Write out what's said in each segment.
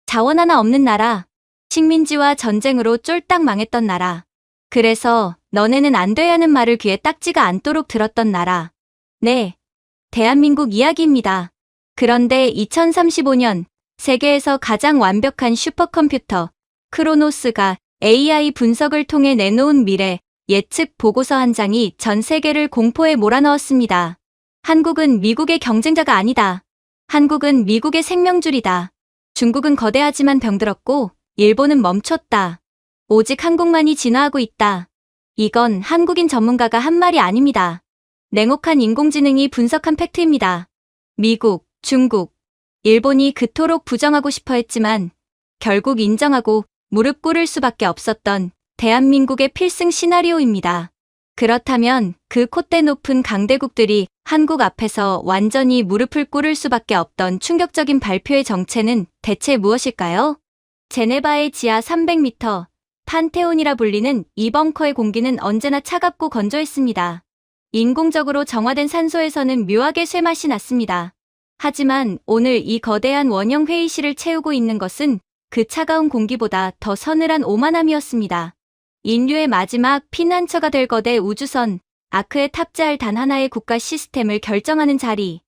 자원 하나 없는 나라. 식민지와 전쟁으로 쫄딱 망했던 나라. 그래서 너네는 안 돼 하는 말을 귀에 딱지가 않도록 들었던 나라. 네, 대한민국 이야기입니다. 그런데 2035년 세계에서 가장 완벽한 슈퍼컴퓨터 크로노스가 AI 분석을 통해 내놓은 미래 예측 보고서 한 장이 전 세계를 공포에 몰아넣었습니다. 한국은 미국의 경쟁자가 아니다. 한국은 미국의 생명줄이다. 중국은 거대하지만 병들었고 일본은 멈췄다. 오직 한국만이 진화하고 있다. 이건 한국인 전문가가 한 말이 아닙니다. 냉혹한 인공지능이 분석한 팩트입니다. 미국, 중국, 일본이 그토록 부정하고 싶어 했지만 결국 인정하고 무릎 꿇을 수밖에 없었던 대한민국의 필승 시나리오입니다. 그렇다면 그 콧대 높은 강대국들이 한국 앞에서 완전히 무릎을 꿇을 수밖에 없던 충격적인 발표의 정체는 대체 무엇일까요? 제네바의 지하 300m, 판테온이라 불리는 이 벙커의 공기는 언제나 차갑고 건조했습니다. 인공적으로 정화된 산소에서는 묘하게 쇠맛이 났습니다. 하지만 오늘 이 거대한 원형 회의실을 채우고 있는 것은 그 차가운 공기보다 더 서늘한 오만함이었습니다. 인류의 마지막 피난처가 될 거대 우주선 아크에 탑재할 단 하나의 국가 시스템을 결정하는 자리.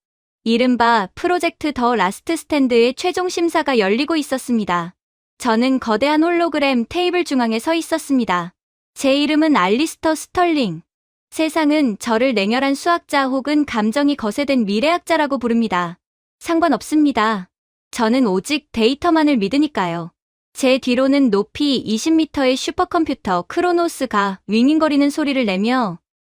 이른바 프로젝트 더 라스트 스탠드의 최종 심사가 열리고 있었습니다. 저는 거대한 홀로그램 테이블 중앙에 서 있었습니다. 제 이름은 알리스터 스털링. 세상은 저를 냉혈한 수학자 혹은 감정이 거세된 미래학자라고 부릅니다. 상관없습니다. 저는 오직 데이터만을 믿으니까요. 제 뒤로는 높이 20m의 슈퍼컴퓨터 크로노스가 윙윙거리는 소리를 내며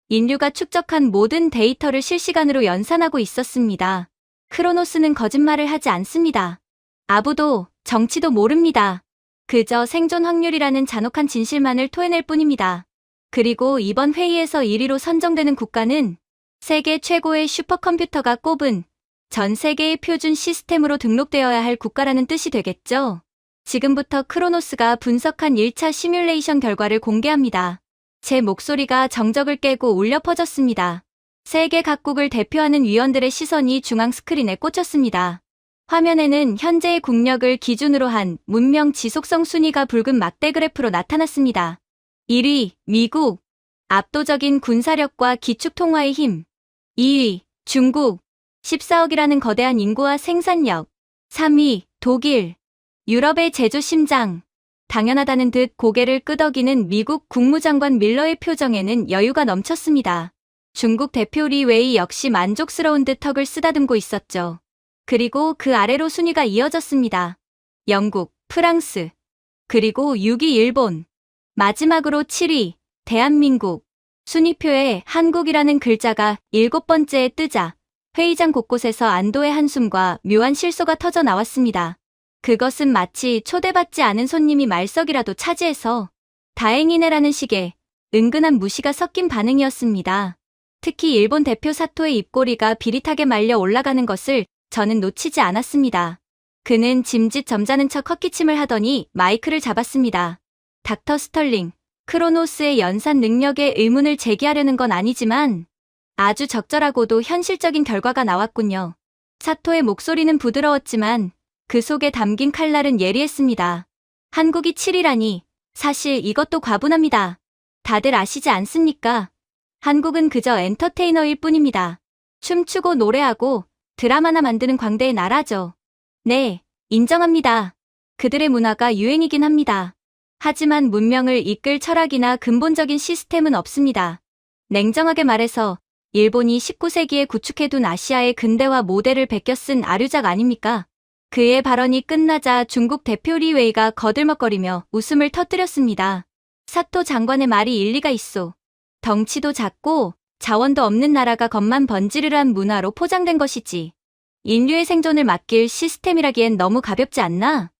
인류가 축적한 모든 데이터를 실시간으로 연산하고 있었습니다. 크로노스는 거짓말을 하지 않습니다. 아부도 정치도 모릅니다. 그저 생존 확률이라는 잔혹한 진실만을 토해낼 뿐입니다. 그리고 이번 회의에서 1위로 선정되는 국가는 세계 최고의 슈퍼컴퓨터가 꼽은 전 세계의 표준 시스템으로 등록되어야 할 국가라는 뜻이 되겠죠. 지금부터 크로노스가 분석한 1차 시뮬레이션 결과를 공개합니다. 제 목소리가 정적을 깨고 울려 퍼졌습니다. 세계 각국을 대표하는 위원들의 시선이 중앙 스크린에 꽂혔습니다. 화면에는 현재의 국력을 기준으로 한 문명 지속성 순위가 붉은 막대 그래프로 나타났습니다. 1위, 미국. 압도적인 군사력과 기축 통화의 힘. 2위, 중국. 14억이라는 거대한 인구와 생산력. 3위, 독일. 유럽의 제조 심장. 당연하다는 듯 고개를 끄덕이는 미국 국무장관 밀러의 표정에는 여유가 넘쳤습니다. 중국 대표 리 웨이 역시 만족스러운 듯 턱을 쓰다듬고 있었죠. 그리고 그 아래로 순위가 이어졌습니다. 영국, 프랑스, 그리고 6위 일본. 마지막으로 7위, 대한민국. 순위표에 한국이라는 글자가 7번째에 뜨자 회의장 곳곳에서 안도의 한숨과 묘한 실소가 터져 나왔습니다. 그것은 마치 초대받지 않은 손님이 말석이라도 차지해서 다행이네라는 식의 은근한 무시가 섞인 반응이었습니다. 특히 일본 대표 사토의 입꼬리가 비릿하게 말려 올라가는 것을 저는 놓치지 않았습니다. 그는 짐짓 점잖은 척 헛기침을 하더니 마이크를 잡았습니다. 닥터 스털링, 크로노스의 연산 능력에 의문을 제기하려는 건 아니지만 아주 적절하고도 현실적인 결과가 나왔군요. 사토의 목소리는 부드러웠지만 그 속에 담긴 칼날은 예리했습니다. 한국이 7위라니 사실 이것도 과분합니다. 다들 아시지 않습니까? 한국은 그저 엔터테이너일 뿐입니다. 춤추고 노래하고 드라마나 만드는 광대의 나라죠. 네, 인정합니다. 그들의 문화가 유행이긴 합니다. 하지만 문명을 이끌 철학이나 근본적인 시스템은 없습니다. 냉정하게 말해서 일본이 19세기에 구축해둔 아시아의 근대화 모델을 베껴 쓴 아류작 아닙니까? 그의 발언이 끝나자 중국 대표 리 웨이가 거들먹거리며 웃음을 터뜨렸습니다. 사토 장관의 말이 일리가 있소. 덩치도 작고 자원도 없는 나라가 겉만 번지르르한 문화로 포장된 것이지. 인류의 생존을 맡길 시스템이라기엔 너무 가볍지 않나?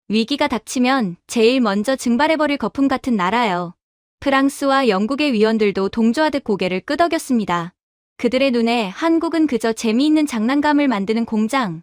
위기가 닥치면 제일 먼저 증발해버릴 거품 같은 나라요. 프랑스와 영국의 위원들도 동조하듯 고개를 끄덕였습니다. 그들의 눈에 한국은 그저 재미있는 장난감을 만드는 공장,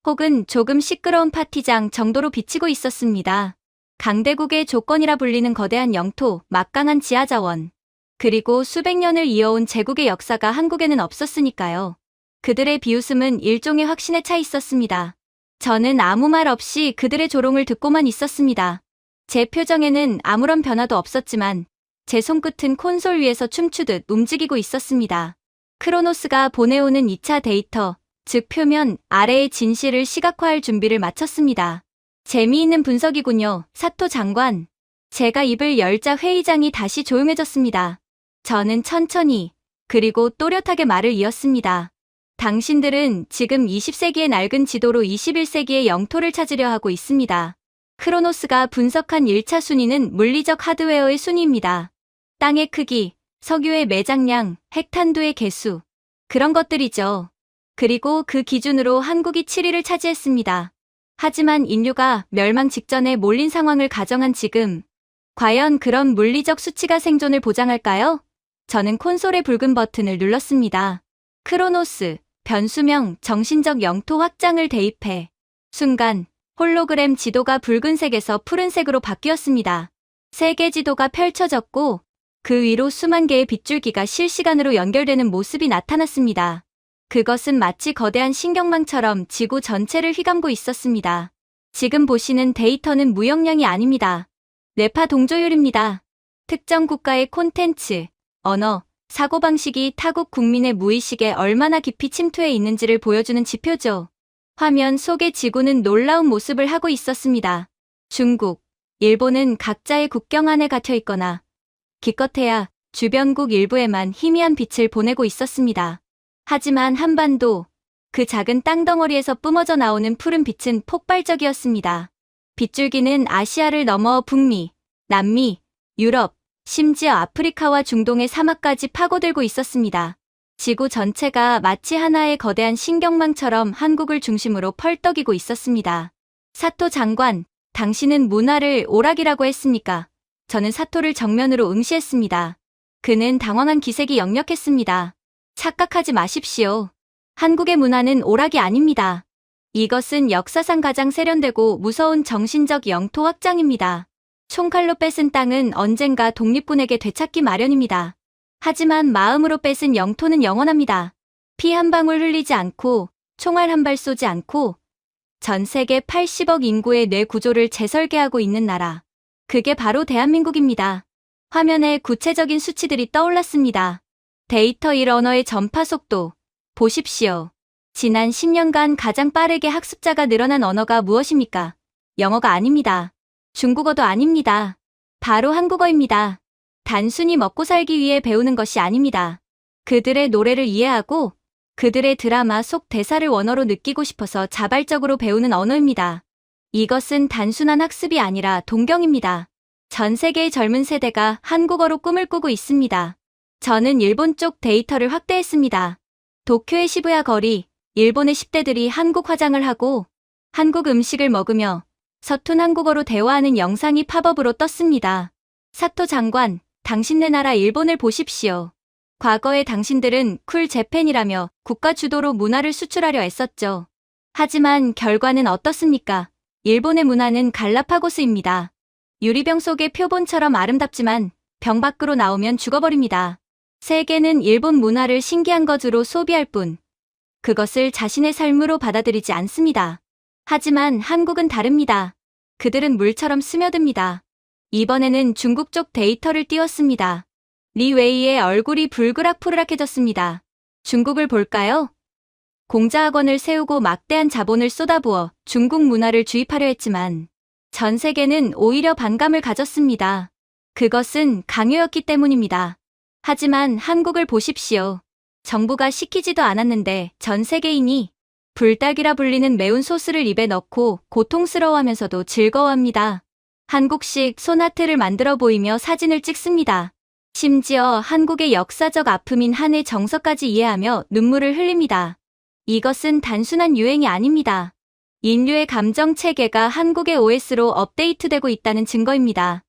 혹은 조금 시끄러운 파티장 정도로 비치고 있었습니다. 강대국의 조건이라 불리는 거대한 영토, 막강한 지하자원, 그리고 수백 년을 이어온 제국의 역사가 한국에는 없었으니까요. 그들의 비웃음은 일종의 확신에 차 있었습니다. 저는 아무 말 없이 그들의 조롱을 듣고만 있었습니다. 제 표정에는 아무런 변화도 없었지만 제 손끝은 콘솔 위에서 춤추듯 움직이고 있었습니다. 크로노스가 보내오는 2차 데이터, 즉 표면 아래의 진실을 시각화할 준비를 마쳤습니다. 재미있는 분석이군요, 사토 장관. 제가 입을 열자 회의장이 다시 조용해졌습니다. 저는 천천히 그리고 또렷하게 말을 이었습니다. 당신들은 지금 20세기의 낡은 지도로 21세기의 영토를 찾으려 하고 있습니다. 크로노스가 분석한 1차 순위는 물리적 하드웨어의 순위입니다. 땅의 크기, 석유의 매장량, 핵탄두의 개수, 그런 것들이죠. 그리고 그 기준으로 한국이 7위를 차지했습니다. 하지만 인류가 멸망 직전에 몰린 상황을 가정한 지금, 과연 그런 물리적 수치가 생존을 보장할까요? 저는 콘솔의 붉은 버튼을 눌렀습니다. 크로노스, 변수명 정신적 영토 확장을 대입해. 순간 홀로그램 지도가 붉은색에서 푸른색으로 바뀌었습니다. 세계 지도가 펼쳐졌고 그 위로 수만 개의 빗줄기가 실시간으로 연결되는 모습이 나타났습니다. 그것은 마치 거대한 신경망처럼 지구 전체를 휘감고 있었습니다. 지금 보시는 데이터는 무역량이 아닙니다. 뇌파 동조율입니다. 특정 국가의 콘텐츠, 언어, 사고방식이 타국 국민의 무의식에 얼마나 깊이 침투해 있는지를 보여주는 지표죠. 화면 속의 지구는 놀라운 모습을 하고 있었습니다. 중국, 일본은 각자의 국경 안에 갇혀 있거나 기껏해야 주변국 일부에만 희미한 빛을 보내고 있었습니다. 하지만 한반도, 그 작은 땅덩어리에서 뿜어져 나오는 푸른 빛은 폭발적이었습니다. 빗줄기는 아시아를 넘어 북미, 남미, 유럽, 심지어 아프리카와 중동의 사막까지 파고들고 있었습니다. 지구 전체가 마치 하나의 거대한 신경망처럼 한국을 중심으로 펄떡이고 있었습니다. 사토 장관, 당신은 문화를 오락이라고 했습니까? 저는 사토를 정면으로 응시했습니다. 그는 당황한 기색이 역력했습니다. 착각하지 마십시오. 한국의 문화는 오락이 아닙니다. 이것은 역사상 가장 세련되고 무서운 정신적 영토 확장입니다. 총칼로 뺏은 땅은 언젠가 독립군에게 되찾기 마련입니다. 하지만 마음으로 뺏은 영토는 영원합니다. 피 한 방울 흘리지 않고, 총알 한 발 쏘지 않고, 전 세계 80억 인구의 뇌 구조를 재설계하고 있는 나라. 그게 바로 대한민국입니다. 화면에 구체적인 수치들이 떠올랐습니다. 데이터 1 언어의 전파 속도. 보십시오. 지난 10년간 가장 빠르게 학습자가 늘어난 언어가 무엇입니까? 영어가 아닙니다. 중국어도 아닙니다. 바로 한국어입니다. 단순히 먹고 살기 위해 배우는 것이 아닙니다. 그들의 노래를 이해하고 그들의 드라마 속 대사를 원어로 느끼고 싶어서 자발적으로 배우는 언어입니다. 이것은 단순한 학습이 아니라 동경입니다. 전 세계의 젊은 세대가 한국어로 꿈을 꾸고 있습니다. 저는 일본 쪽 데이터를 확대했습니다. 도쿄의 시부야 거리, 일본의 10대들이 한국 화장을 하고 한국 음식을 먹으며 서툰 한국어로 대화하는 영상이 팝업으로 떴습니다. 사토 장관, 당신네 나라 일본을 보십시오. 과거에 당신들은 쿨 재팬이라며 국가 주도로 문화를 수출하려 애썼죠. 하지만 결과는 어떻습니까? 일본의 문화는 갈라파고스입니다. 유리병 속의 표본처럼 아름답지만 병 밖으로 나오면 죽어버립니다. 세계는 일본 문화를 신기한 것으로 소비할 뿐 그것을 자신의 삶으로 받아들이지 않습니다. 하지만 한국은 다릅니다. 그들은 물처럼 스며듭니다. 이번에는 중국 쪽 데이터를 띄웠습니다. 리 웨이의 얼굴이 불그락푸르락해졌습니다. 중국을 볼까요? 공자학원을 세우고 막대한 자본을 쏟아부어 중국 문화를 주입하려 했지만 전 세계는 오히려 반감을 가졌습니다. 그것은 강요였기 때문입니다. 하지만 한국을 보십시오. 정부가 시키지도 않았는데 전 세계인이 불닭이라 불리는 매운 소스를 입에 넣고 고통스러워하면서도 즐거워합니다. 한국식 소나트를 만들어 보이며 사진을 찍습니다. 심지어 한국의 역사적 아픔인 한의 정서까지 이해하며 눈물을 흘립니다. 이것은 단순한 유행이 아닙니다. 인류의 감정 체계가 한국의 OS로 업데이트되고 있다는 증거입니다.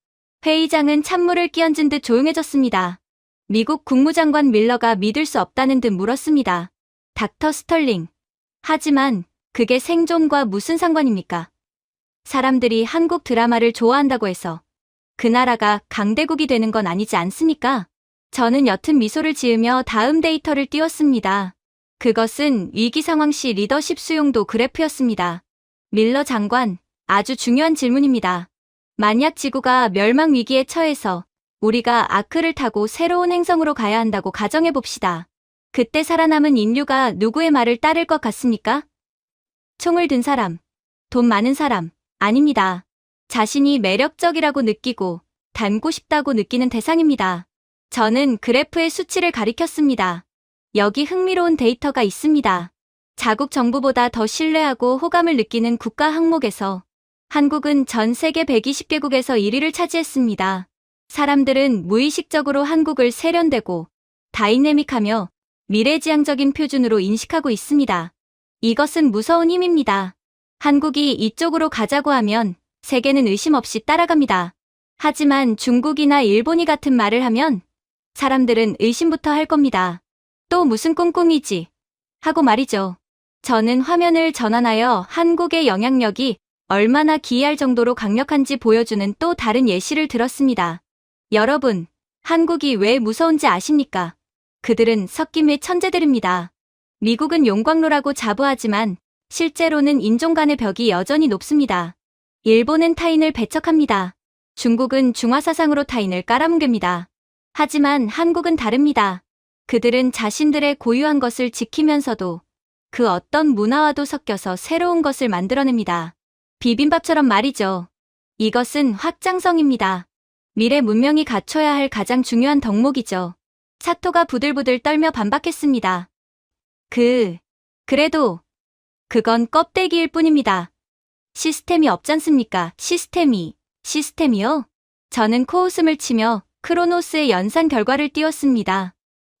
회의장은 찬물을 끼얹은 듯 조용해졌습니다. 미국 국무장관 밀러가 믿을 수 없다는 듯 물었습니다. 닥터 스털링. 하지만 그게 생존과 무슨 상관입니까? 사람들이 한국 드라마를 좋아한다고 해서 그 나라가 강대국이 되는 건 아니지 않습니까? 저는 옅은 미소를 지으며 다음 데이터를 띄웠습니다. 그것은 위기 상황 시 리더십 수용도 그래프였습니다. 밀러 장관, 아주 중요한 질문입니다. 만약 지구가 멸망 위기에 처해서 우리가 아크를 타고 새로운 행성으로 가야 한다고 가정해 봅시다. 그때 살아남은 인류가 누구의 말을 따를 것 같습니까? 총을 든 사람, 돈 많은 사람, 아닙니다. 자신이 매력적이라고 느끼고 닮고 싶다고 느끼는 대상입니다. 저는 그래프의 수치를 가리켰습니다. 여기 흥미로운 데이터가 있습니다. 자국 정부보다 더 신뢰하고 호감을 느끼는 국가 항목에서 한국은 전 세계 120개국에서 1위를 차지했습니다. 사람들은 무의식적으로 한국을 세련되고 다이내믹하며 미래지향적인 표준으로 인식하고 있습니다. 이것은 무서운 힘입니다. 한국이 이쪽으로 가자고 하면 세계는 의심 없이 따라갑니다. 하지만 중국이나 일본이 같은 말을 하면 사람들은 의심부터 할 겁니다. 또 무슨 꿍꿍이지? 하고 말이죠. 저는 화면을 전환하여 한국의 영향력이 얼마나 기이할 정도로 강력한지 보여주는 또 다른 예시를 들었습니다. 여러분, 한국이 왜 무서운지 아십니까? 그들은 섞임의 천재들입니다. 미국은 용광로라고 자부하지만 실제로는 인종 간의 벽이 여전히 높습니다. 일본은 타인을 배척합니다. 중국은 중화사상으로 타인을 깔아뭉갭니다. 하지만 한국은 다릅니다. 그들은 자신들의 고유한 것을 지키면서도 그 어떤 문화와도 섞여서 새로운 것을 만들어냅니다. 비빔밥처럼 말이죠. 이것은 확장성입니다. 미래 문명이 갖춰야 할 가장 중요한 덕목이죠. 사토가 부들부들 떨며 반박했습니다. 그래도 그건 껍데기일 뿐입니다. 시스템이 없잖습니까? 시스템이요? 저는 코웃음을 치며 크로노스의 연산 결과를 띄웠습니다.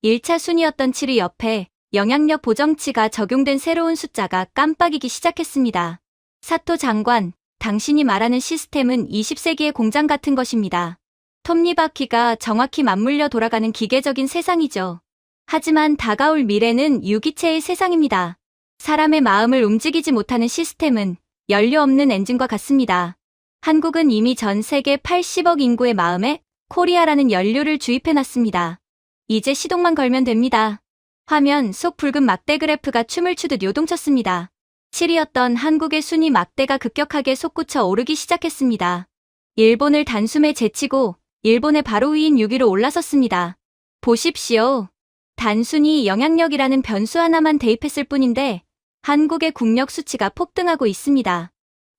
1차 순위였던 7위 옆에 영향력 보정치가 적용된 새로운 숫자가 깜빡이기 시작했습니다. 사토 장관, 당신이 말하는 시스템은 20세기의 공장 같은 것입니다. 톱니바퀴가 정확히 맞물려 돌아가는 기계적인 세상이죠. 하지만 다가올 미래는 유기체의 세상입니다. 사람의 마음을 움직이지 못하는 시스템은 연료 없는 엔진과 같습니다. 한국은 이미 전 세계 80억 인구의 마음에 코리아라는 연료를 주입해놨습니다. 이제 시동만 걸면 됩니다. 화면 속 붉은 막대 그래프가 춤을 추듯 요동쳤습니다. 7위였던 한국의 순위 막대가 급격하게 솟구쳐 오르기 시작했습니다. 일본을 단숨에 제치고 일본의 바로 위인 6위로 올라섰습니다. 보십시오. 단순히 영향력이라는 변수 하나만 대입했을 뿐인데 한국의 국력 수치가 폭등하고 있습니다.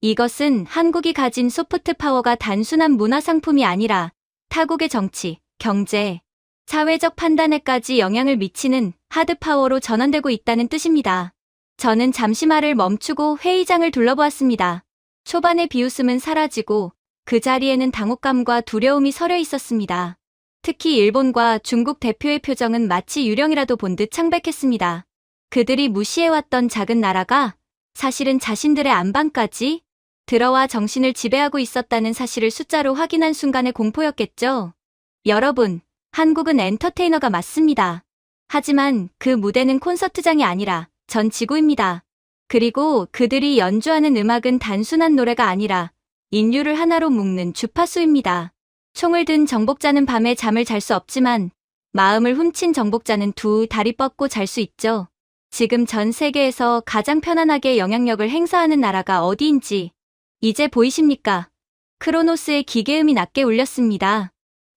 이것은 한국이 가진 소프트 파워가 단순한 문화 상품이 아니라 타국의 정치, 경제, 사회적 판단에까지 영향을 미치는 하드 파워로 전환되고 있다는 뜻입니다. 저는 잠시 말을 멈추고 회의장을 둘러보았습니다. 초반의 비웃음은 사라지고 그 자리에는 당혹감과 두려움이 서려 있었습니다. 특히 일본과 중국 대표의 표정은 마치 유령이라도 본 듯 창백했습니다. 그들이 무시해왔던 작은 나라가 사실은 자신들의 안방까지 들어와 정신을 지배하고 있었다는 사실을 숫자로 확인한 순간의 공포였겠죠. 여러분, 한국은 엔터테이너가 맞습니다. 하지만 그 무대는 콘서트장이 아니라 전 지구입니다. 그리고 그들이 연주하는 음악은 단순한 노래가 아니라 인류를 하나로 묶는 주파수입니다. 총을 든 정복자는 밤에 잠을 잘 수 없지만 마음을 훔친 정복자는 두 다리 뻗고 잘 수 있죠. 지금 전 세계에서 가장 편안하게 영향력을 행사하는 나라가 어디인지 이제 보이십니까? 크로노스의 기계음이 낮게 울렸습니다.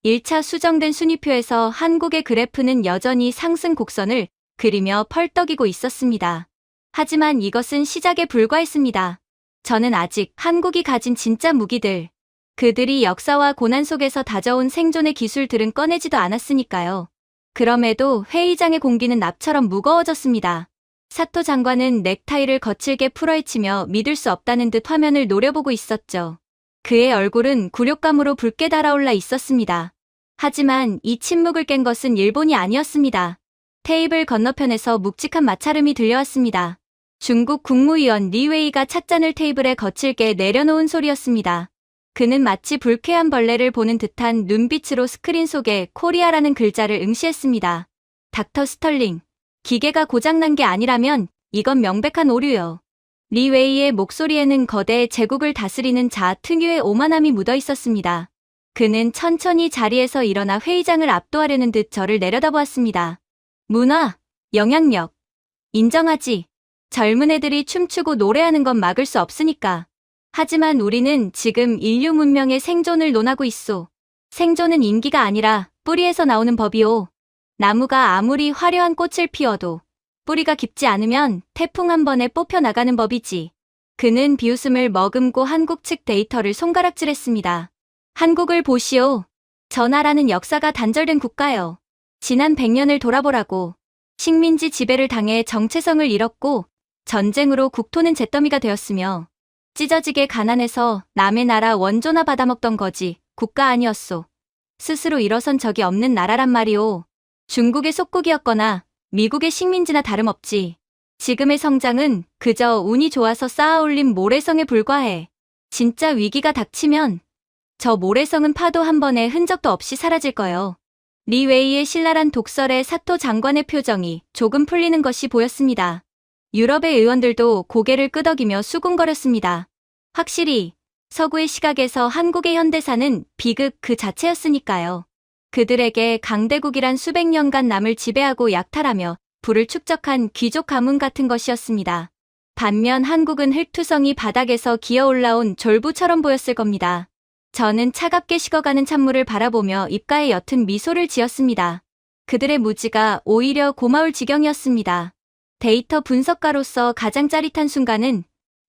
1차 수정된 순위표에서 한국의 그래프는 여전히 상승 곡선을 그리며 펄떡이고 있었습니다. 하지만 이것은 시작에 불과했습니다. 저는 아직 한국이 가진 진짜 무기들, 그들이 역사와 고난 속에서 다져온 생존의 기술들은 꺼내지도 않았으니까요. 그럼에도 회의장의 공기는 납처럼 무거워졌습니다. 사토 장관은 넥타이를 거칠게 풀어헤치며 믿을 수 없다는 듯 화면을 노려보고 있었죠. 그의 얼굴은 굴욕감으로 붉게 달아올라 있었습니다. 하지만 이 침묵을 깬 것은 일본이 아니었습니다. 테이블 건너편에서 묵직한 마찰음이 들려왔습니다. 중국 국무위원 리웨이가 찻잔을 테이블에 거칠게 내려놓은 소리였습니다. 그는 마치 불쾌한 벌레를 보는 듯한 눈빛으로 스크린 속에 코리아라는 글자를 응시했습니다. 닥터 스털링, 기계가 고장난 게 아니라면 이건 명백한 오류요. 리웨이의 목소리에는 거대 제국을 다스리는 자 특유의 오만함이 묻어 있었습니다. 그는 천천히 자리에서 일어나 회의장을 압도하려는 듯 저를 내려다보았습니다. 문화, 영향력, 인정하지. 젊은 애들이 춤추고 노래하는 건 막을 수 없으니까. 하지만 우리는 지금 인류 문명의 생존을 논하고 있소. 생존은 임기가 아니라 뿌리에서 나오는 법이오. 나무가 아무리 화려한 꽃을 피워도 뿌리가 깊지 않으면 태풍 한 번에 뽑혀 나가는 법이지. 그는 비웃음을 머금고 한국 측 데이터를 손가락질했습니다. 한국을 보시오. 저 나라는 역사가 단절된 국가요. 지난 100년을 돌아보라고. 식민지 지배를 당해 정체성을 잃었고 전쟁으로 국토는 잿더미가 되었으며 찢어지게 가난해서 남의 나라 원조나 받아먹던 거지 국가 아니었소. 스스로 일어선 적이 없는 나라란 말이오. 중국의 속국이었거나 미국의 식민지나 다름없지. 지금의 성장은 그저 운이 좋아서 쌓아올린 모래성에 불과해. 진짜 위기가 닥치면 저 모래성은 파도 한 번의 흔적도 없이 사라질 거요. 리 웨이의 신랄한 독설에 사토 장관의 표정이 조금 풀리는 것이 보였습니다. 유럽의 의원들도 고개를 끄덕이며 수군거렸습니다. 확실히 서구의 시각에서 한국의 현대사는 비극 그 자체였으니까요. 그들에게 강대국이란 수백 년간 남을 지배하고 약탈하며 부를 축적한 귀족 가문 같은 것이었습니다. 반면 한국은 흙투성이 바닥에서 기어올라온 졸부처럼 보였을 겁니다. 저는 차갑게 식어가는 찬물을 바라보며 입가에 옅은 미소를 지었습니다. 그들의 무지가 오히려 고마울 지경이었습니다. 데이터 분석가로서 가장 짜릿한 순간은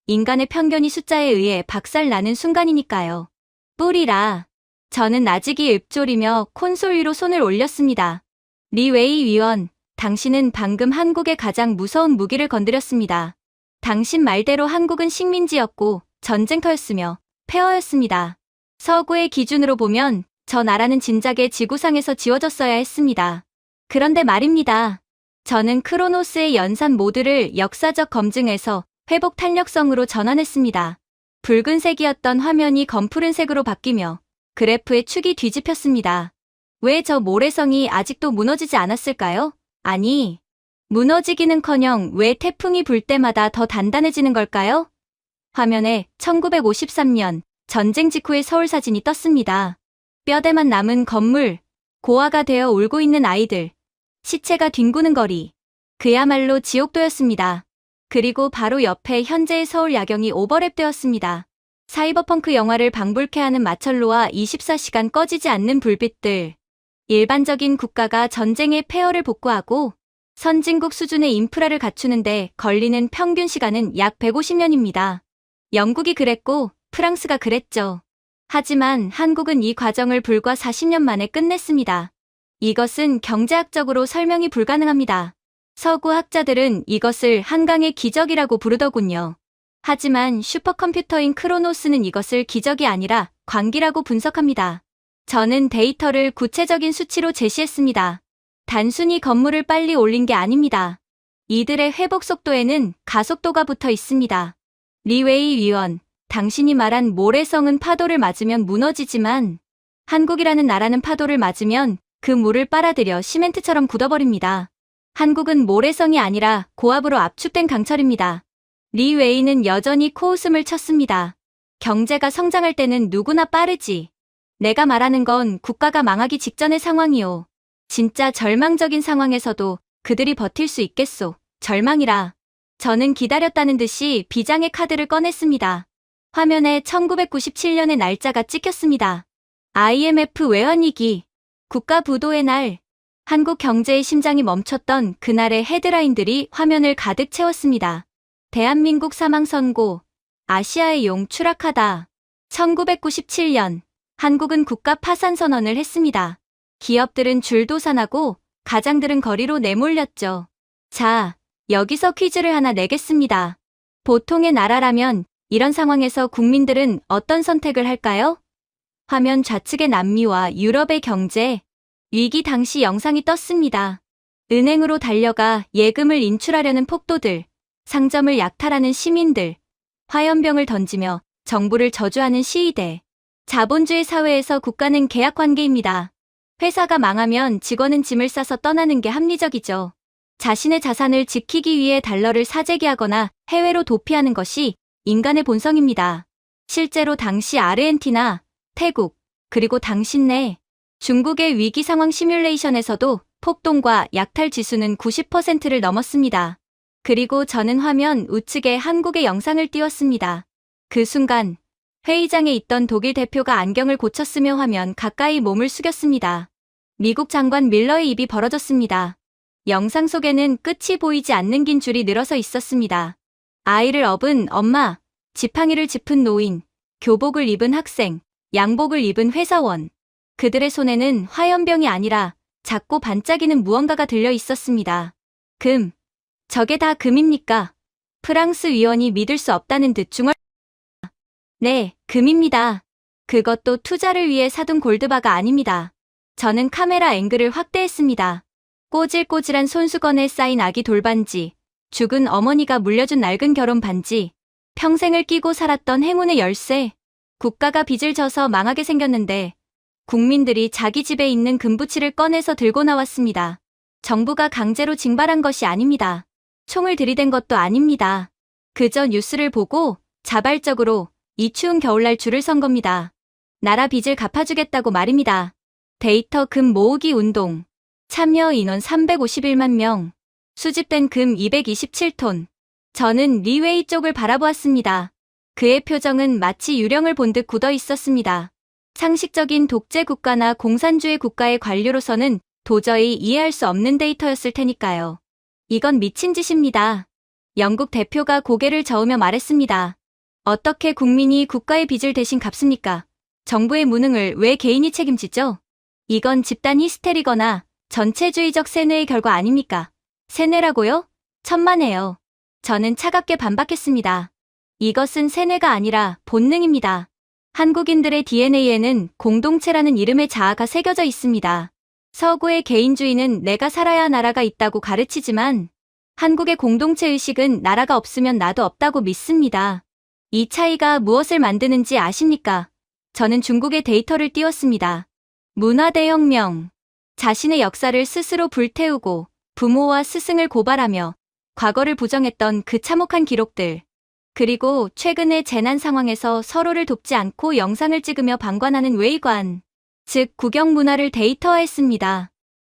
인간의 편견이 숫자에 의해 박살나는 순간이니까요. 뿌리라. 저는 나직이 읊조리며 콘솔 위로 손을 올렸습니다. 리 웨이 위원, 당신은 방금 한국의 가장 무서운 무기를 건드렸습니다. 당신 말대로 한국은 식민지였고 전쟁터였으며 폐허였습니다. 서구의 기준으로 보면 저 나라는 진작에 지구상에서 지워졌어야 했습니다. 그런데 말입니다. 저는 크로노스의 연산 모드를 역사적 검증에서 회복 탄력성으로 전환했습니다. 붉은색이었던 화면이 검푸른색으로 바뀌며 그래프의 축이 뒤집혔습니다. 왜 저 모래성이 아직도 무너지지 않았을까요? 아니, 무너지기는커녕 왜 태풍이 불 때마다 더 단단해지는 걸까요? 화면에 1953년 전쟁 직후의 서울 사진이 떴습니다. 뼈대만 남은 건물, 고아가 되어 울고 있는 아이들, 시체가 뒹구는 거리. 그야말로 지옥도였습니다. 그리고 바로 옆에 현재의 서울 야경이 오버랩되었습니다. 사이버펑크 영화를 방불케 하는 마철로와 24시간 꺼지지 않는 불빛들. 일반적인 국가가 전쟁의 폐허를 복구하고 선진국 수준의 인프라를 갖추는데 걸리는 평균 시간은 약 150년입니다. 영국이 그랬고 프랑스가 그랬죠. 하지만 한국은 이 과정을 불과 40년 만에 끝냈습니다. 이것은 경제학적으로 설명이 불가능합니다. 서구 학자들은 이것을 한강의 기적이라고 부르더군요. 하지만 슈퍼컴퓨터인 크로노스는 이것을 기적이 아니라 광기라고 분석합니다. 저는 데이터를 구체적인 수치로 제시했습니다. 단순히 건물을 빨리 올린 게 아닙니다. 이들의 회복 속도에는 가속도가 붙어 있습니다. 리 웨이 위원, 당신이 말한 모래성은 파도를 맞으면 무너지지만 한국이라는 나라는 파도를 맞으면 그 물을 빨아들여 시멘트처럼 굳어버립니다. 한국은 모래성이 아니라 고압으로 압축된 강철입니다. 리 웨이는 여전히 코웃음을 쳤습니다. 경제가 성장할 때는 누구나 빠르지. 내가 말하는 건 국가가 망하기 직전의 상황이오. 진짜 절망적인 상황에서도 그들이 버틸 수 있겠소. 절망이라. 저는 기다렸다는 듯이 비장의 카드를 꺼냈습니다. 화면에 1997년의 날짜가 찍혔습니다. IMF 외환위기, 국가 부도의 날. 한국 경제의 심장이 멈췄던 그날의 헤드라인들이 화면을 가득 채웠습니다. 대한민국 사망 선고, 아시아의 용 추락하다. 1997년, 한국은 국가 파산 선언을 했습니다. 기업들은 줄도산하고 가장들은 거리로 내몰렸죠. 자, 여기서 퀴즈를 하나 내겠습니다. 보통의 나라라면 이런 상황에서 국민들은 어떤 선택을 할까요? 화면 좌측의 남미와 유럽의 경제, 위기 당시 영상이 떴습니다. 은행으로 달려가 예금을 인출하려는 폭도들, 상점을 약탈하는 시민들, 화염병을 던지며 정부를 저주하는 시위대. 자본주의 사회에서 국가는 계약 관계입니다. 회사가 망하면 직원은 짐을 싸서 떠나는 게 합리적이죠. 자신의 자산을 지키기 위해 달러를 사재기하거나 해외로 도피하는 것이 인간의 본성입니다. 실제로 당시 아르헨티나, 태국, 그리고 당신 내 중국의 위기 상황 시뮬레이션에서도 폭동과 약탈 지수는 90%를 넘었습니다. 그리고 저는 화면 우측에 한국의 영상을 띄웠습니다. 그 순간 회의장에 있던 독일 대표가 안경을 고쳤으며 화면 가까이 몸을 숙였습니다. 미국 장관 밀러의 입이 벌어졌습니다. 영상 속에는 끝이 보이지 않는 긴 줄이 늘어서 있었습니다. 아이를 업은 엄마, 지팡이를 짚은 노인, 교복을 입은 학생, 양복을 입은 회사원. 그들의 손에는 화염병이 아니라 작고 반짝이는 무언가가 들려 있었습니다. 금. 저게 다 금입니까? 프랑스 위원이 믿을 수 없다는 듯 네, 금입니다. 그것도 투자를 위해 사둔 골드바가 아닙니다. 저는 카메라 앵글을 확대했습니다. 꼬질꼬질한 손수건에 쌓인 아기 돌반지, 죽은 어머니가 물려준 낡은 결혼 반지, 평생을 끼고 살았던 행운의 열쇠. 국가가 빚을 져서 망하게 생겼는데 국민들이 자기 집에 있는 금부치를 꺼내서 들고 나왔습니다. 정부가 강제로 징발한 것이 아닙니다. 총을 들이댄 것도 아닙니다. 그저 뉴스를 보고 자발적으로 이 추운 겨울날 줄을 선 겁니다. 나라 빚을 갚아주겠다고 말입니다. 데이터 금 모으기 운동. 참여 인원 351만 명. 수집된 금 227톤. 저는 리웨이 쪽을 바라보았습니다. 그의 표정은 마치 유령을 본 듯 굳어 있었습니다. 상식적인 독재 국가나 공산주의 국가의 관료로서는 도저히 이해할 수 없는 데이터였을 테니까요. 이건 미친 짓입니다. 영국 대표가 고개를 저으며 말했습니다. 어떻게 국민이 국가의 빚을 대신 갚습니까? 정부의 무능을 왜 개인이 책임지죠? 이건 집단 히스테리거나 전체주의적 세뇌의 결과 아닙니까? 세뇌라고요? 천만에요. 저는 차갑게 반박했습니다. 이것은 세뇌가 아니라 본능입니다. 한국인들의 DNA에는 공동체라는 이름의 자아가 새겨져 있습니다. 서구의 개인주의는 내가 살아야 나라가 있다고 가르치지만 한국의 공동체의식은 나라가 없으면 나도 없다고 믿습니다. 이 차이가 무엇을 만드는지 아십니까? 저는 중국의 데이터를 띄웠습니다. 문화대혁명. 자신의 역사를 스스로 불태우고 부모와 스승을 고발하며 과거를 부정했던 그 참혹한 기록들. 그리고 최근의 재난 상황에서 서로를 돕지 않고 영상을 찍으며 방관하는 외의관. 즉 국영 문화를 데이터화했습니다.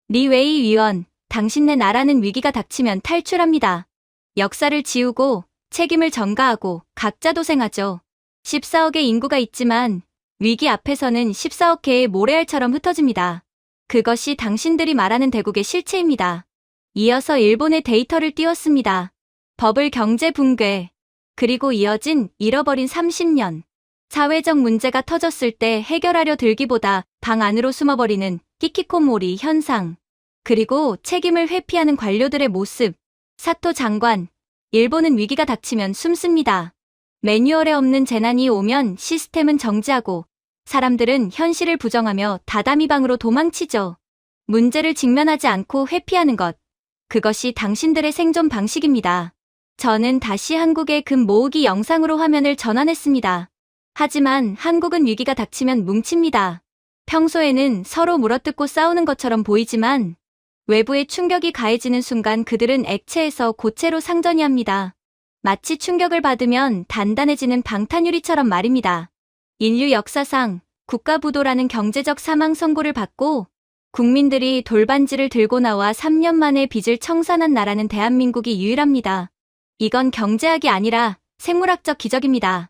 리 웨이 위원, 당신네 나라는 위기가 닥치면 탈출합니다. 역사를 지우고 책임을 전가하고 각자 도생하죠. 14억의 인구가 있지만 위기 앞에서는 14억 개의 모래알처럼 흩어집니다. 그것이 당신들이 말하는 대국의 실체입니다. 이어서 일본의 데이터를 띄웠습니다. 버블 경제 붕괴. 그리고 이어진 잃어버린 30년. 사회적 문제가 터졌을 때 해결하려 들기보다 방 안으로 숨어버리는 히키코모리 현상. 그리고 책임을 회피하는 관료들의 모습. 사토 장관. 일본은 위기가 닥치면 숨습니다. 매뉴얼에 없는 재난이 오면 시스템은 정지하고 사람들은 현실을 부정하며 다다미방으로 도망치죠. 문제를 직면하지 않고 회피하는 것. 그것이 당신들의 생존 방식입니다. 저는 다시 한국의 금 모으기 영상으로 화면을 전환했습니다. 하지만 한국은 위기가 닥치면 뭉칩니다. 평소에는 서로 물어뜯고 싸우는 것처럼 보이지만 외부의 충격이 가해지는 순간 그들은 액체에서 고체로 상전이합니다. 마치 충격을 받으면 단단해지는 방탄유리처럼 말입니다. 인류 역사상 국가부도라는 경제적 사망 선고를 받고 국민들이 돌반지를 들고 나와 3년 만에 빚을 청산한 나라는 대한민국이 유일합니다. 이건 경제학이 아니라 생물학적 기적입니다.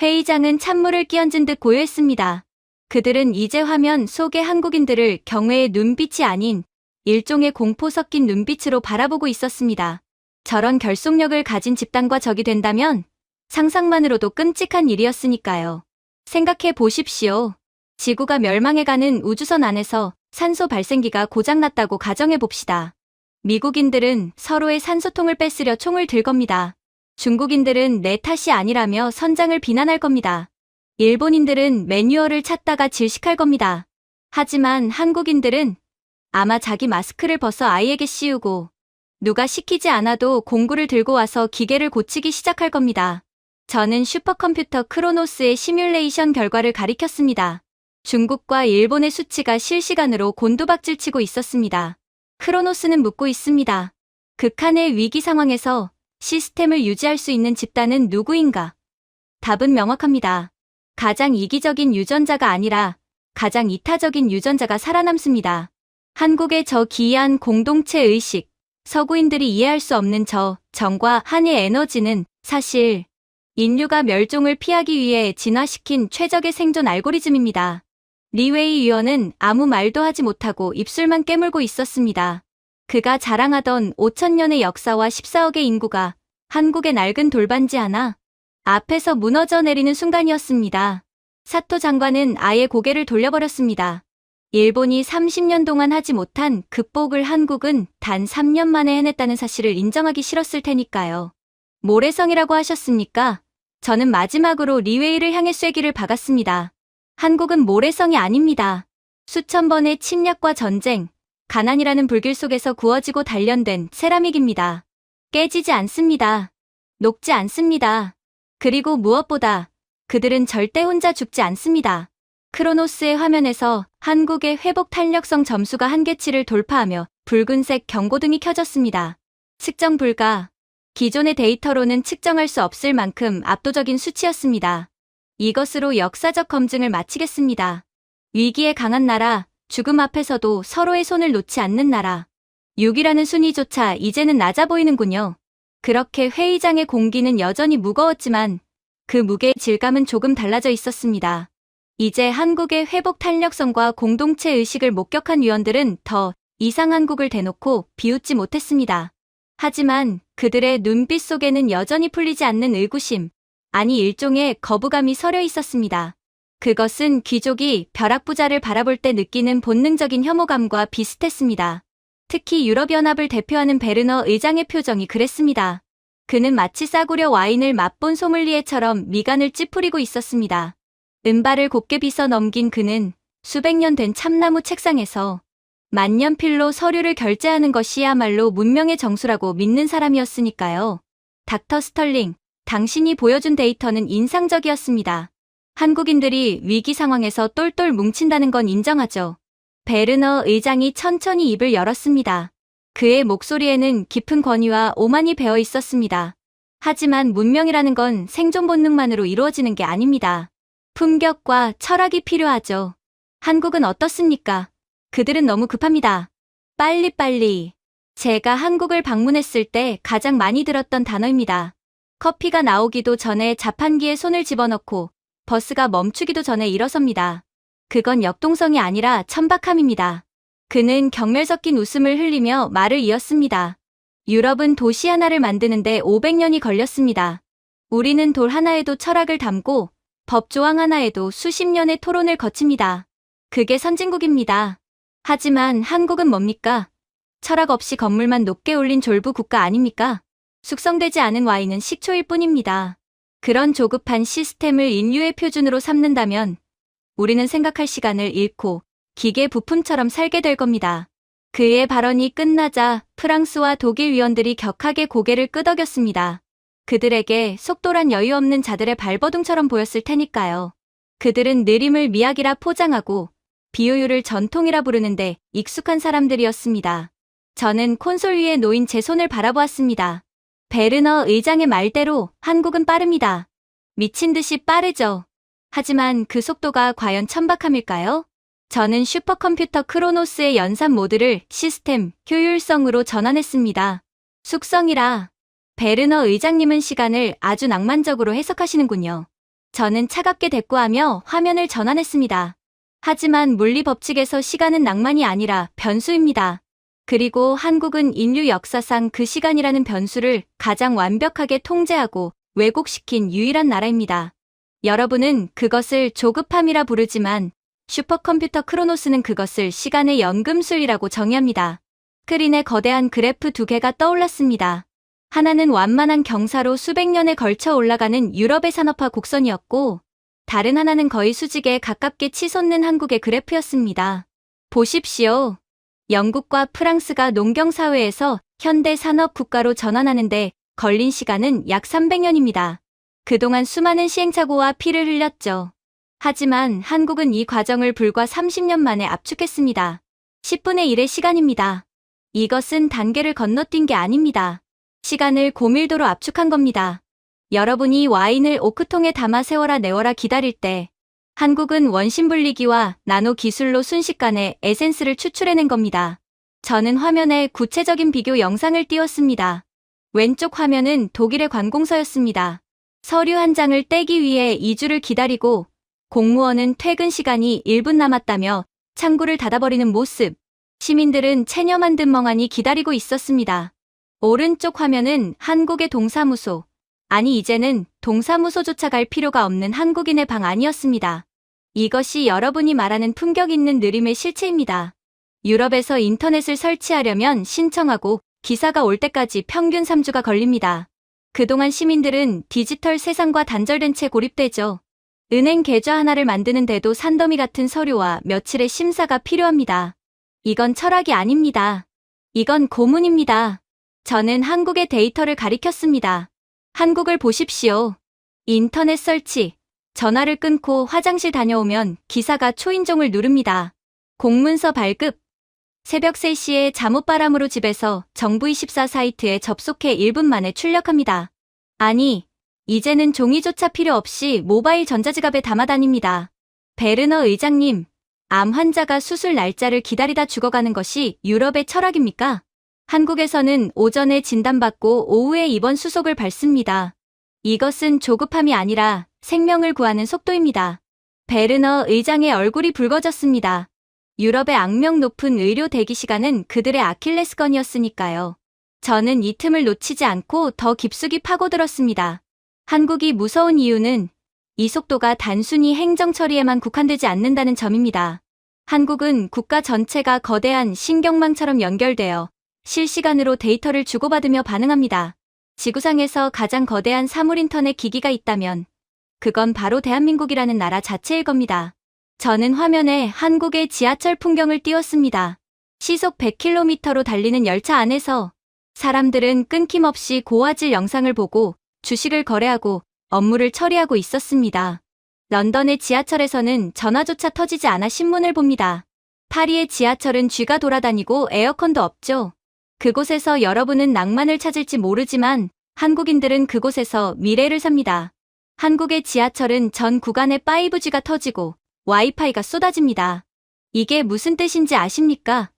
회의장은 찬물을 끼얹은 듯 고요했습니다. 그들은 이제 화면 속의 한국인들을 경외의 눈빛이 아닌 일종의 공포 섞인 눈빛으로 바라보고 있었습니다. 저런 결속력을 가진 집단과 적이 된다면 상상만으로도 끔찍한 일이었으니까요. 생각해 보십시오. 지구가 멸망해가는 우주선 안에서 산소 발생기가 고장났다고 가정해 봅시다. 미국인들은 서로의 산소통을 뺏으려 총을 들 겁니다. 중국인들은 내 탓이 아니라며 선장을 비난할 겁니다. 일본인들은 매뉴얼을 찾다가 질식할 겁니다. 하지만 한국인들은 아마 자기 마스크를 벗어 아이에게 씌우고 누가 시키지 않아도 공구를 들고 와서 기계를 고치기 시작할 겁니다. 저는 슈퍼컴퓨터 크로노스의 시뮬레이션 결과를 가리켰습니다. 중국과 일본의 수치가 실시간으로 곤두박질치고 있었습니다. 크로노스는 묻고 있습니다. 극한의 위기 상황에서 시스템을 유지할 수 있는 집단은 누구인가? 답은 명확합니다. 가장 이기적인 유전자가 아니라 가장 이타적인 유전자가 살아남습니다. 한국의 저 기이한 공동체 의식, 서구인들이 이해할 수 없는 저 정과 한의 에너지는 사실 인류가 멸종을 피하기 위해 진화시킨 최적의 생존 알고리즘입니다. 리웨이 위원은 아무 말도 하지 못하고 입술만 깨물고 있었습니다. 그가 자랑하던 5,000년의 역사와 14억의 인구가 한국의 낡은 돌반지 하나 앞에서 무너져 내리는 순간이었습니다. 사토 장관은 아예 고개를 돌려버렸습니다. 일본이 30년 동안 하지 못한 극복을 한국은 단 3년 만에 해냈다는 사실을 인정하기 싫었을 테니까요. 모래성이라고 하셨습니까? 저는 마지막으로 리웨이를 향해 쐐기를 박았습니다. 한국은 모래성이 아닙니다. 수천 번의 침략과 전쟁, 가난이라는 불길 속에서 구워지고 단련된 세라믹입니다. 깨지지 않습니다. 녹지 않습니다. 그리고 무엇보다 그들은 절대 혼자 죽지 않습니다. 크로노스의 화면에서 한국의 회복 탄력성 점수가 한계치를 돌파하며 붉은색 경고등이 켜졌습니다. 측정 불가. 기존의 데이터로는 측정할 수 없을 만큼 압도적인 수치였습니다. 이것으로 역사적 검증을 마치겠습니다. 위기에 강한 나라, 죽음 앞에서도 서로의 손을 놓지 않는 나라. 6이라는 순위조차 이제는 낮아 보이는군요. 그렇게 회의장의 공기는 여전히 무거웠지만 그 무게의 질감은 조금 달라져 있었습니다. 이제 한국의 회복 탄력성과 공동체 의식을 목격한 위원들은 더 이상 한국을 대놓고 비웃지 못했습니다. 하지만 그들의 눈빛 속에는 여전히 풀리지 않는 의구심, 아니 일종의 거부감이 서려 있었습니다. 그것은 귀족이 벼락부자를 바라볼 때 느끼는 본능적인 혐오감과 비슷했습니다. 특히 유럽연합을 대표하는 베르너 의장의 표정이 그랬습니다. 그는 마치 싸구려 와인을 맛본 소믈리에처럼 미간을 찌푸리고 있었습니다. 은발을 곱게 빗어 넘긴 그는 수백 년 된 참나무 책상에서 만년필로 서류를 결제하는 것이야말로 문명의 정수라고 믿는 사람이었으니까요. 닥터 스털링, 당신이 보여준 데이터는 인상적이었습니다. 한국인들이 위기 상황에서 똘똘 뭉친다는 건 인정하죠. 베르너 의장이 천천히 입을 열었습니다. 그의 목소리에는 깊은 권위와 오만이 배어 있었습니다. 하지만 문명이라는 건 생존 본능만으로 이루어지는 게 아닙니다. 품격과 철학이 필요하죠. 한국은 어떻습니까? 그들은 너무 급합니다. 빨리빨리. 제가 한국을 방문했을 때 가장 많이 들었던 단어입니다. 커피가 나오기도 전에 자판기에 손을 집어넣고 버스가 멈추기도 전에 일어섭니다. 그건 역동성이 아니라 천박함입니다. 그는 경멸 섞인 웃음을 흘리며 말을 이었습니다. 유럽은 도시 하나를 만드는데 500년이 걸렸습니다. 우리는 돌 하나에도 철학을 담고 법조항 하나에도 수십 년의 토론을 거칩니다. 그게 선진국입니다. 하지만 한국은 뭡니까? 철학 없이 건물만 높게 올린 졸부 국가 아닙니까? 숙성되지 않은 와인은 식초일 뿐입니다. 그런 조급한 시스템을 인류의 표준으로 삼는다면 우리는 생각할 시간을 잃고 기계 부품처럼 살게 될 겁니다. 그의 발언이 끝나자 프랑스와 독일 위원들이 격하게 고개를 끄덕였습니다. 그들에게 속도란 여유 없는 자들의 발버둥처럼 보였을 테니까요. 그들은 느림을 미학이라 포장하고 비효율을 전통이라 부르는데 익숙한 사람들이었습니다. 저는 콘솔 위에 놓인 제 손을 바라보았습니다. 베르너 의장의 말대로 한국은 빠릅니다. 미친 듯이 빠르죠. 하지만 그 속도가 과연 천박함일까요? 저는 슈퍼컴퓨터 크로노스의 연산 모드를 시스템 효율성으로 전환했습니다. 숙성이라. 베르너 의장님은 시간을 아주 낭만적으로 해석하시는군요. 저는 차갑게 대꾸하며 화면을 전환했습니다. 하지만 물리 법칙에서 시간은 낭만이 아니라 변수입니다. 그리고 한국은 인류 역사상 그 시간이라는 변수를 가장 완벽하게 통제하고 왜곡시킨 유일한 나라입니다. 여러분은 그것을 조급함이라 부르지만 슈퍼컴퓨터 크로노스는 그것을 시간의 연금술이라고 정의합니다. 스크린에 거대한 그래프 두 개가 떠올랐습니다. 하나는 완만한 경사로 수백 년에 걸쳐 올라가는 유럽의 산업화 곡선이었고 다른 하나는 거의 수직에 가깝게 치솟는 한국의 그래프였습니다. 보십시오. 영국과 프랑스가 농경사회에서 현대 산업 국가로 전환하는데 걸린 시간은 약 300년입니다. 그동안 수많은 시행착오와 피를 흘렸죠. 하지만 한국은 이 과정을 불과 30년 만에 압축했습니다. 10분의 1의 시간입니다. 이것은 단계를 건너뛴 게 아닙니다. 시간을 고밀도로 압축한 겁니다. 여러분이 와인을 오크통에 담아 세워라 내워라 기다릴 때 한국은 원심 분리기와 나노 기술로 순식간에 에센스를 추출해낸 겁니다. 저는 화면에 구체적인 비교 영상을 띄웠습니다. 왼쪽 화면은 독일의 관공서였습니다. 서류 한 장을 떼기 위해 2주를 기다리고 공무원은 퇴근 시간이 1분 남았다며 창구를 닫아버리는 모습. 시민들은 체념한 듯 멍하니 기다리고 있었습니다. 오른쪽 화면은 한국의 동사무소. 아니 이제는 동사무소조차 갈 필요가 없는 한국인의 방 안이었습니다. 이것이 여러분이 말하는 품격 있는 느림의 실체입니다. 유럽에서 인터넷을 설치하려면 신청하고 기사가 올 때까지 평균 3주가 걸립니다. 그동안 시민들은 디지털 세상과 단절된 채 고립되죠. 은행 계좌 하나를 만드는데도 산더미 같은 서류와 며칠의 심사가 필요합니다. 이건 철학이 아닙니다. 이건 고문입니다. 저는 한국의 데이터를 가리켰습니다. 한국을 보십시오. 인터넷 설치, 전화를 끊고 화장실 다녀오면 기사가 초인종을 누릅니다. 공문서 발급, 새벽 3시에 잠옷바람으로 집에서 정부24 사이트에 접속해 1분 만에 출력합니다. 아니, 이제는 종이조차 필요 없이 모바일 전자지갑에 담아 다닙니다. 베르너 의장님, 암 환자가 수술 날짜를 기다리다 죽어가는 것이 유럽의 철학입니까? 한국에서는 오전에 진단받고 오후에 입원 수속을 밟습니다. 이것은 조급함이 아니라 생명을 구하는 속도입니다. 베르너 의장의 얼굴이 붉어졌습니다. 유럽의 악명 높은 의료 대기 시간은 그들의 아킬레스건이었으니까요. 저는 이 틈을 놓치지 않고 더 깊숙이 파고들었습니다. 한국이 무서운 이유는 이 속도가 단순히 행정 처리에만 국한되지 않는다는 점입니다. 한국은 국가 전체가 거대한 신경망처럼 연결되어 실시간으로 데이터를 주고받으며 반응합니다. 지구상에서 가장 거대한 사물 인터넷 기기가 있다면 그건 바로 대한민국이라는 나라 자체일 겁니다. 저는 화면에 한국의 지하철 풍경을 띄웠습니다. 시속 100km로 달리는 열차 안에서 사람들은 끊김없이 고화질 영상을 보고 주식을 거래하고 업무를 처리하고 있었습니다. 런던의 지하철에서는 전화조차 터지지 않아 신문을 봅니다. 파리의 지하철은 쥐가 돌아다니고 에어컨도 없죠. 그곳에서 여러분은 낭만을 찾을지 모르지만 한국인들은 그곳에서 미래를 삽니다. 한국의 지하철은 전 구간에 5G가 터지고 와이파이가 쏟아집니다. 이게 무슨 뜻인지 아십니까?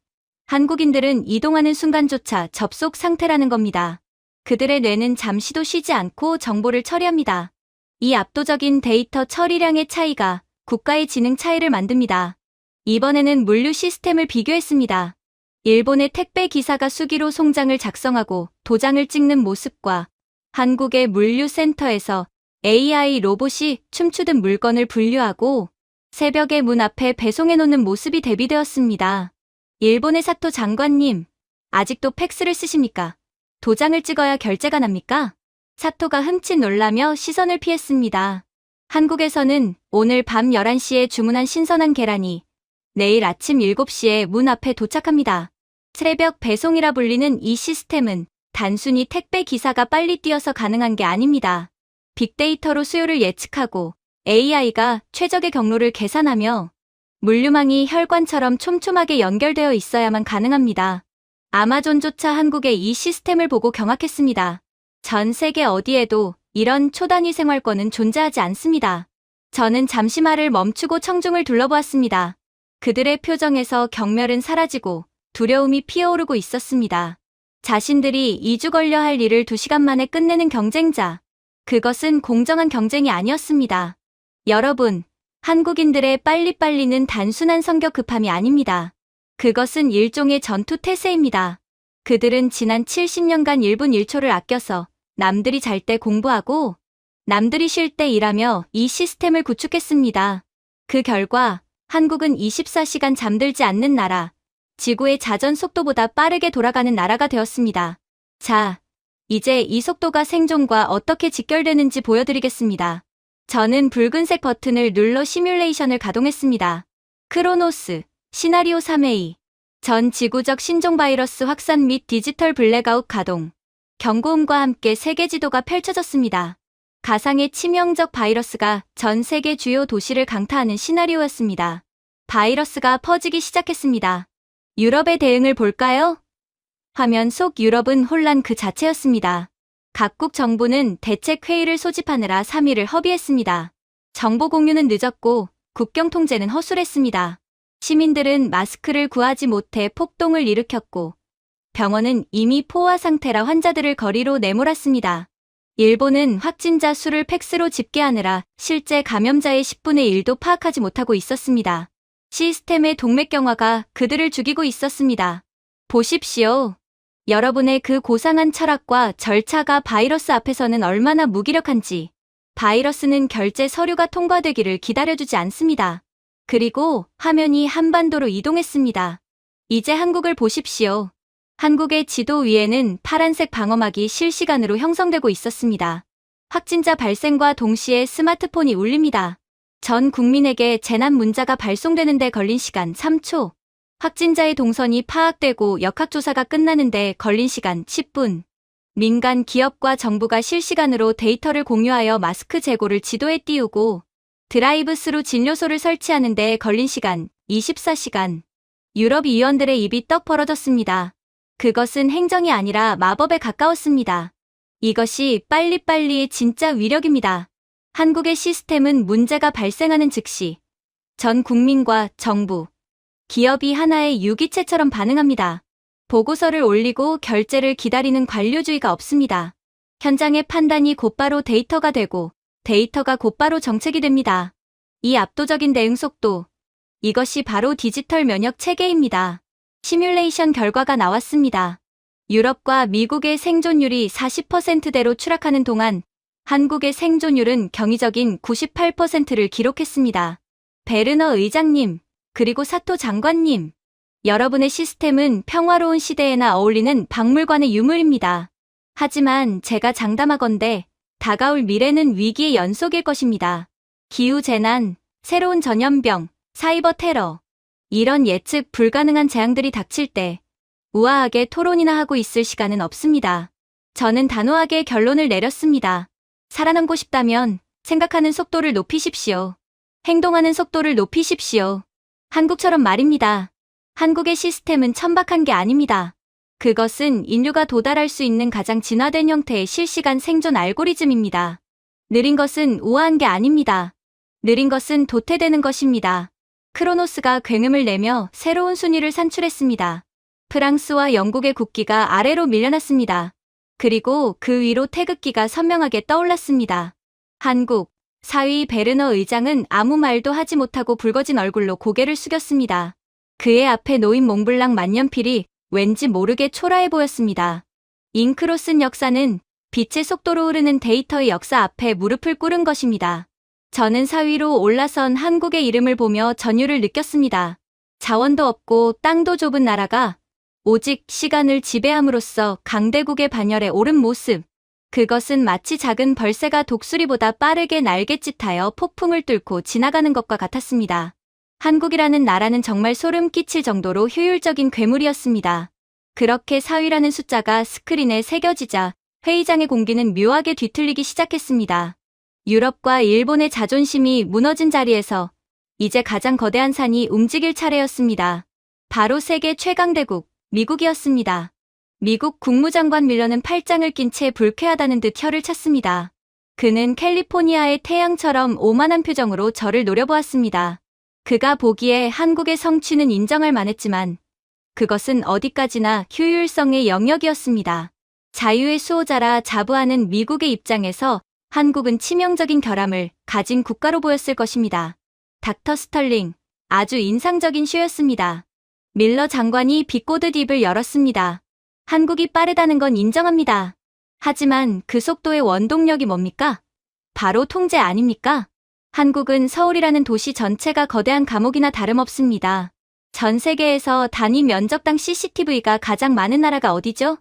한국인들은 이동하는 순간조차 접속 상태라는 겁니다. 그들의 뇌는 잠시도 쉬지 않고 정보를 처리합니다. 이 압도적인 데이터 처리량의 차이가 국가의 지능 차이를 만듭니다. 이번에는 물류 시스템을 비교했습니다. 일본의 택배 기사가 수기로 송장을 작성하고 도장을 찍는 모습과 한국의 물류센터에서 AI 로봇이 춤추듯 물건을 분류하고 새벽에 문 앞에 배송해놓는 모습이 대비되었습니다. 일본의 사토 장관님, 아직도 팩스를 쓰십니까? 도장을 찍어야 결제가 납니까? 사토가 흠칫 놀라며 시선을 피했습니다. 한국에서는 오늘 밤 11시에 주문한 신선한 계란이 내일 아침 7시에 문 앞에 도착합니다. 새벽 배송이라 불리는 이 시스템은 단순히 택배 기사가 빨리 뛰어서 가능한 게 아닙니다. 빅데이터로 수요를 예측하고 AI가 최적의 경로를 계산하며 물류망이 혈관처럼 촘촘하게 연결되어 있어야만 가능합니다. 아마존조차 한국의 이 시스템을 보고 경악했습니다. 전 세계 어디에도 이런 초단위 생활권은 존재하지 않습니다. 저는 잠시 말을 멈추고 청중을 둘러보았습니다. 그들의 표정에서 경멸은 사라지고 두려움이 피어오르고 있었습니다. 자신들이 2주 걸려 할 일을 2시간 만에 끝내는 경쟁자. 그것은 공정한 경쟁이 아니었습니다. 여러분, 한국인들의 빨리빨리는 단순한 성격 급함이 아닙니다. 그것은 일종의 전투 태세입니다. 그들은 지난 70년간 1분 1초를 아껴서 남들이 잘 때 공부하고 남들이 쉴 때 일하며 이 시스템을 구축했습니다. 그 결과 한국은 24시간 잠들지 않는 나라, 지구의 자전 속도보다 빠르게 돌아가는 나라가 되었습니다. 자, 이제 이 속도가 생존과 어떻게 직결되는지 보여드리겠습니다. 저는 붉은색 버튼을 눌러 시뮬레이션을 가동했습니다. 크로노스, 시나리오 3A, 전 지구적 신종 바이러스 확산 및 디지털 블랙아웃 가동, 경고음과 함께 세계 지도가 펼쳐졌습니다. 가상의 치명적 바이러스가 전 세계 주요 도시를 강타하는 시나리오였습니다. 바이러스가 퍼지기 시작했습니다. 유럽의 대응을 볼까요? 화면 속 유럽은 혼란 그 자체였습니다. 각국 정부는 대책 회의를 소집하느라 3일을 허비했습니다. 정보 공유는 늦었고 국경 통제는 허술했습니다. 시민들은 마스크를 구하지 못해 폭동을 일으켰고 병원은 이미 포화 상태라 환자들을 거리로 내몰았습니다. 일본은 확진자 수를 팩스로 집계하느라 실제 감염자의 10분의 1도 파악하지 못하고 있었습니다. 시스템의 동맥경화가 그들을 죽이고 있었습니다. 보십시오. 여러분의 그 고상한 철학과 절차가 바이러스 앞에서는 얼마나 무기력한지. 바이러스는 결제 서류가 통과되기를 기다려주지 않습니다. 그리고 화면이 한반도로 이동했습니다. 이제 한국을 보십시오. 한국의 지도 위에는 파란색 방어막이 실시간으로 형성되고 있었습니다. 확진자 발생과 동시에 스마트폰이 울립니다. 전 국민에게 재난 문자가 발송되는데 걸린 시간 3초. 확진자의 동선이 파악되고 역학조사가 끝나는데 걸린 시간 10분. 민간 기업과 정부가 실시간으로 데이터를 공유하여 마스크 재고를 지도에 띄우고 드라이브스루 진료소를 설치하는 데 걸린 시간 24시간. 유럽 의원들의 입이 떡 벌어졌습니다. 그것은 행정이 아니라 마법에 가까웠습니다. 이것이 빨리빨리의 진짜 위력입니다. 한국의 시스템은 문제가 발생하는 즉시 전 국민과 정부, 기업이 하나의 유기체처럼 반응합니다. 보고서를 올리고 결제를 기다리는 관료주의가 없습니다. 현장의 판단이 곧바로 데이터가 되고 데이터가 곧바로 정책이 됩니다. 이 압도적인 대응 속도, 이것이 바로 디지털 면역 체계입니다. 시뮬레이션 결과가 나왔습니다. 유럽과 미국의 생존율이 40%대로 추락하는 동안 한국의 생존율은 경이적인 98%를 기록했습니다. 베르너 의장님, 그리고 사토 장관님, 여러분의 시스템은 평화로운 시대에나 어울리는 박물관의 유물입니다. 하지만 제가 장담하건대 다가올 미래는 위기의 연속일 것입니다. 기후재난, 새로운 전염병, 사이버 테러, 이런 예측 불가능한 재앙들이 닥칠 때 우아하게 토론이나 하고 있을 시간은 없습니다. 저는 단호하게 결론을 내렸습니다. 살아남고 싶다면 생각하는 속도를 높이십시오. 행동하는 속도를 높이십시오. 한국처럼 말입니다. 한국의 시스템은 천박한 게 아닙니다. 그것은 인류가 도달할 수 있는 가장 진화된 형태의 실시간 생존 알고리즘입니다. 느린 것은 우아한 게 아닙니다. 느린 것은 도태되는 것입니다. 크로노스가 굉음을 내며 새로운 순위를 산출했습니다. 프랑스와 영국의 국기가 아래로 밀려났습니다. 그리고 그 위로 태극기가 선명하게 떠올랐습니다. 한국, 사위 베르너 의장은 아무 말도 하지 못하고 붉어진 얼굴로 고개를 숙였습니다. 그의 앞에 놓인 몽블랑 만년필이 왠지 모르게 초라해 보였습니다. 잉크로 쓴 역사는 빛의 속도로 흐르는 데이터의 역사 앞에 무릎을 꿇은 것입니다. 저는 사위로 올라선 한국의 이름을 보며 전율을 느꼈습니다. 자원도 없고 땅도 좁은 나라가 오직 시간을 지배함으로써 강대국의 반열에 오른 모습. 그것은 마치 작은 벌새가 독수리보다 빠르게 날갯짓하여 폭풍을 뚫고 지나가는 것과 같았습니다. 한국이라는 나라는 정말 소름 끼칠 정도로 효율적인 괴물이었습니다. 그렇게 사위라는 숫자가 스크린에 새겨지자 회의장의 공기는 묘하게 뒤틀리기 시작했습니다. 유럽과 일본의 자존심이 무너진 자리에서 이제 가장 거대한 산이 움직일 차례였습니다. 바로 세계 최강대국, 미국이었습니다. 미국 국무장관 밀러는 팔짱을 낀 채 불쾌하다는 듯 혀를 찼습니다. 그는 캘리포니아의 태양처럼 오만한 표정으로 저를 노려보았습니다. 그가 보기에 한국의 성취는 인정할 만했지만 그것은 어디까지나 효율성의 영역이었습니다. 자유의 수호자라 자부하는 미국의 입장에서 한국은 치명적인 결함을 가진 국가로 보였을 것입니다. 닥터 스털링, 아주 인상적인 쇼였습니다. 밀러 장관이 비꼬듯 입을 열었습니다. 한국이 빠르다는 건 인정합니다. 하지만 그 속도의 원동력이 뭡니까? 바로 통제 아닙니까? 한국은 서울이라는 도시 전체가 거대한 감옥이나 다름없습니다. 전 세계에서 단위 면적당 CCTV가 가장 많은 나라가 어디죠?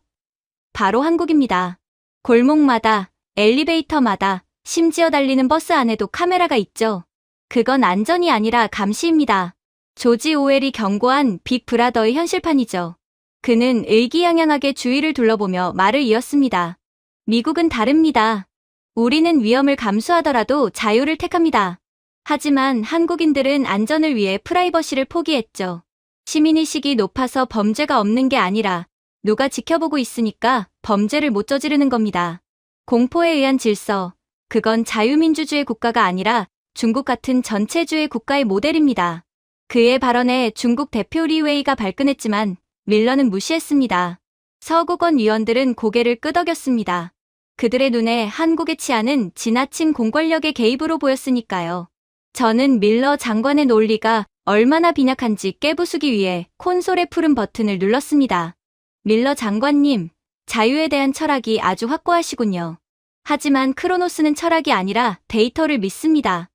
바로 한국입니다. 골목마다, 엘리베이터마다, 심지어 달리는 버스 안에도 카메라가 있죠. 그건 안전이 아니라 감시입니다. 조지 오웰이 경고한 빅브라더의 현실판이죠. 그는 의기양양하게 주위를 둘러보며 말을 이었습니다. 미국은 다릅니다. 우리는 위험을 감수하더라도 자유를 택합니다. 하지만 한국인들은 안전을 위해 프라이버시를 포기했죠. 시민의식이 높아서 범죄가 없는 게 아니라 누가 지켜보고 있으니까 범죄를 못 저지르는 겁니다. 공포에 의한 질서, 그건 자유민주주의 국가가 아니라 중국 같은 전체주의 국가의 모델입니다. 그의 발언에 중국 대표 리웨이가 발끈했지만 밀러는 무시했습니다. 서구권 위원들은 고개를 끄덕였습니다. 그들의 눈에 한국의 치안은 지나친 공권력의 개입으로 보였으니까요. 저는 밀러 장관의 논리가 얼마나 빈약한지 깨부수기 위해 콘솔의 푸른 버튼을 눌렀습니다. 밀러 장관님, 자유에 대한 철학이 아주 확고하시군요. 하지만 크로노스는 철학이 아니라 데이터를 믿습니다.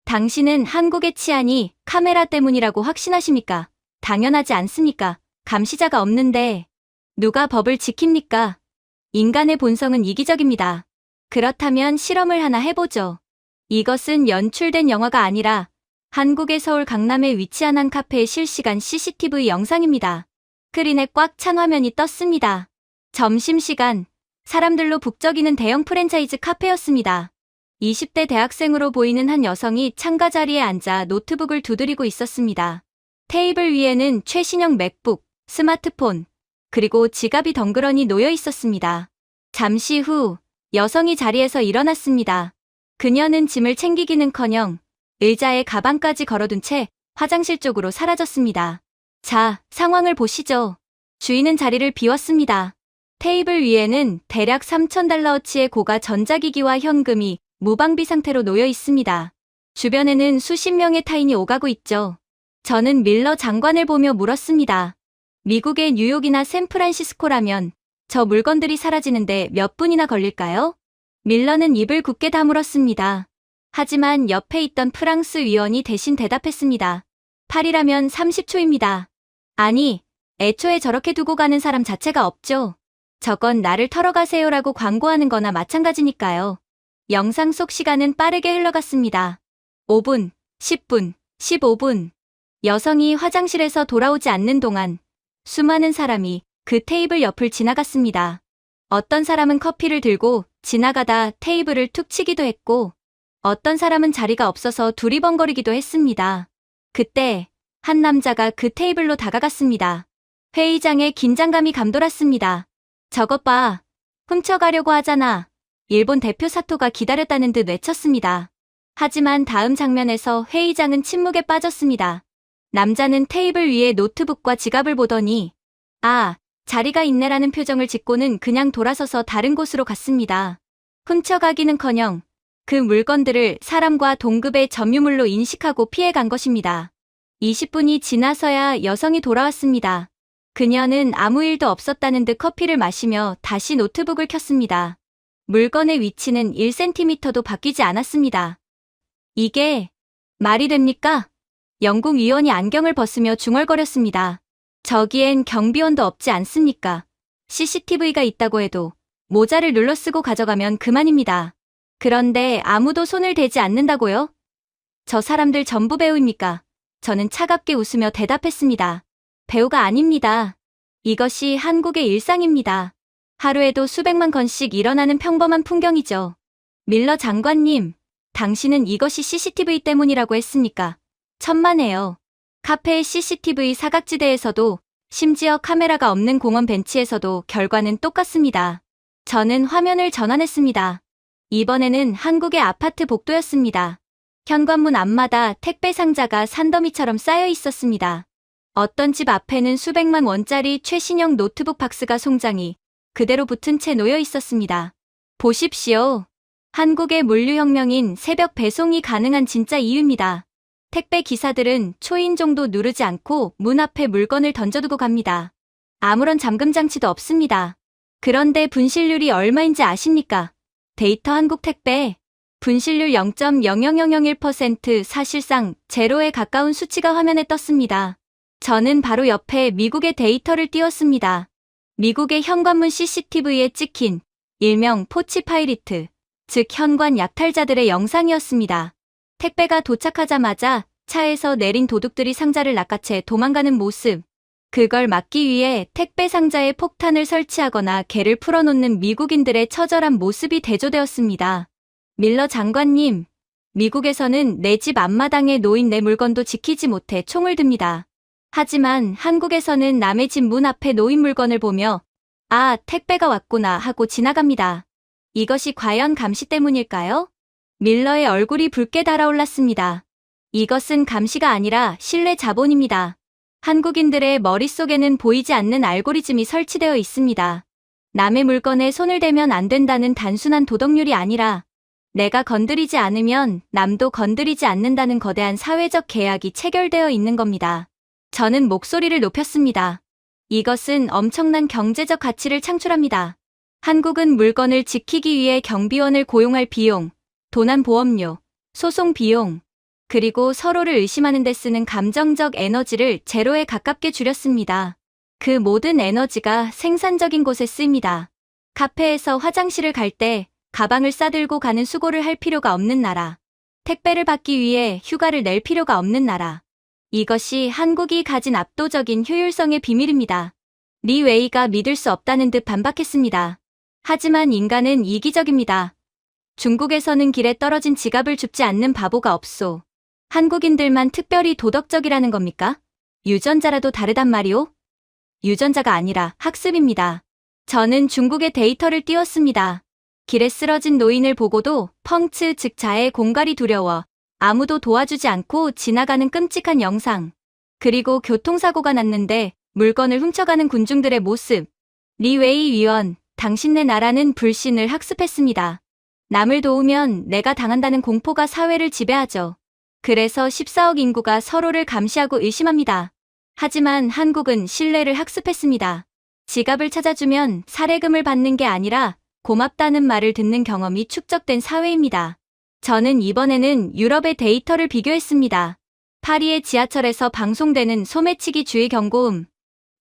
당신은 한국의 치안이 카메라 때문이라고 확신하십니까? 당연하지 않습니까? 감시자가 없는데 누가 법을 지킵니까? 인간의 본성은 이기적입니다. 그렇다면 실험을 하나 해보죠. 이것은 연출된 영화가 아니라 한국의 서울 강남에 위치한 한 카페의 실시간 CCTV 영상입니다. 스크린에 꽉 찬 화면이 떴습니다. 점심시간, 사람들로 북적이는 대형 프랜차이즈 카페였습니다. 20대 대학생으로 보이는 한 여성이 창가 자리에 앉아 노트북을 두드리고 있었습니다. 테이블 위에는 최신형 맥북, 스마트폰, 그리고 지갑이 덩그러니 놓여 있었습니다. 잠시 후 여성이 자리에서 일어났습니다. 그녀는 짐을 챙기기는커녕 의자에 가방까지 걸어둔 채 화장실 쪽으로 사라졌습니다. 자, 상황을 보시죠. 주인은 자리를 비웠습니다. 테이블 위에는 대략 3,000달러어치의 고가 전자기기와 현금이 무방비 상태로 놓여 있습니다. 주변에는 수십 명의 타인이 오가고 있죠. 저는 밀러 장관을 보며 물었습니다. 미국의 뉴욕이나 샌프란시스코라면 저 물건들이 사라지는데 몇 분이나 걸릴까요? 밀러는 입을 굳게 다물었습니다. 하지만 옆에 있던 프랑스 위원이 대신 대답했습니다. 8이라면 30초입니다. 아니, 애초에 저렇게 두고 가는 사람 자체가 없죠. 저건 나를 털어가세요라고 광고하는 거나 마찬가지니까요. 영상 속 시간은 빠르게 흘러갔습니다. 5분, 10분, 15분. 여성이 화장실에서 돌아오지 않는 동안 수많은 사람이 그 테이블 옆을 지나갔습니다. 어떤 사람은 커피를 들고 지나가다 테이블을 툭 치기도 했고, 어떤 사람은 자리가 없어서 두리번거리기도 했습니다. 그때 한 남자가 그 테이블로 다가갔습니다. 회의장에 긴장감이 감돌았습니다. 저것 봐. 훔쳐가려고 하잖아. 일본 대표 사토가 기다렸다는 듯 외쳤습니다. 하지만 다음 장면에서 회의장은 침묵에 빠졌습니다. 남자는 테이블 위에 노트북과 지갑을 보더니 아, 자리가 있네라는 표정을 짓고는 그냥 돌아서서 다른 곳으로 갔습니다. 훔쳐가기는커녕 그 물건들을 사람과 동급의 점유물로 인식하고 피해간 것입니다. 20분이 지나서야 여성이 돌아왔습니다. 그녀는 아무 일도 없었다는 듯 커피를 마시며 다시 노트북을 켰습니다. 물건의 위치는 1cm도 바뀌지 않았습니다. 이게 말이 됩니까? 영국 위원이 안경을 벗으며 중얼거렸습니다. 저기엔 경비원도 없지 않습니까? CCTV가 있다고 해도 모자를 눌러쓰고 가져가면 그만입니다. 그런데 아무도 손을 대지 않는다고요? 저 사람들 전부 배우입니까? 저는 차갑게 웃으며 대답했습니다. 배우가 아닙니다. 이것이 한국의 일상입니다. 하루에도 수백만 건씩 일어나는 평범한 풍경이죠. 밀러 장관님, 당신은 이것이 CCTV 때문이라고 했습니까? 천만에요. 카페의 CCTV 사각지대에서도 심지어 카메라가 없는 공원 벤치에서도 결과는 똑같습니다. 저는 화면을 전환했습니다. 이번에는 한국의 아파트 복도였습니다. 현관문 앞마다 택배 상자가 산더미처럼 쌓여 있었습니다. 어떤 집 앞에는 수백만 원짜리 최신형 노트북 박스가 송장이 그대로 붙은 채 놓여 있었습니다. 보십시오. 한국의 물류혁명인 새벽 배송이 가능한 진짜 이유입니다. 택배 기사들은 초인종도 누르지 않고 문 앞에 물건을 던져두고 갑니다. 아무런 잠금 장치도 없습니다. 그런데 분실률이 얼마인지 아십니까? 데이터 한국 택배. 분실률 0.00001%, 사실상 제로에 가까운 수치가 화면에 떴습니다. 저는 바로 옆에 미국의 데이터를 띄웠습니다. 미국의 현관문 CCTV에 찍힌 일명 포치 파이리트, 즉 현관 약탈자들의 영상이었습니다. 택배가 도착하자마자 차에서 내린 도둑들이 상자를 낚아채 도망가는 모습. 그걸 막기 위해 택배 상자에 폭탄을 설치하거나 개를 풀어놓는 미국인들의 처절한 모습이 대조되었습니다. 밀러 장관님, 미국에서는 내 집 앞마당에 놓인 내 물건도 지키지 못해 총을 듭니다. 하지만 한국에서는 남의 집 문 앞에 놓인 물건을 보며 아, 택배가 왔구나 하고 지나갑니다. 이것이 과연 감시 때문일까요? 밀러의 얼굴이 붉게 달아올랐습니다. 이것은 감시가 아니라 신뢰 자본입니다. 한국인들의 머릿속에는 보이지 않는 알고리즘이 설치되어 있습니다. 남의 물건에 손을 대면 안 된다는 단순한 도덕률이 아니라 내가 건드리지 않으면 남도 건드리지 않는다는 거대한 사회적 계약이 체결되어 있는 겁니다. 저는 목소리를 높였습니다. 이것은 엄청난 경제적 가치를 창출합니다. 한국은 물건을 지키기 위해 경비원을 고용할 비용, 도난보험료, 소송 비용, 그리고 서로를 의심하는 데 쓰는 감정적 에너지를 제로에 가깝게 줄였습니다. 그 모든 에너지가 생산적인 곳에 쓰입니다. 카페에서 화장실을 갈 때 가방을 싸들고 가는 수고를 할 필요가 없는 나라. 택배를 받기 위해 휴가를 낼 필요가 없는 나라. 이것이 한국이 가진 압도적인 효율성의 비밀입니다. 리 웨이가 믿을 수 없다는 듯 반박했습니다. 하지만 인간은 이기적입니다. 중국에서는 길에 떨어진 지갑을 줍지 않는 바보가 없소. 한국인들만 특별히 도덕적이라는 겁니까? 유전자라도 다르단 말이오? 유전자가 아니라 학습입니다. 저는 중국의 데이터를 띄웠습니다. 길에 쓰러진 노인을 보고도 펑츠 즉 자해 공갈이 두려워 아무도 도와주지 않고 지나가는 끔찍한 영상. 그리고 교통사고가 났는데 물건을 훔쳐가는 군중들의 모습. 리 웨이 위원, 당신네 나라는 불신을 학습했습니다. 남을 도우면 내가 당한다는 공포가 사회를 지배하죠. 그래서 14억 인구가 서로를 감시하고 의심합니다. 하지만 한국은 신뢰를 학습했습니다. 지갑을 찾아주면 사례금을 받는 게 아니라 고맙다는 말을 듣는 경험이 축적된 사회입니다. 저는 이번에는 유럽의 데이터를 비교했습니다. 파리의 지하철에서 방송되는 소매치기 주의 경고음,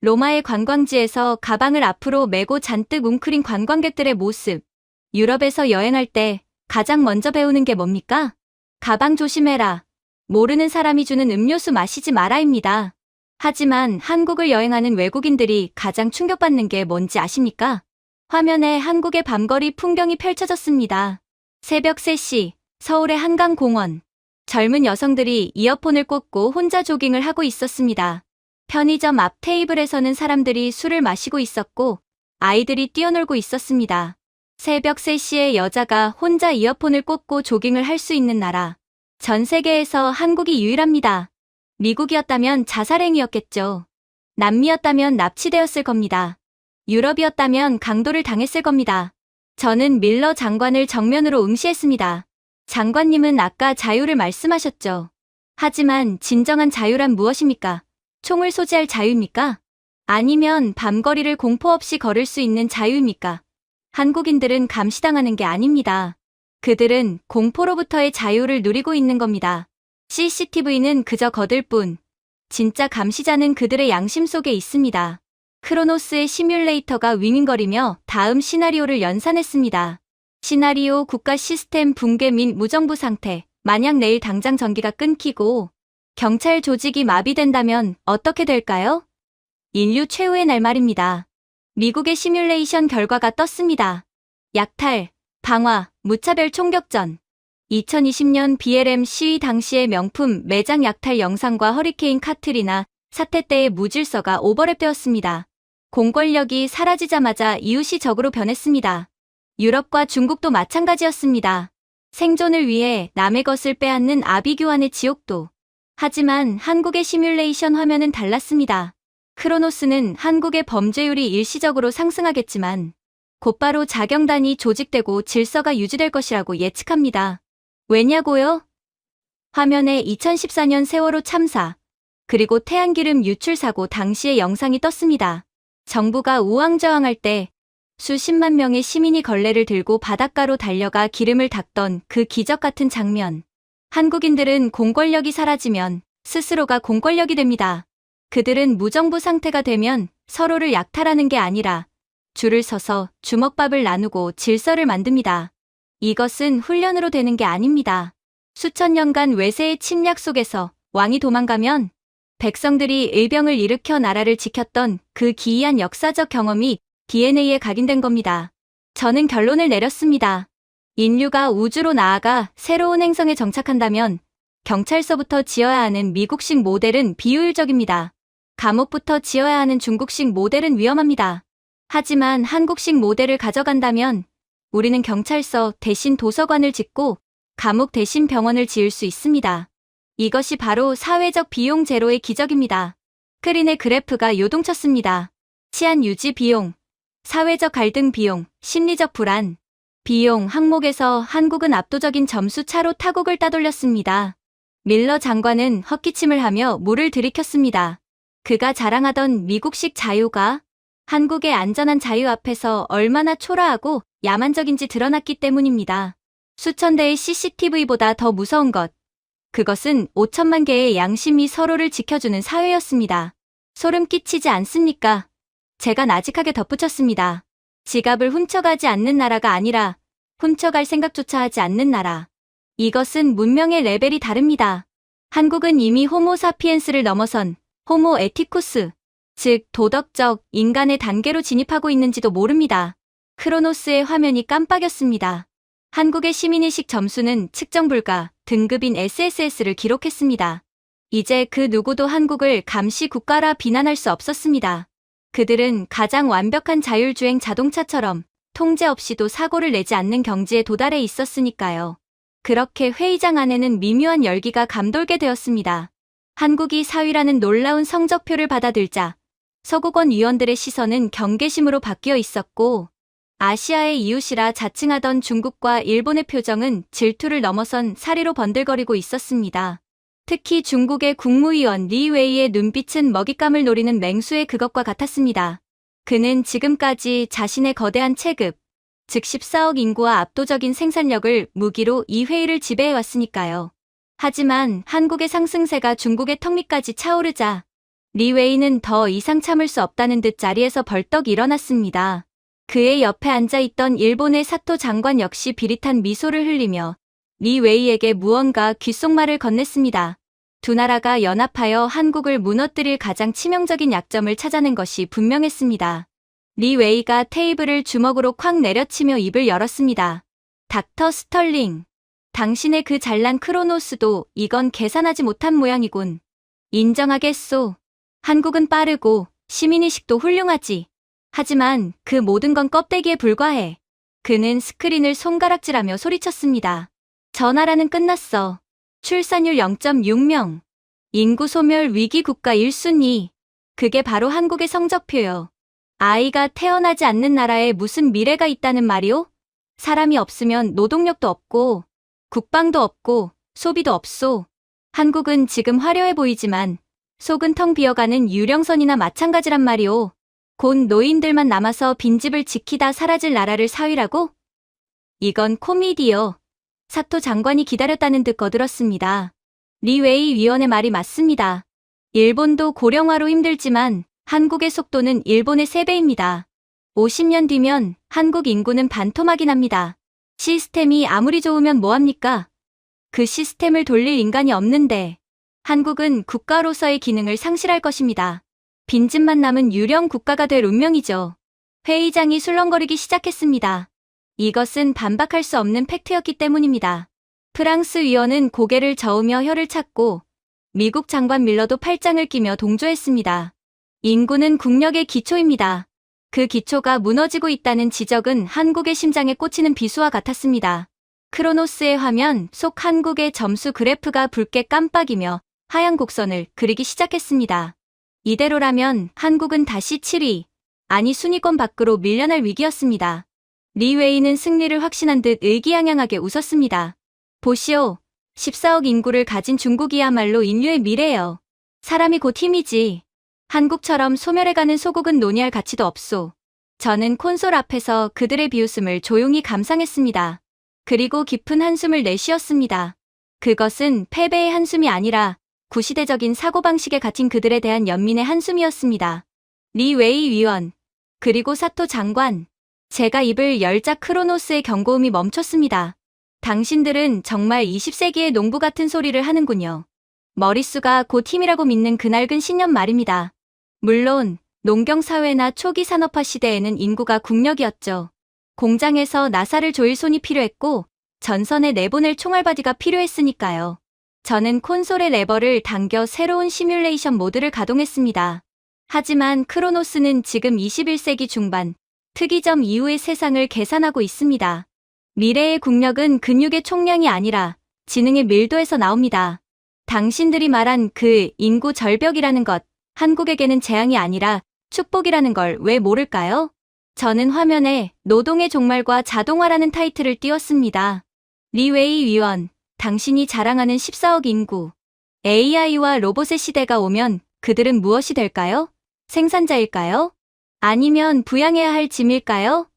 로마의 관광지에서 가방을 앞으로 메고 잔뜩 웅크린 관광객들의 모습. 유럽에서 여행할 때 가장 먼저 배우는 게 뭡니까? 가방 조심해라. 모르는 사람이 주는 음료수 마시지 마라입니다. 하지만 한국을 여행하는 외국인들이 가장 충격받는 게 뭔지 아십니까? 화면에 한국의 밤거리 풍경이 펼쳐졌습니다. 새벽 3시, 서울의 한강공원. 젊은 여성들이 이어폰을 꽂고 혼자 조깅을 하고 있었습니다. 편의점 앞 테이블에서는 사람들이 술을 마시고 있었고 아이들이 뛰어놀고 있었습니다. 새벽 3시에 여자가 혼자 이어폰을 꽂고 조깅을 할 수 있는 나라. 전 세계에서 한국이 유일합니다. 미국이었다면 자살행위였겠죠. 남미였다면 납치되었을 겁니다. 유럽이었다면 강도를 당했을 겁니다. 저는 밀러 장관을 정면으로 응시했습니다. 장관님은 아까 자유를 말씀하셨죠. 하지만 진정한 자유란 무엇입니까? 총을 소지할 자유입니까? 아니면 밤거리를 공포 없이 걸을 수 있는 자유입니까? 한국인들은 감시당하는 게 아닙니다. 그들은 공포로부터의 자유를 누리고 있는 겁니다. CCTV는 그저 거들 뿐. 진짜 감시자는 그들의 양심 속에 있습니다. 크로노스의 시뮬레이터가 윙윙거리며 다음 시나리오를 연산했습니다. 시나리오 국가 시스템 붕괴 및 무정부 상태. 만약 내일 당장 전기가 끊기고 경찰 조직이 마비된다면 어떻게 될까요? 인류 최후의 날말입니다. 미국의 시뮬레이션 결과가 떴습니다. 약탈, 방화, 무차별 총격전. 2020년 BLM 시위 당시의 명품 매장 약탈 영상과 허리케인 카트리나 사태 때의 무질서가 오버랩되었습니다. 공권력이 사라지자마자 이웃이 적으로 변했습니다. 유럽과 중국도 마찬가지였습니다. 생존을 위해 남의 것을 빼앗는 아비규환의 지옥도. 하지만 한국의 시뮬레이션 화면은 달랐습니다. 크로노스는 한국의 범죄율이 일시적으로 상승하겠지만 곧바로 자경단이 조직되고 질서가 유지될 것이라고 예측합니다. 왜냐고요? 화면에 2014년 세월호 참사, 그리고 태양기름 유출 사고 당시의 영상이 떴습니다. 정부가 우왕좌왕할 때 수십만 명의 시민이 걸레를 들고 바닷가로 달려가 기름을 닦던 그 기적 같은 장면. 한국인들은 공권력이 사라지면 스스로가 공권력이 됩니다. 그들은 무정부 상태가 되면 서로를 약탈하는 게 아니라 줄을 서서 주먹밥을 나누고 질서를 만듭니다. 이것은 훈련으로 되는 게 아닙니다. 수천 년간 외세의 침략 속에서 왕이 도망가면 백성들이 의병을 일으켜 나라를 지켰던 그 기이한 역사적 경험이 DNA에 각인된 겁니다. 저는 결론을 내렸습니다. 인류가 우주로 나아가 새로운 행성에 정착한다면 경찰서부터 지어야 하는 미국식 모델은 비효율적입니다. 감옥부터 지어야 하는 중국식 모델은 위험합니다. 하지만 한국식 모델을 가져간다면 우리는 경찰서 대신 도서관을 짓고 감옥 대신 병원을 지을 수 있습니다. 이것이 바로 사회적 비용 제로의 기적입니다. 스크린의 그래프가 요동쳤습니다. 치안 유지 비용, 사회적 갈등 비용, 심리적 불안, 비용 항목에서 한국은 압도적인 점수 차로 타국을 따돌렸습니다. 밀러 장관은 헛기침을 하며 물을 들이켰습니다. 그가 자랑하던 미국식 자유가 한국의 안전한 자유 앞에서 얼마나 초라하고 야만적인지 드러났기 때문입니다. 수천 대의 CCTV보다 더 무서운 것. 그것은 5천만 개의 양심이 서로를 지켜주는 사회였습니다. 소름 끼치지 않습니까? 제가 나직하게 덧붙였습니다. 지갑을 훔쳐가지 않는 나라가 아니라 훔쳐갈 생각조차 하지 않는 나라. 이것은 문명의 레벨이 다릅니다. 한국은 이미 호모 사피엔스를 넘어선 호모 에티쿠스, 즉 도덕적 인간의 단계로 진입하고 있는지도 모릅니다. 크로노스의 화면이 깜빡였습니다. 한국의 시민의식 점수는 측정 불가 등급인 SSS를 기록했습니다. 이제 그 누구도 한국을 감시 국가라 비난할 수 없었습니다. 그들은 가장 완벽한 자율주행 자동차처럼 통제 없이도 사고를 내지 않는 경지에 도달해 있었으니까요. 그렇게 회의장 안에는 미묘한 열기가 감돌게 되었습니다. 한국이 4위라는 놀라운 성적표를 받아들자 서구권 위원들의 시선은 경계심으로 바뀌어 있었고 아시아의 이웃이라 자칭하던 중국과 일본의 표정은 질투를 넘어선 사리로 번들거리고 있었습니다. 특히 중국의 국무위원 리 웨이의 눈빛은 먹잇감을 노리는 맹수의 그것과 같았습니다. 그는 지금까지 자신의 거대한 체급, 즉 14억 인구와 압도적인 생산력을 무기로 이 회의를 지배해왔으니까요. 하지만 한국의 상승세가 중국의 턱 밑까지 차오르자 리 웨이는 더 이상 참을 수 없다는 듯 자리에서 벌떡 일어났습니다. 그의 옆에 앉아있던 일본의 사토 장관 역시 비릿한 미소를 흘리며 리 웨이에게 무언가 귓속말을 건넸습니다. 두 나라가 연합하여 한국을 무너뜨릴 가장 치명적인 약점을 찾아낸 것이 분명했습니다. 리 웨이가 테이블을 주먹으로 콱 내려치며 입을 열었습니다. 닥터 스털링, 당신의 그 잘난 크로노스도 이건 계산하지 못한 모양이군. 인정하겠소. 한국은 빠르고 시민의식도 훌륭하지. 하지만 그 모든 건 껍데기에 불과해. 그는 스크린을 손가락질하며 소리쳤습니다. 저 나라는 끝났어. 출산율 0.6명. 인구 소멸 위기 국가 1순위. 그게 바로 한국의 성적표요. 아이가 태어나지 않는 나라에 무슨 미래가 있다는 말이오? 사람이 없으면 노동력도 없고 국방도 없고 소비도 없소. 한국은 지금 화려해 보이지만 속은 텅 비어가는 유령선이나 마찬가지란 말이오. 곧 노인들만 남아서 빈집을 지키다 사라질 나라를 사위라고? 이건 코미디요. 사토 장관이 기다렸다는 듯 거들었습니다. 리 웨이 위원의 말이 맞습니다. 일본도 고령화로 힘들지만 한국의 속도는 일본의 3배입니다. 50년 뒤면 한국 인구는 반토막이 납니다. 시스템이 아무리 좋으면 뭐합니까? 그 시스템을 돌릴 인간이 없는데 한국은 국가로서의 기능을 상실할 것입니다. 빈집만 남은 유령 국가가 될 운명이죠. 회의장이 술렁거리기 시작했습니다. 이것은 반박할 수 없는 팩트였기 때문입니다. 프랑스 위원은 고개를 저으며 혀를 찾고 미국 장관 밀러도 팔짱을 끼며 동조했습니다. 인구는 국력의 기초입니다. 그 기초가 무너지고 있다는 지적은 한국의 심장에 꽂히는 비수와 같았습니다. 크로노스의 화면 속 한국의 점수 그래프가 붉게 깜빡이며 하얀 곡선을 그리기 시작했습니다. 이대로라면 한국은 다시 7위, 아니 순위권 밖으로 밀려날 위기였습니다. 리 웨이는 승리를 확신한 듯 의기양양하게 웃었습니다. 보시오, 14억 인구를 가진 중국이야말로 인류의 미래요. 사람이 곧 힘이지. 한국처럼 소멸해가는 소국은 논의할 가치도 없소. 저는 콘솔 앞에서 그들의 비웃음을 조용히 감상했습니다. 그리고 깊은 한숨을 내쉬었습니다. 그것은 패배의 한숨이 아니라 구시대적인 사고방식에 갇힌 그들에 대한 연민의 한숨이었습니다. 리 웨이 위원, 그리고 사토 장관. 제가 입을 열자 크로노스의 경고음이 멈췄습니다. 당신들은 정말 20세기의 농부 같은 소리를 하는군요. 머릿수가 곧 힘이라고 믿는 그 낡은 신념 말입니다. 물론 농경사회나 초기 산업화 시대에는 인구가 국력이었죠. 공장에서 나사를 조일 손이 필요했고 전선에 내보낼 총알바디가 필요했으니까요. 저는 콘솔의 레버를 당겨 새로운 시뮬레이션 모드를 가동했습니다. 하지만 크로노스는 지금 21세기 중반, 특이점 이후의 세상을 계산하고 있습니다. 미래의 국력은 근육의 총량이 아니라 지능의 밀도에서 나옵니다. 당신들이 말한 그 인구 절벽이라는 것, 한국에게는 재앙이 아니라 축복이라는 걸 왜 모를까요? 저는 화면에 노동의 종말과 자동화라는 타이틀을 띄웠습니다. 리웨이 위원, 당신이 자랑하는 14억 인구. AI와 로봇의 시대가 오면 그들은 무엇이 될까요? 생산자일까요? 아니면 부양해야 할 짐일까요?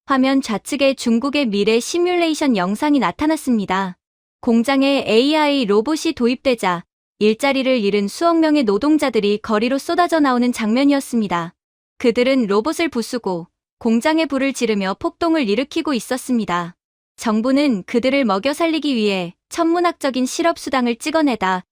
화면 좌측에 중국의 미래 시뮬레이션 영상이 나타났습니다. 공장에 AI 로봇이 도입되자 일자리를 잃은 수억 명의 노동자들이 거리로 쏟아져 나오는 장면이었습니다. 그들은 로봇을 부수고 공장에 불을 지르며 폭동을 일으키고 있었습니다. 정부는 그들을 먹여 살리기 위해 천문학적인 실업수당을 찍어내다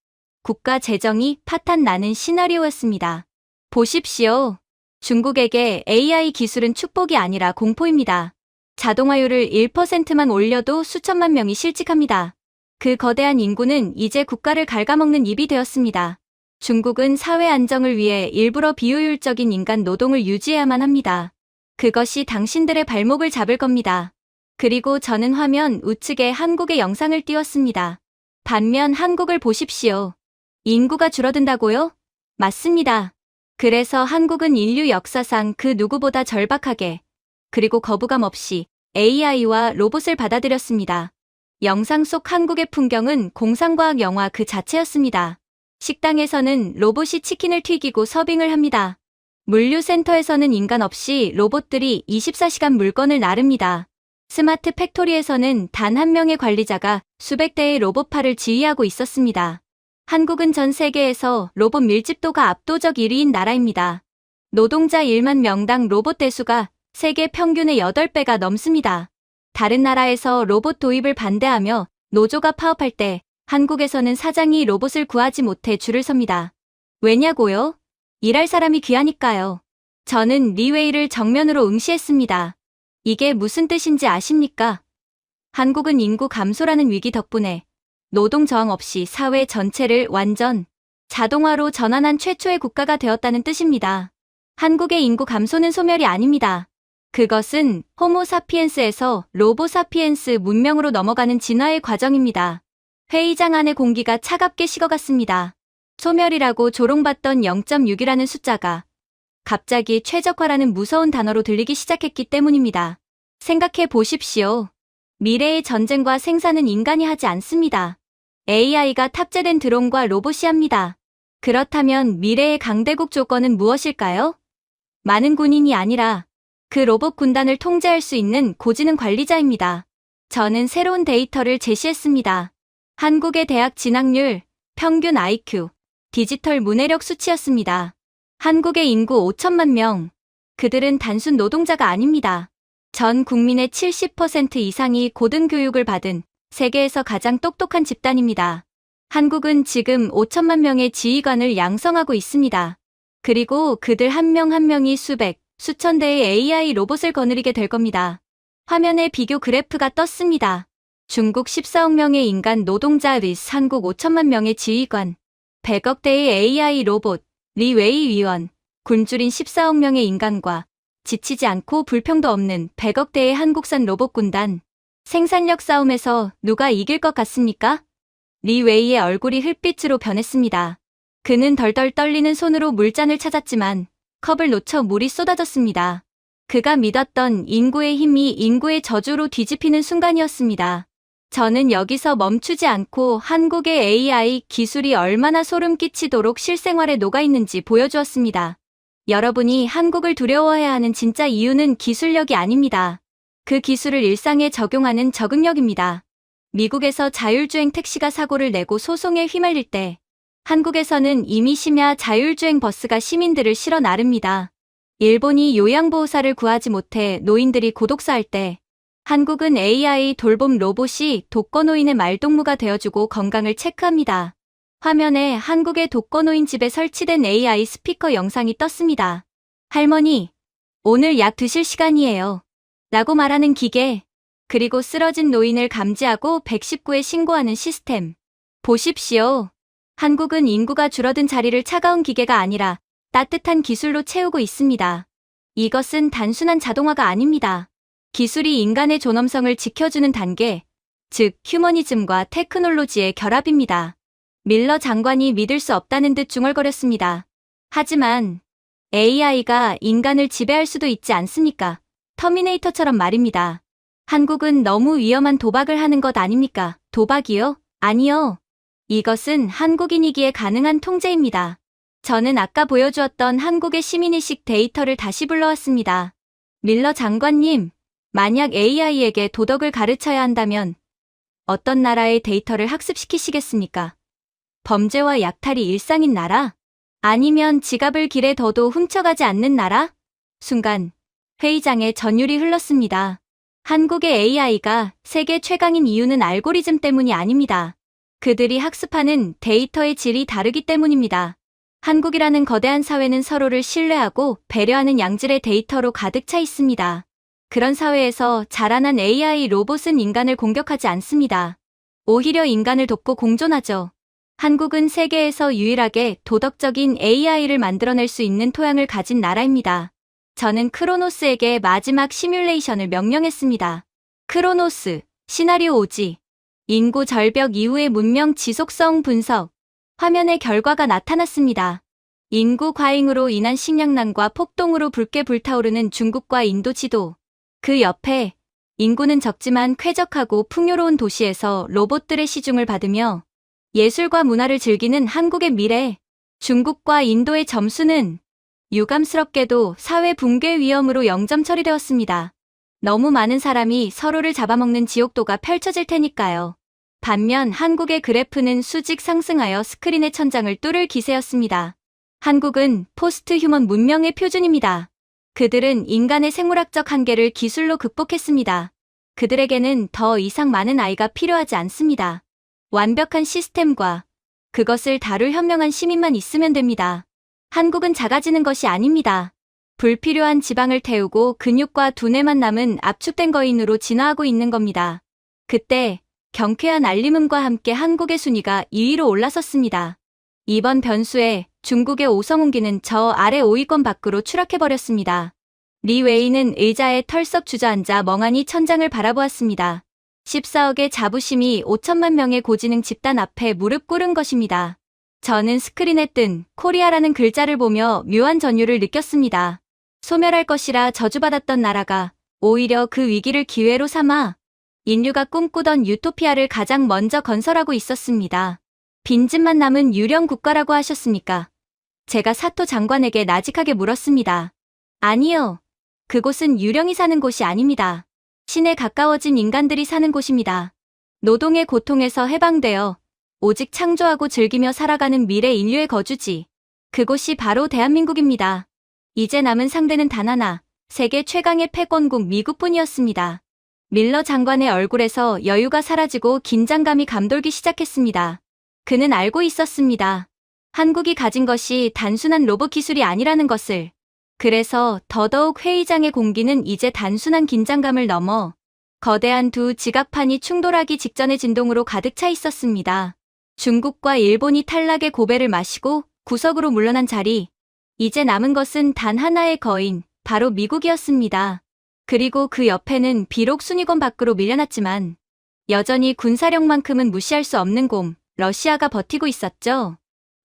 국가 재정이 파탄나는 시나리오였습니다. 보십시오. 중국에게 AI 기술은 축복이 아니라 공포입니다. 자동화율을 1%만 올려도 수천만 명이 실직합니다. 그 거대한 인구는 이제 국가를 갉아먹는 입이 되었습니다. 중국은 사회 안정을 위해 일부러 비효율적인 인간 노동을 유지해야만 합니다. 그것이 당신들의 발목을 잡을 겁니다. 그리고 저는 화면 우측에 한국의 영상을 띄웠습니다. 반면 한국을 보십시오. 인구가 줄어든다고요? 맞습니다. 그래서 한국은 인류 역사상 그 누구보다 절박하게 그리고 거부감 없이 AI와 로봇을 받아들였습니다. 영상 속 한국의 풍경은 공상과학 영화 그 자체였습니다. 식당에서는 로봇이 치킨을 튀기고 서빙을 합니다. 물류센터에서는 인간 없이 로봇들이 24시간 물건을 나릅니다. 스마트 팩토리에서는 단 한 명의 관리자가 수백 대의 로봇팔을 지휘하고 있었습니다. 한국은 전 세계에서 로봇 밀집도가 압도적 1위인 나라입니다. 노동자 1만 명당 로봇 대수가 세계 평균의 8배가 넘습니다. 다른 나라에서 로봇 도입을 반대하며 노조가 파업할 때 한국에서는 사장이 로봇을 구하지 못해 줄을 섭니다. 왜냐고요? 일할 사람이 귀하니까요. 저는 리웨이를 정면으로 응시했습니다. 이게 무슨 뜻인지 아십니까? 한국은 인구 감소라는 위기 덕분에 노동 저항 없이 사회 전체를 완전 자동화로 전환한 최초의 국가가 되었다는 뜻입니다. 한국의 인구 감소는 소멸이 아닙니다. 그것은 호모 사피엔스에서 로보 사피엔스 문명으로 넘어가는 진화의 과정입니다. 회의장 안의 공기가 차갑게 식어갔습니다. 소멸이라고 조롱받던 0.6이라는 숫자가 갑자기 최적화라는 무서운 단어로 들리기 시작했기 때문입니다. 생각해 보십시오. 미래의 전쟁과 생산은 인간이 하지 않습니다. AI가 탑재된 드론과 로봇이 합니다. 그렇다면 미래의 강대국 조건은 무엇일까요? 많은 군인이 아니라 그 로봇 군단을 통제할 수 있는 고지능 관리자입니다. 저는 새로운 데이터를 제시했습니다. 한국의 대학 진학률, 평균 IQ, 디지털 문해력 수치였습니다. 한국의 인구 5천만 명. 그들은 단순 노동자가 아닙니다. 전 국민의 70% 이상이 고등교육을 받은 세계에서 가장 똑똑한 집단입니다. 한국은 지금 5천만 명의 지휘관을 양성하고 있습니다. 그리고 그들 한 명 한 명이 수백, 수천 대의 AI 로봇을 거느리게 될 겁니다. 화면에 비교 그래프가 떴습니다. 중국 14억 명의 인간 노동자 vs 한국 5천만 명의 지휘관, 100억 대의 AI 로봇, 리웨이 위원, 굶주린 14억 명의 인간과 지치지 않고 불평도 없는 100억 대의 한국산 로봇 군단. 생산력 싸움에서 누가 이길 것 같습니까? 리웨이의 얼굴이 흙빛으로 변했습니다. 그는 덜덜 떨리는 손으로 물잔을 찾았지만 컵을 놓쳐 물이 쏟아졌습니다. 그가 믿었던 인구의 힘이 인구의 저주로 뒤집히는 순간이었습니다. 저는 여기서 멈추지 않고 한국의 AI 기술이 얼마나 소름 끼치도록 실생활에 녹아있는지 보여주었습니다. 여러분이 한국을 두려워해야 하는 진짜 이유는 기술력이 아닙니다. 그 기술을 일상에 적용하는 적응력입니다. 미국에서 자율주행 택시가 사고를 내고 소송에 휘말릴 때 한국에서는 이미 심야 자율주행 버스가 시민들을 실어 나릅니다. 일본이 요양보호사를 구하지 못해 노인들이 고독사할 때 한국은 AI 돌봄 로봇이 독거노인의 말동무가 되어주고 건강을 체크합니다. 화면에 한국의 독거노인 집에 설치된 AI 스피커 영상이 떴습니다. 할머니, 오늘 약 드실 시간이에요. 라고 말하는 기계, 그리고 쓰러진 노인을 감지하고 119에 신고하는 시스템. 보십시오. 한국은 인구가 줄어든 자리를 차가운 기계가 아니라 따뜻한 기술로 채우고 있습니다. 이것은 단순한 자동화가 아닙니다. 기술이 인간의 존엄성을 지켜주는 단계, 즉 휴머니즘과 테크놀로지의 결합입니다. 밀러 장관이 믿을 수 없다는 듯 중얼거렸습니다. 하지만 AI가 인간을 지배할 수도 있지 않습니까? 터미네이터처럼 말입니다. 한국은 너무 위험한 도박을 하는 것 아닙니까? 도박이요? 아니요. 이것은 한국인이기에 가능한 통제입니다. 저는 아까 보여주었던 한국의 시민의식 데이터를 다시 불러왔습니다. 밀러 장관님, 만약 AI에게 도덕을 가르쳐야 한다면 어떤 나라의 데이터를 학습시키시겠습니까? 범죄와 약탈이 일상인 나라? 아니면 지갑을 길에 둬도 훔쳐가지 않는 나라? 순간 회의장에 전율이 흘렀습니다. 한국의 AI가 세계 최강인 이유는 알고리즘 때문이 아닙니다. 그들이 학습하는 데이터의 질이 다르기 때문입니다. 한국이라는 거대한 사회는 서로를 신뢰하고 배려하는 양질의 데이터로 가득 차 있습니다. 그런 사회에서 자라난 AI 로봇은 인간을 공격하지 않습니다. 오히려 인간을 돕고 공존하죠. 한국은 세계에서 유일하게 도덕적인 AI를 만들어낼 수 있는 토양을 가진 나라입니다. 저는 크로노스에게 마지막 시뮬레이션을 명령했습니다. 크로노스, 시나리오 5지. 인구 절벽 이후의 문명 지속성 분석. 화면에 결과가 나타났습니다. 인구 과잉으로 인한 식량난과 폭동으로 붉게 불타오르는 중국과 인도 지도. 그 옆에 인구는 적지만 쾌적하고 풍요로운 도시에서 로봇들의 시중을 받으며 예술과 문화를 즐기는 한국의 미래. 중국과 인도의 점수는 유감스럽게도 사회 붕괴 위험으로 0점 처리되었습니다. 너무 많은 사람이 서로를 잡아먹는 지옥도가 펼쳐질 테니까요. 반면 한국의 그래프는 수직 상승하여 스크린의 천장을 뚫을 기세였습니다. 한국은 포스트 휴먼 문명의 표준입니다. 그들은 인간의 생물학적 한계를 기술로 극복했습니다. 그들에게는 더 이상 많은 아이가 필요하지 않습니다. 완벽한 시스템과 그것을 다룰 현명한 시민만 있으면 됩니다. 한국은 작아지는 것이 아닙니다. 불필요한 지방을 태우고 근육과 두뇌만 남은 압축된 거인으로 진화하고 있는 겁니다. 그때 경쾌한 알림음과 함께 한국의 순위가 2위로 올라섰습니다. 이번 변수에 중국의 오성훈기는 저 아래 5위권 밖으로 추락해버렸습니다. 리 웨이는 의자에 털썩 주저앉아 멍하니 천장을 바라보았습니다. 14억의 자부심이 5천만 명의 고지능 집단 앞에 무릎 꿇은 것입니다. 저는 스크린에 뜬 코리아라는 글자를 보며 묘한 전율을 느꼈습니다. 소멸할 것이라 저주받았던 나라가 오히려 그 위기를 기회로 삼아 인류가 꿈꾸던 유토피아를 가장 먼저 건설하고 있었습니다. 빈집만 남은 유령 국가라고 하셨습니까? 제가 사토 장관에게 나직하게 물었습니다. 아니요. 그곳은 유령이 사는 곳이 아닙니다. 신에 가까워진 인간들이 사는 곳입니다. 노동의 고통에서 해방되어 오직 창조하고 즐기며 살아가는 미래 인류의 거주지. 그곳이 바로 대한민국입니다. 이제 남은 상대는 단 하나, 세계 최강의 패권국 미국뿐이었습니다. 밀러 장관의 얼굴에서 여유가 사라지고 긴장감이 감돌기 시작했습니다. 그는 알고 있었습니다. 한국이 가진 것이 단순한 로봇 기술이 아니라는 것을. 그래서 더더욱 회의장의 공기는 이제 단순한 긴장감을 넘어 거대한 두 지각판이 충돌하기 직전의 진동으로 가득 차 있었습니다. 중국과 일본이 탈락의 고배를 마시고 구석으로 물러난 자리. 이제 남은 것은 단 하나의 거인, 바로 미국이었습니다. 그리고 그 옆에는 비록 순위권 밖으로 밀려났지만 여전히 군사력만큼은 무시할 수 없는 곰, 러시아가 버티고 있었죠.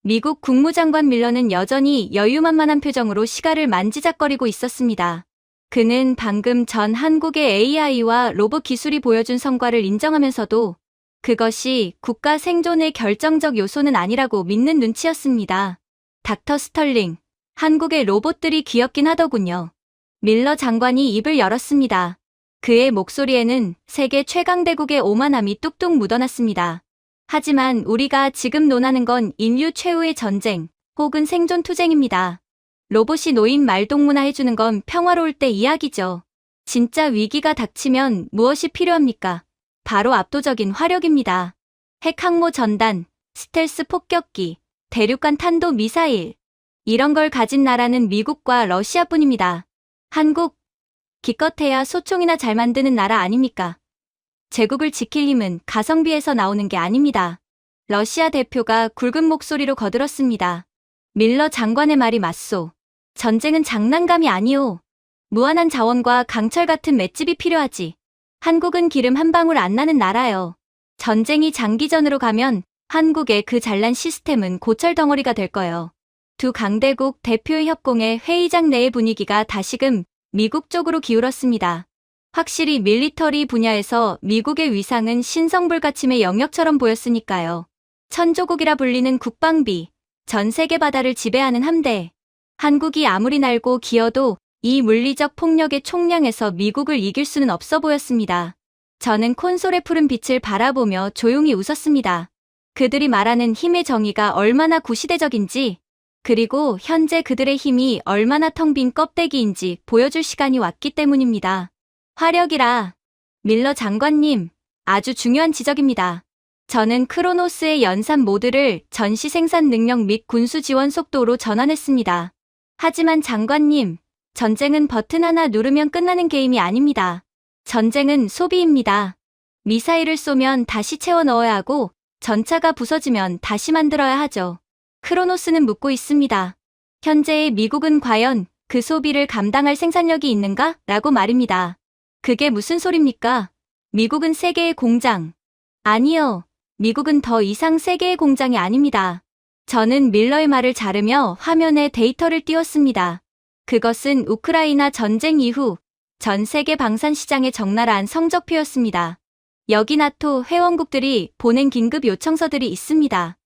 미국 국무장관 밀러는 여전히 여유만만한 표정으로 시가를 만지작거리고 있었습니다. 그는 방금 전 한국의 AI와 로봇 기술이 보여준 성과를 인정하면서도 그것이 국가 생존의 결정적 요소는 아니라고 믿는 눈치였습니다. 닥터 스털링, 한국의 로봇들이 귀엽긴 하더군요. 밀러 장관이 입을 열었습니다. 그의 목소리에는 세계 최강대국의 오만함이 뚝뚝 묻어났습니다. 하지만 우리가 지금 논하는 건 인류 최후의 전쟁 혹은 생존 투쟁입니다. 로봇이 노인 말동무나 해주는 건 평화로울 때 이야기죠. 진짜 위기가 닥치면 무엇이 필요합니까? 바로 압도적인 화력입니다. 핵 항모 전단, 스텔스 폭격기, 대륙간 탄도 미사일. 이런 걸 가진 나라는 미국과 러시아뿐입니다. 한국, 기껏해야 소총이나 잘 만드는 나라 아닙니까? 제국을 지킬 힘은 가성비에서 나오는 게 아닙니다. 러시아 대표가 굵은 목소리로 거들었습니다. 밀러 장관의 말이 맞소. 전쟁은 장난감이 아니오. 무한한 자원과 강철 같은 맷집이 필요하지. 한국은 기름 한 방울 안 나는 나라요. 전쟁이 장기전으로 가면 한국의 그 잘난 시스템은 고철 덩어리가 될 거예요. 두 강대국 대표의 협공에 회의장 내의 분위기가 다시금 미국 쪽으로 기울었습니다. 확실히 밀리터리 분야에서 미국의 위상은 신성불가침의 영역처럼 보였으니까요. 천조국이라 불리는 국방비, 전 세계 바다를 지배하는 함대. 한국이 아무리 날고 기어도 이 물리적 폭력의 총량에서 미국을 이길 수는 없어 보였습니다. 저는 콘솔의 푸른 빛을 바라보며 조용히 웃었습니다. 그들이 말하는 힘의 정의가 얼마나 구시대적인지, 그리고 현재 그들의 힘이 얼마나 텅 빈 껍데기인지 보여줄 시간이 왔기 때문입니다. 화력이라. 밀러 장관님, 아주 중요한 지적입니다. 저는 크로노스의 연산 모드를 전시 생산 능력 및 군수 지원 속도로 전환했습니다. 하지만 장관님, 전쟁은 버튼 하나 누르면 끝나는 게임이 아닙니다. 전쟁은 소비입니다. 미사일을 쏘면 다시 채워 넣어야 하고 전차가 부서지면 다시 만들어야 하죠. 크로노스는 묻고 있습니다. 현재의 미국은 과연 그 소비를 감당할 생산력이 있는가? 라고 말입니다. 그게 무슨 소립니까? 미국은 세계의 공장. 아니요. 미국은 더 이상 세계의 공장이 아닙니다. 저는 밀러의 말을 자르며 화면에 데이터를 띄웠습니다. 그것은 우크라이나 전쟁 이후 전 세계 방산 시장의 적나라한 성적표였습니다. 여기 나토 회원국들이 보낸 긴급 요청서들이 있습니다.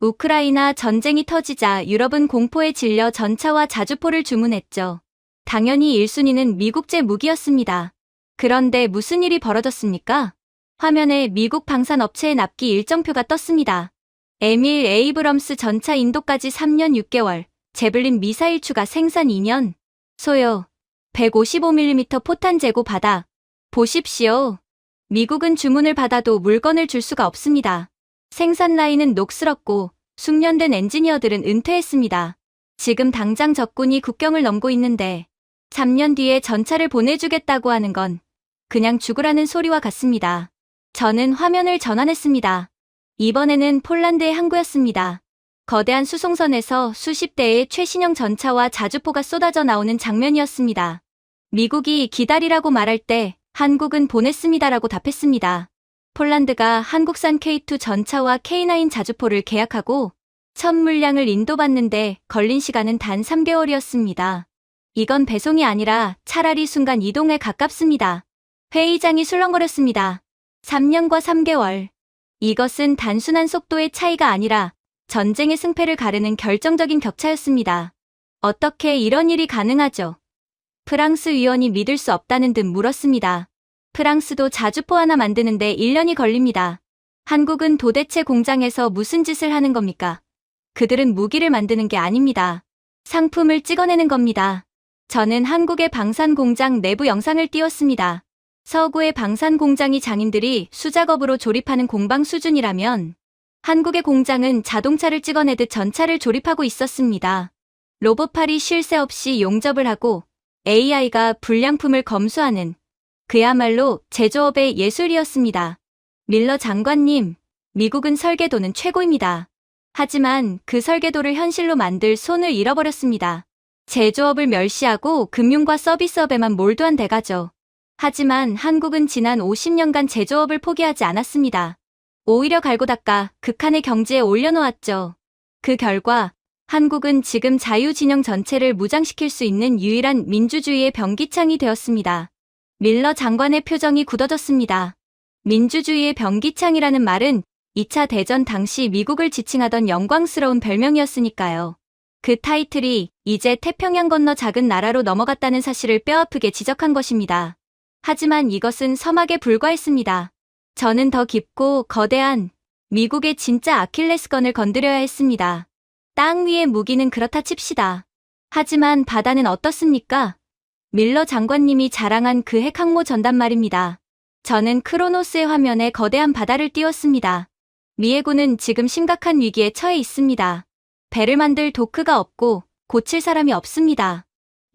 우크라이나 전쟁이 터지자 유럽은 공포에 질려 전차와 자주포를 주문했죠. 당연히 1순위는 미국제 무기였습니다. 그런데 무슨 일이 벌어졌습니까? 화면에 미국 방산업체의 납기 일정표가 떴습니다. 에밀 에이브럼스 전차 인도까지 3년 6개월, 제블린 미사일 추가 생산 2년, 소요 155mm 포탄 재고 받아. 보십시오. 미국은 주문을 받아도 물건을 줄 수가 없습니다. 생산 라인은 녹슬었고 숙련된 엔지니어들은 은퇴했습니다. 지금 당장 적군이 국경을 넘고 있는데 3년 뒤에 전차를 보내주겠다고 하는 건 그냥 죽으라는 소리와 같습니다. 저는 화면을 전환했습니다. 이번에는 폴란드의 항구였습니다. 거대한 수송선에서 수십 대의 최신형 전차와 자주포가 쏟아져 나오는 장면이었습니다. 미국이 기다리라고 말할 때 한국은 보냈습니다라고 답했습니다. 폴란드가 한국산 K2 전차와 K9 자주포를 계약하고 첫 물량을 인도받는데 걸린 시간은 단 3개월이었습니다. 이건 배송이 아니라 차라리 순간 이동에 가깝습니다. 회의장이 술렁거렸습니다. 3년과 3개월. 이것은 단순한 속도의 차이가 아니라 전쟁의 승패를 가르는 결정적인 격차였습니다. 어떻게 이런 일이 가능하죠? 프랑스 위원이 믿을 수 없다는 듯 물었습니다. 프랑스도 자주포 하나 만드는데 1년이 걸립니다. 한국은 도대체 공장에서 무슨 짓을 하는 겁니까? 그들은 무기를 만드는 게 아닙니다. 상품을 찍어내는 겁니다. 저는 한국의 방산 공장 내부 영상을 띄웠습니다. 서구의 방산 공장이 장인들이 수작업으로 조립하는 공방 수준이라면 한국의 공장은 자동차를 찍어내듯 전차를 조립하고 있었습니다. 로봇팔이 쉴 새 없이 용접을 하고 AI가 불량품을 검수하는 그야말로 제조업의 예술이었습니다. 밀러 장관님, 미국은 설계도는 최고입니다. 하지만 그 설계도를 현실로 만들 손을 잃어버렸습니다. 제조업을 멸시하고 금융과 서비스업에만 몰두한 대가죠. 하지만 한국은 지난 50년간 제조업을 포기하지 않았습니다. 오히려 갈고 닦아 극한의 경지에 올려놓았죠. 그 결과 한국은 지금 자유진영 전체를 무장시킬 수 있는 유일한 민주주의의 병기창이 되었습니다. 밀러 장관의 표정이 굳어졌습니다. 민주주의의 병기창이라는 말은 2차 대전 당시 미국을 지칭하던 영광스러운 별명이었으니까요. 그 타이틀이 이제 태평양 건너 작은 나라로 넘어갔다는 사실을 뼈아프게 지적한 것입니다. 하지만 이것은 서막에 불과했습니다. 저는 더 깊고 거대한 미국의 진짜 아킬레스건을 건드려야 했습니다. 땅 위의 무기는 그렇다 칩시다. 하지만 바다는 어떻습니까? 밀러 장관님이 자랑한 그 핵 항모 전단 말입니다. 저는 크로노스의 화면에 거대한 바다를 띄웠습니다. 미 해군은 지금 심각한 위기에 처해 있습니다. 배를 만들 도크가 없고 고칠 사람이 없습니다.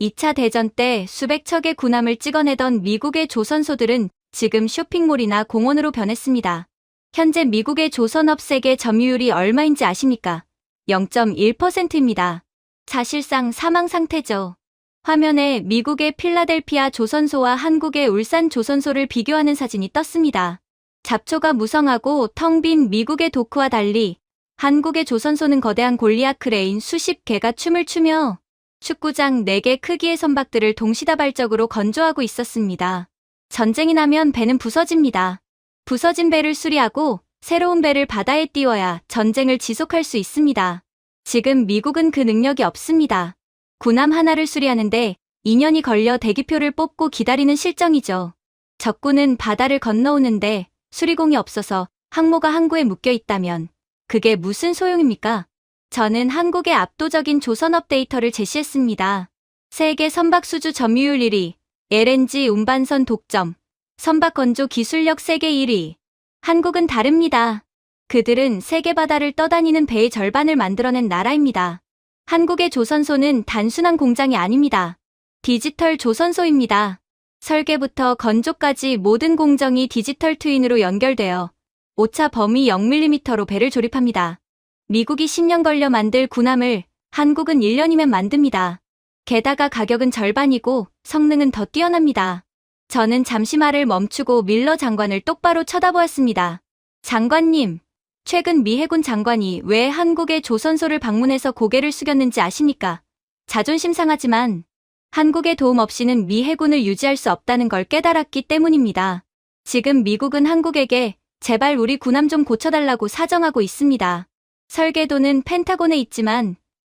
2차 대전 때 수백 척의 군함을 찍어내던 미국의 조선소들은 지금 쇼핑몰이나 공원으로 변했습니다. 현재 미국의 조선업 세계 점유율이 얼마인지 아십니까? 0.1%입니다. 사실상 사망 상태죠. 화면에 미국의 필라델피아 조선소와 한국의 울산 조선소를 비교하는 사진이 떴습니다. 잡초가 무성하고 텅 빈 미국의 도크와 달리 한국의 조선소는 거대한 골리앗 크레인 수십 개가 춤을 추며 축구장 4개 크기의 선박들을 동시다발적으로 건조하고 있었습니다. 전쟁이 나면 배는 부서집니다. 부서진 배를 수리하고 새로운 배를 바다에 띄워야 전쟁을 지속할 수 있습니다. 지금 미국은 그 능력이 없습니다. 군함 하나를 수리하는데 2년이 걸려 대기표를 뽑고 기다리는 실정이죠. 적군은 바다를 건너오는데 수리공이 없어서 항모가 항구에 묶여 있다면 그게 무슨 소용입니까? 저는 한국의 압도적인 조선업 데이터를 제시했습니다. 세계 선박 수주 점유율 1위, LNG 운반선 독점, 선박 건조 기술력 세계 1위. 한국은 다릅니다. 그들은 세계 바다를 떠다니는 배의 절반을 만들어낸 나라입니다. 한국의 조선소는 단순한 공장이 아닙니다. 디지털 조선소입니다. 설계부터 건조까지 모든 공정이 디지털 트윈으로 연결되어 오차 범위 0mm로 배를 조립합니다. 미국이 10년 걸려 만들 군함을 한국은 1년이면 만듭니다. 게다가 가격은 절반이고 성능은 더 뛰어납니다. 저는 잠시 말을 멈추고 밀러 장관을 똑바로 쳐다보았습니다. 장관님, 최근 미 해군 장관이 왜 한국의 조선소를 방문해서 고개를 숙였는지 아십니까? 자존심 상하지만 한국의 도움 없이는 미 해군을 유지할 수 없다는 걸 깨달았기 때문입니다. 지금 미국은 한국에게 제발 우리 군함 좀 고쳐달라고 사정하고 있습니다. 설계도는 펜타곤에 있지만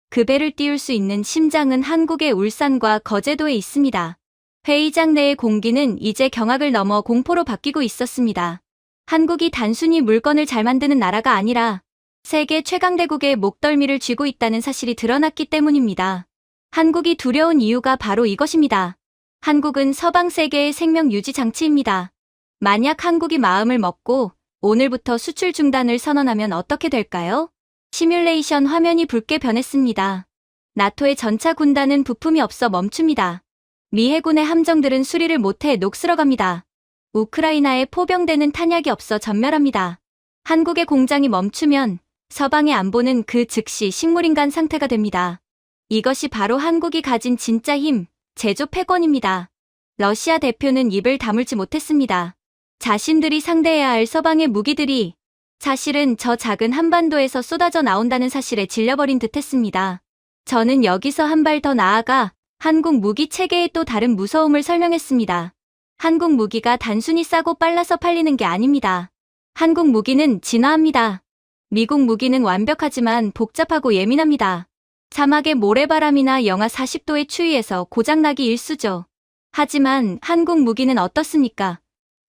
그 배를 띄울 수 있는 심장은 한국의 울산과 거제도에 있습니다. 회의장 내의 공기는 이제 경악을 넘어 공포로 바뀌고 있었습니다. 한국이 단순히 물건을 잘 만드는 나라가 아니라 세계 최강대국의 목덜미를 쥐고 있다는 사실이 드러났기 때문입니다. 한국이 두려운 이유가 바로 이것입니다. 한국은 서방 세계의 생명 유지 장치입니다. 만약 한국이 마음을 먹고 오늘부터 수출 중단을 선언하면 어떻게 될까요? 시뮬레이션 화면이 붉게 변했습니다. 나토의 전차 군단은 부품이 없어 멈춥니다. 미 해군의 함정들은 수리를 못해 녹슬어갑니다. 우크라이나의 포병대는 탄약이 없어 전멸합니다. 한국의 공장이 멈추면 서방의 안보는 그 즉시 식물인간 상태가 됩니다. 이것이 바로 한국이 가진 진짜 힘, 제조 패권입니다. 러시아 대표는 입을 다물지 못했습니다. 자신들이 상대해야 할 서방의 무기들이 사실은 저 작은 한반도에서 쏟아져 나온다는 사실에 질려버린 듯했습니다. 저는 여기서 한 발 더 나아가 한국 무기 체계의 또 다른 무서움을 설명했습니다. 한국 무기가 단순히 싸고 빨라서 팔리는 게 아닙니다. 한국 무기는 진화합니다. 미국 무기는 완벽하지만 복잡하고 예민합니다. 사막의 모래바람이나 영하 40도의 추위에서 고장나기 일쑤죠. 하지만 한국 무기는 어떻습니까?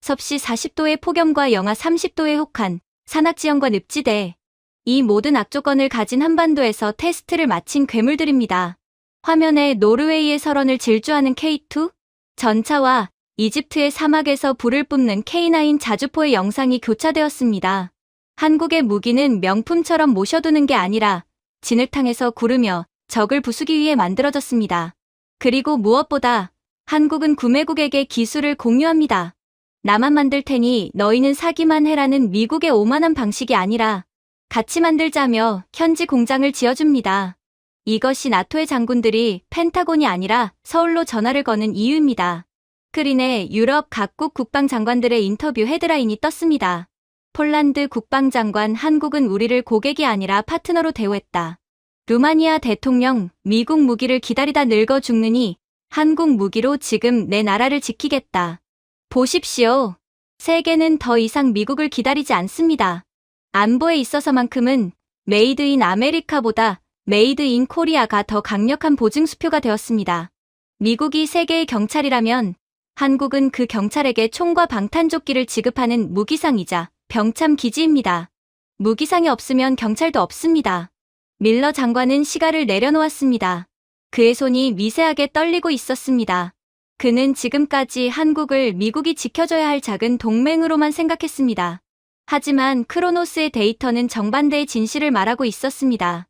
섭씨 40도의 폭염과 영하 30도의 혹한 산악지형과 늪지대. 이 모든 악조건을 가진 한반도에서 테스트를 마친 괴물들입니다. 화면에 노르웨이의 설원을 질주하는 K2 전차와 이집트의 사막에서 불을 뿜는 K9 자주포의 영상이 교차되었습니다. 한국의 무기는 명품처럼 모셔두는 게 아니라 진흙탕에서 구르며 적을 부수기 위해 만들어졌습니다. 그리고 무엇보다 한국은 구매국에게 기술을 공유합니다. 나만 만들 테니 너희는 사기만 해라는 미국의 오만한 방식이 아니라 같이 만들자며 현지 공장을 지어줍니다. 이것이 나토의 장군들이 펜타곤이 아니라 서울로 전화를 거는 이유입니다. 스크린에 유럽 각국 국방장관들의 인터뷰 헤드라인이 떴습니다. 폴란드 국방장관 한국은 우리를 고객이 아니라 파트너로 대우했다. 루마니아 대통령 미국 무기를 기다리다 늙어 죽느니 한국 무기로 지금 내 나라를 지키겠다. 보십시오. 세계는 더 이상 미국을 기다리지 않습니다. 안보에 있어서만큼은 메이드 인 아메리카보다 메이드 인 코리아가 더 강력한 보증수표가 되었습니다. 미국이 세계의 경찰이라면 한국은 그 경찰에게 총과 방탄조끼를 지급하는 무기상이자 병참 기지입니다. 무기상이 없으면 경찰도 없습니다. 밀러 장관은 시가를 내려놓았습니다. 그의 손이 미세하게 떨리고 있었습니다. 그는 지금까지 한국을 미국이 지켜줘야 할 작은 동맹으로만 생각했습니다. 하지만 크로노스의 데이터는 정반대의 진실을 말하고 있었습니다.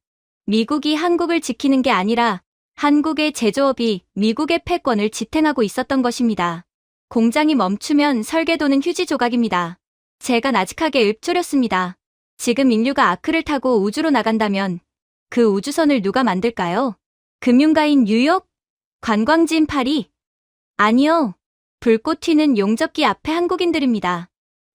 미국이 한국을 지키는 게 아니라 한국의 제조업이 미국의 패권을 지탱하고 있었던 것입니다. 공장이 멈추면 설계도는 휴지 조각입니다. 제가 나직하게 읊조렸습니다. 지금 인류가 아크를 타고 우주로 나간다면 그 우주선을 누가 만들까요? 금융가인 뉴욕? 관광지인 파리? 아니요. 불꽃 튀는 용접기 앞에 한국인들입니다.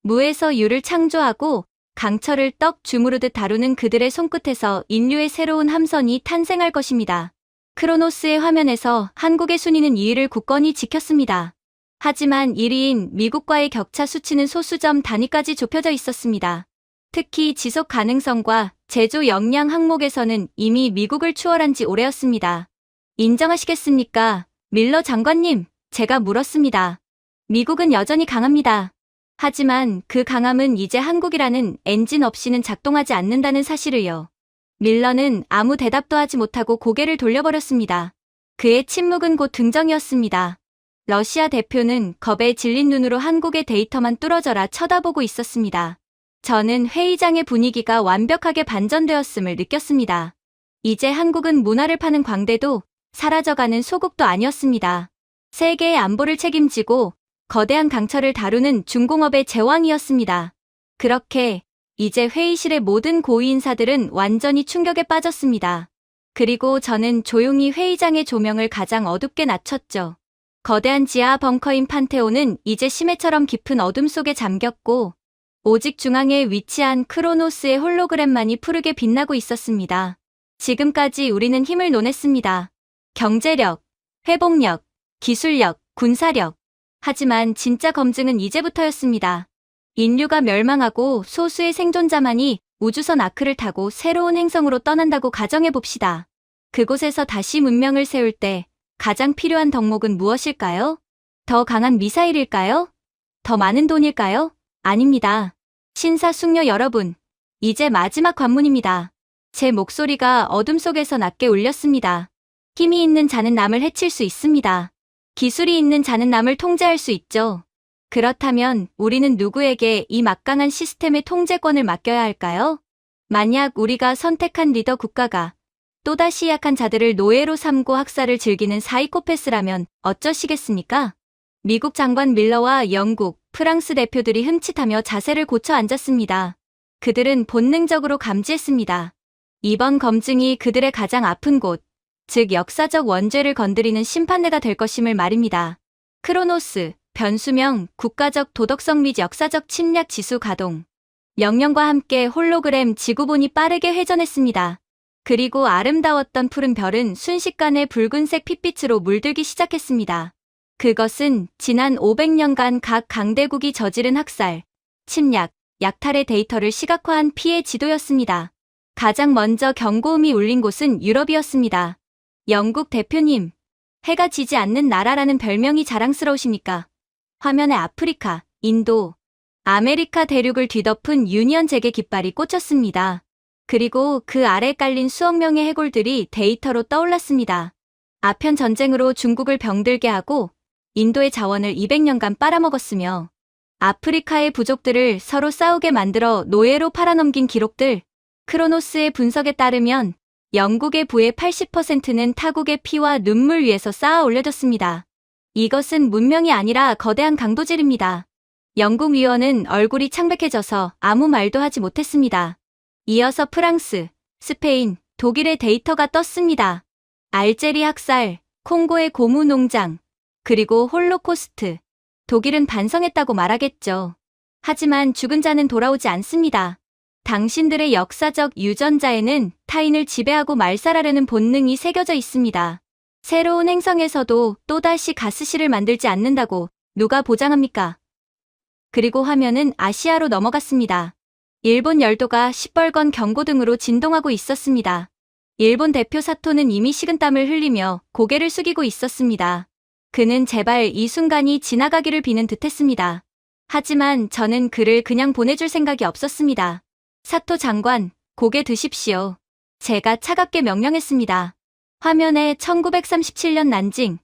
무에서 유를 창조하고 강철을 떡 주무르듯 다루는 그들의 손끝에서 인류의 새로운 함선이 탄생할 것입니다. 크로노스의 화면에서 한국의 순위는 2위를 굳건히 지켰습니다. 하지만 1위인 미국과의 격차 수치는 소수점 단위까지 좁혀져 있었습니다. 특히 지속 가능성과 제조 역량 항목에서는 이미 미국을 추월한 지 오래였습니다. 인정하시겠습니까? 밀러 장관님, 제가 물었습니다. 미국은 여전히 강합니다. 하지만 그 강함은 이제 한국이라는 엔진 없이는 작동하지 않는다는 사실을요. 밀러는 아무 대답도 하지 못하고 고개를 돌려버렸습니다. 그의 침묵은 곧 긍정이었습니다. 러시아 대표는 겁에 질린 눈으로 한국의 데이터만 뚫어져라 쳐다보고 있었습니다. 저는 회의장의 분위기가 완벽하게 반전되었음을 느꼈습니다. 이제 한국은 문화를 파는 광대도 사라져가는 소국도 아니었습니다. 세계의 안보를 책임지고 거대한 강철을 다루는 중공업의 제왕이었습니다. 그렇게 이제 회의실의 모든 고위 인사들은 완전히 충격에 빠졌습니다. 그리고 저는 조용히 회의장의 조명을 가장 어둡게 낮췄죠. 거대한 지하 벙커인 판테온은 이제 심해처럼 깊은 어둠 속에 잠겼고 오직 중앙에 위치한 크로노스의 홀로그램만이 푸르게 빛나고 있었습니다. 지금까지 우리는 힘을 논했습니다. 경제력, 회복력, 기술력, 군사력. 하지만 진짜 검증은 이제부터였습니다. 인류가 멸망하고 소수의 생존자만이 우주선 아크를 타고 새로운 행성으로 떠난다고 가정해봅시다. 그곳에서 다시 문명을 세울 때 가장 필요한 덕목은 무엇일까요? 더 강한 미사일일까요? 더 많은 돈일까요? 아닙니다. 신사숙녀 여러분, 이제 마지막 관문입니다. 제 목소리가 어둠 속에서 낮게 울렸습니다. 힘이 있는 자는 남을 해칠 수 있습니다. 기술이 있는 자는 남을 통제할 수 있죠. 그렇다면 우리는 누구에게 이 막강한 시스템의 통제권을 맡겨야 할까요? 만약 우리가 선택한 리더 국가가 또다시 약한 자들을 노예로 삼고 학살을 즐기는 사이코패스라면 어쩌시겠습니까? 미국 장관 밀러와 영국, 프랑스 대표들이 흠칫하며 자세를 고쳐 앉았습니다. 그들은 본능적으로 감지했습니다. 이번 검증이 그들의 가장 아픈 곳, 즉 역사적 원죄를 건드리는 심판대가 될 것임을 말입니다. 크로노스, 변수명, 국가적 도덕성 및 역사적 침략 지수 가동. 명령과 함께 홀로그램 지구본이 빠르게 회전했습니다. 그리고 아름다웠던 푸른 별은 순식간에 붉은색 핏빛으로 물들기 시작했습니다. 그것은 지난 500년간 각 강대국이 저지른 학살, 침략, 약탈의 데이터를 시각화한 피해 지도였습니다. 가장 먼저 경고음이 울린 곳은 유럽이었습니다. 영국 대표님, 해가 지지 않는 나라라는 별명이 자랑스러우십니까? 화면에 아프리카, 인도, 아메리카 대륙을 뒤덮은 유니언 잭의 깃발이 꽂혔습니다. 그리고 그 아래 깔린 수억 명의 해골들이 데이터로 떠올랐습니다. 아편 전쟁으로 중국을 병들게 하고 인도의 자원을 200년간 빨아먹었으며 아프리카의 부족들을 서로 싸우게 만들어 노예로 팔아넘긴 기록들. 크로노스의 분석에 따르면 영국의 부의 80%는 타국의 피와 눈물 위에서 쌓아 올려졌습니다. 이것은 문명이 아니라 거대한 강도질입니다. 영국 위원은 얼굴이 창백해져서 아무 말도 하지 못했습니다. 이어서 프랑스, 스페인, 독일의 데이터가 떴습니다. 알제리 학살, 콩고의 고무 농장, 그리고 홀로코스트. 독일은 반성했다고 말하겠죠. 하지만 죽은 자는 돌아오지 않습니다. 당신들의 역사적 유전자에는 타인을 지배하고 말살하려는 본능이 새겨져 있습니다. 새로운 행성에서도 또다시 가스실을 만들지 않는다고 누가 보장합니까? 그리고 화면은 아시아로 넘어갔습니다. 일본 열도가 시뻘건 경고등으로 진동하고 있었습니다. 일본 대표 사토는 이미 식은땀을 흘리며 고개를 숙이고 있었습니다. 그는 제발 이 순간이 지나가기를 비는 듯했습니다. 하지만 저는 그를 그냥 보내줄 생각이 없었습니다. 사토 장관, 고개 드십시오. 제가 차갑게 명령했습니다. 화면에 1937년 난징,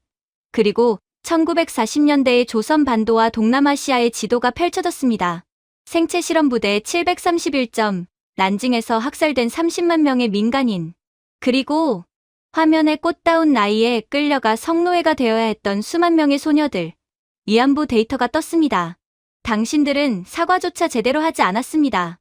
그리고 1940년대의 조선 반도와 동남아시아의 지도가 펼쳐졌습니다. 생체 실험 부대 731점, 난징에서 학살된 30만 명의 민간인, 그리고 화면에 꽃다운 나이에 끌려가 성노예가 되어야 했던 수만 명의 소녀들. 위안부 데이터가 떴습니다. 당신들은 사과조차 제대로 하지 않았습니다.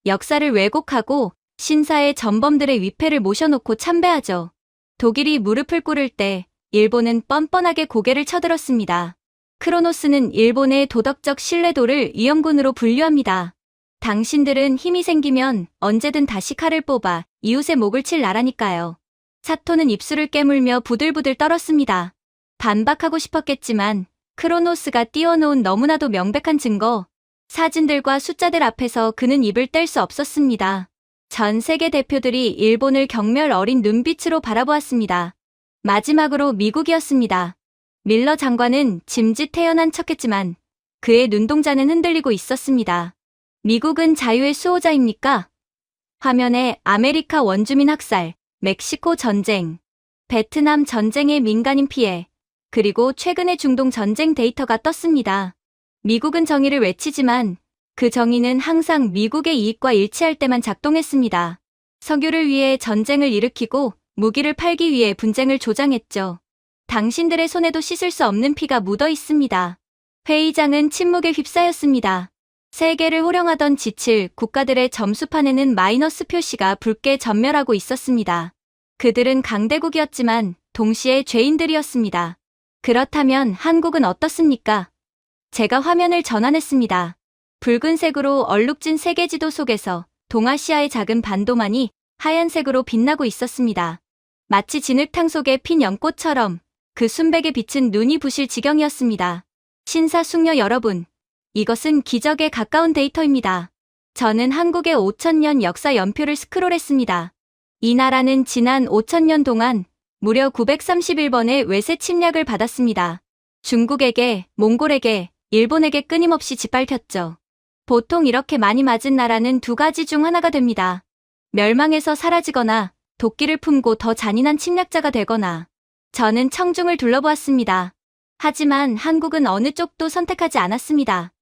역사를 왜곡하고 신사의 전범들의 위패를 모셔놓고 참배하죠. 독일이 무릎을 꿇을 때 일본은 뻔뻔하게 고개를 쳐들었습니다. 크로노스는 일본의 도덕적 신뢰도를 위험군으로 분류합니다. 당신들은 힘이 생기면 언제든 다시 칼을 뽑아 이웃의 목을 칠 나라니까요. 사토는 입술을 깨물며 부들부들 떨었습니다. 반박하고 싶었겠지만 크로노스가 띄워놓은 너무나도 명백한 증거, 사진들과 숫자들 앞에서 그는 입을 뗄 수 없었습니다. 전 세계 대표들이 일본을 경멸 어린 눈빛으로 바라보았습니다. 마지막으로 미국이었습니다. 밀러 장관은 짐짓태연한 척했지만 그의 눈동자는 흔들리고 있었습니다. 미국은 자유의 수호자입니까? 화면에 아메리카 원주민 학살, 멕시코 전쟁, 베트남 전쟁의 민간인 피해, 그리고 최근의 중동 전쟁 데이터가 떴습니다. 미국은 정의를 외치지만 그 정의는 항상 미국의 이익과 일치할 때만 작동했습니다. 석유를 위해 전쟁을 일으키고 무기를 팔기 위해 분쟁을 조장했죠. 당신들의 손에도 씻을 수 없는 피가 묻어 있습니다. 회의장은 침묵에 휩싸였습니다. 세계를 호령하던 G7 국가들의 점수판에는 마이너스 표시가 붉게 전멸하고 있었습니다. 그들은 강대국이었지만 동시에 죄인들이었습니다. 그렇다면 한국은 어떻습니까? 제가 화면을 전환했습니다. 붉은색으로 얼룩진 세계지도 속에서 동아시아의 작은 반도만이 하얀색으로 빛나고 있었습니다. 마치 진흙탕 속에 핀 연꽃처럼 그 순백에 비친 눈이 부실 지경이었습니다. 신사숙녀 여러분, 이것은 기적에 가까운 데이터입니다. 저는 한국의 5,000년 역사 연표를 스크롤했습니다. 이 나라는 지난 5,000년 동안 무려 931번의 외세 침략을 받았습니다. 중국에게, 몽골에게, 일본에게 끊임없이 짓밟혔죠. 보통 이렇게 많이 맞은 나라는 두 가지 중 하나가 됩니다. 멸망해서 사라지거나 도끼를 품고 더 잔인한 침략자가 되거나. 저는 청중을 둘러보았습니다. 하지만 한국은 어느 쪽도 선택하지 않았습니다.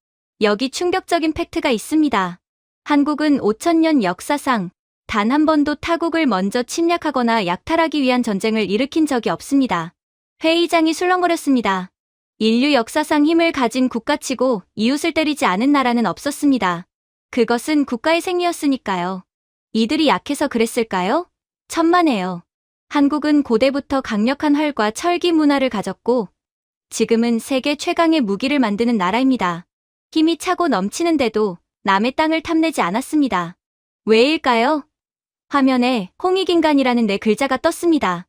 여기 충격적인 팩트가 있습니다. 한국은 5,000년 역사상 단 한 번도 타국을 먼저 침략하거나 약탈하기 위한 전쟁을 일으킨 적이 없습니다. 회의장이 술렁거렸습니다. 인류 역사상 힘을 가진 국가치고 이웃을 때리지 않은 나라는 없었습니다. 그것은 국가의 생리였으니까요. 이들이 약해서 그랬을까요? 천만에요. 한국은 고대부터 강력한 활과 철기 문화를 가졌고 지금은 세계 최강의 무기를 만드는 나라입니다. 힘이 차고 넘치는데도 남의 땅을 탐내지 않았습니다. 왜일까요? 화면에 홍익인간이라는 네 글자가 떴습니다.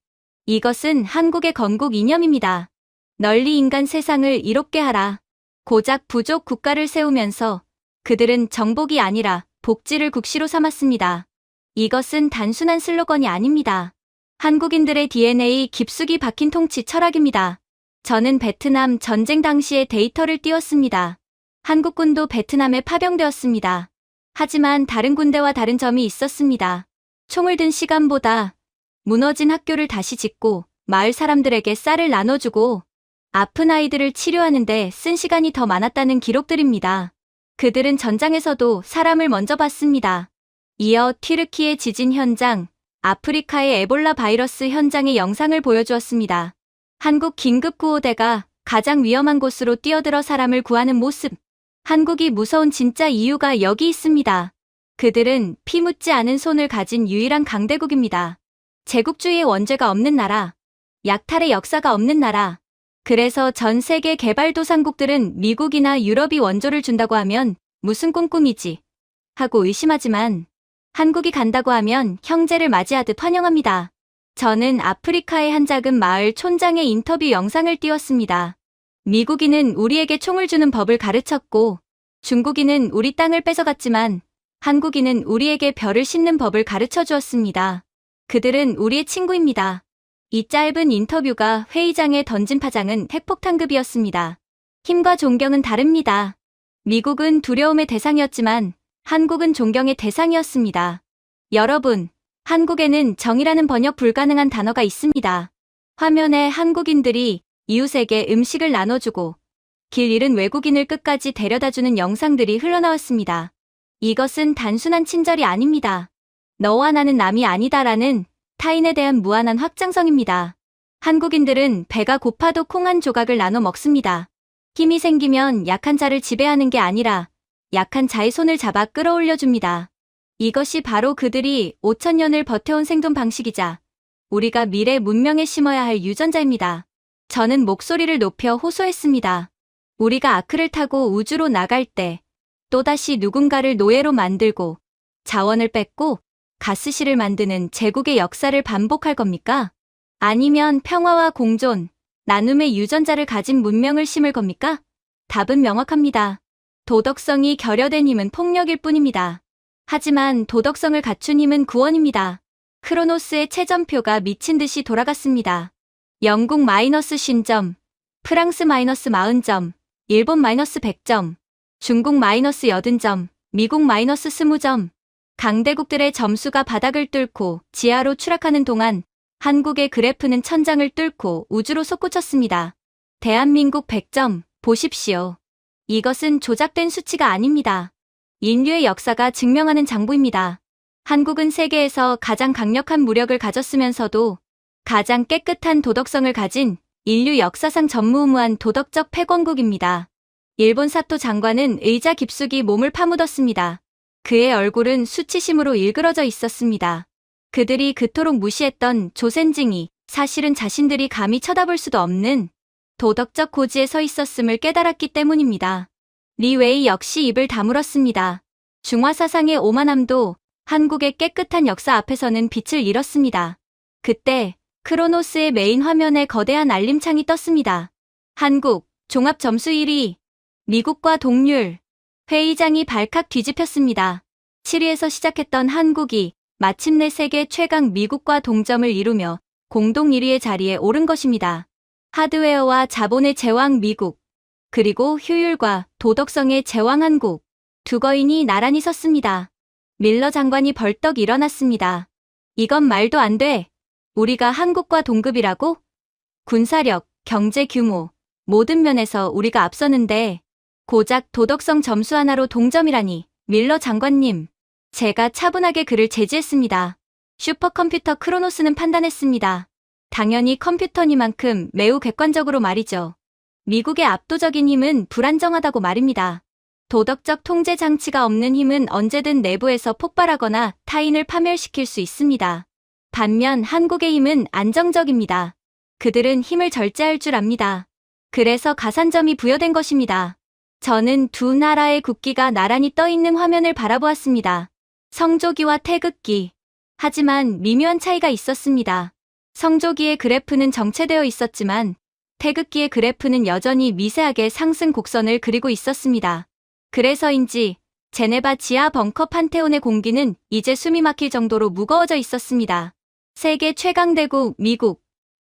이것은 한국의 건국 이념입니다. 널리 인간 세상을 이롭게 하라. 고작 부족 국가를 세우면서 그들은 정복이 아니라 복지를 국시로 삼았습니다. 이것은 단순한 슬로건이 아닙니다. 한국인들의 DNA 깊숙이 박힌 통치 철학입니다. 저는 베트남 전쟁 당시의 데이터를 띄웠습니다. 한국군도 베트남에 파병되었습니다. 하지만 다른 군대와 다른 점이 있었습니다. 총을 든 시간보다 무너진 학교를 다시 짓고 마을 사람들에게 쌀을 나눠주고 아픈 아이들을 치료하는데 쓴 시간이 더 많았다는 기록들입니다. 그들은 전장에서도 사람을 먼저 봤습니다. 이어 튀르키예 지진 현장, 아프리카의 에볼라 바이러스 현장의 영상을 보여주었습니다. 한국 긴급구호대가 가장 위험한 곳으로 뛰어들어 사람을 구하는 모습. 한국이 무서운 진짜 이유가 여기 있습니다. 그들은 피 묻지 않은 손을 가진 유일한 강대국입니다. 제국주의의 원죄가 없는 나라, 약탈의 역사가 없는 나라. 그래서 전 세계 개발도상국들은 미국이나 유럽이 원조를 준다고 하면 무슨 꿍꿍이지 하고 의심하지만 한국이 간다고 하면 형제를 맞이하듯 환영합니다. 저는 아프리카의 한 작은 마을 촌장의 인터뷰 영상을 띄웠습니다. 미국인은 우리에게 총을 주는 법을 가르쳤고 중국인은 우리 땅을 뺏어갔지만 한국인은 우리에게 별을 싣는 법을 가르쳐 주었습니다. 그들은 우리의 친구입니다. 이 짧은 인터뷰가 회의장에 던진 파장은 핵폭탄급이었습니다. 힘과 존경은 다릅니다. 미국은 두려움의 대상이었지만 한국은 존경의 대상이었습니다. 여러분, 한국에는 정의라는 번역 불가능한 단어가 있습니다. 화면에 한국인들이 이웃에게 음식을 나눠주고 길 잃은 외국인을 끝까지 데려다주는 영상들이 흘러나왔습니다. 이것은 단순한 친절이 아닙니다. 너와 나는 남이 아니다라는 타인에 대한 무한한 확장성입니다. 한국인들은 배가 고파도 콩 한 조각을 나눠 먹습니다. 힘이 생기면 약한 자를 지배하는 게 아니라 약한 자의 손을 잡아 끌어올려줍니다. 이것이 바로 그들이 5,000년을 버텨온 생존 방식이자 우리가 미래 문명에 심어야 할 유전자입니다. 저는 목소리를 높여 호소했습니다. 우리가 아크를 타고 우주로 나갈 때 또다시 누군가를 노예로 만들고 자원을 뺏고 가스실을 만드는 제국의 역사를 반복할 겁니까? 아니면 평화와 공존, 나눔의 유전자를 가진 문명을 심을 겁니까? 답은 명확합니다. 도덕성이 결여된 힘은 폭력일 뿐입니다. 하지만 도덕성을 갖춘 힘은 구원입니다. 크로노스의 채점표가 미친 듯이 돌아갔습니다. 영국 마이너스 50점, 프랑스 마이너스 40점, 일본 마이너스 100점, 중국 마이너스 80점, 미국 마이너스 20점. 강대국들의 점수가 바닥을 뚫고 지하로 추락하는 동안 한국의 그래프는 천장을 뚫고 우주로 솟구쳤습니다. 대한민국 100점, 보십시오. 이것은 조작된 수치가 아닙니다. 인류의 역사가 증명하는 장부입니다. 한국은 세계에서 가장 강력한 무력을 가졌으면서도 가장 깨끗한 도덕성을 가진 인류 역사상 전무후무한 도덕적 패권국입니다. 일본 사토 장관은 의자 깊숙이 몸을 파묻었습니다. 그의 얼굴은 수치심으로 일그러져 있었습니다. 그들이 그토록 무시했던 조센징이 사실은 자신들이 감히 쳐다볼 수도 없는 도덕적 고지에 서 있었음을 깨달았기 때문입니다. 리 웨이 역시 입을 다물었습니다. 중화사상의 오만함도 한국의 깨끗한 역사 앞에서는 빛을 잃었습니다. 그때 크로노스의 메인 화면에 거대한 알림창이 떴습니다. 한국 종합 점수 1위, 미국과 동률. 회의장이 발칵 뒤집혔습니다. 7위에서 시작했던 한국이 마침내 세계 최강 미국과 동점을 이루며 공동 1위의 자리에 오른 것입니다. 하드웨어와 자본의 제왕 미국, 그리고 효율과 도덕성의 제왕 한국. 두 거인이 나란히 섰습니다. 밀러 장관이 벌떡 일어났습니다. 이건 말도 안 돼. 우리가 한국과 동급이라고? 군사력, 경제 규모, 모든 면에서 우리가 앞서는데 고작 도덕성 점수 하나로 동점이라니. 밀러 장관님, 제가 차분하게 그를 제지했습니다. 슈퍼컴퓨터 크로노스는 판단했습니다. 당연히 컴퓨터니만큼 매우 객관적으로 말이죠. 미국의 압도적인 힘은 불안정하다고 말입니다. 도덕적 통제 장치가 없는 힘은 언제든 내부에서 폭발하거나 타인을 파멸시킬 수 있습니다. 반면 한국의 힘은 안정적입니다. 그들은 힘을 절제할 줄 압니다. 그래서 가산점이 부여된 것입니다. 저는 두 나라의 국기가 나란히 떠있는 화면을 바라보았습니다. 성조기와 태극기. 하지만 미묘한 차이가 있었습니다. 성조기의 그래프는 정체되어 있었지만 태극기의 그래프는 여전히 미세하게 상승 곡선을 그리고 있었습니다. 그래서인지 제네바 지하 벙커 판테온의 공기는 이제 숨이 막힐 정도로 무거워져 있었습니다. 세계 최강대국 미국,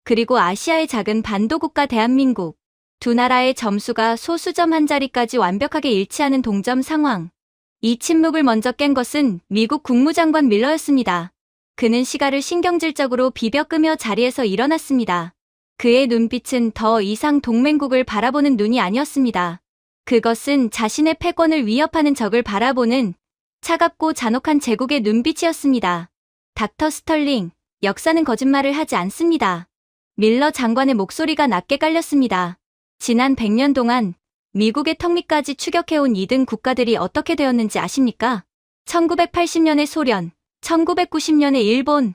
그리고 아시아의 작은 반도국가 대한민국. 두 나라의 점수가 소수점 한 자리까지 완벽하게 일치하는 동점 상황. 이 침묵을 먼저 깬 것은 미국 국무장관 밀러였습니다. 그는 시가를 신경질적으로 비벼 끄며 자리에서 일어났습니다. 그의 눈빛은 더 이상 동맹국을 바라보는 눈이 아니었습니다. 그것은 자신의 패권을 위협하는 적을 바라보는 차갑고 잔혹한 제국의 눈빛이었습니다. 닥터 스털링, 역사는 거짓말을 하지 않습니다. 밀러 장관의 목소리가 낮게 깔렸습니다. 지난 100년 동안 미국의 턱 밑까지 추격해온 2등 국가들이 어떻게 되었는지 아십니까? 1980년의 소련, 1990년의 일본.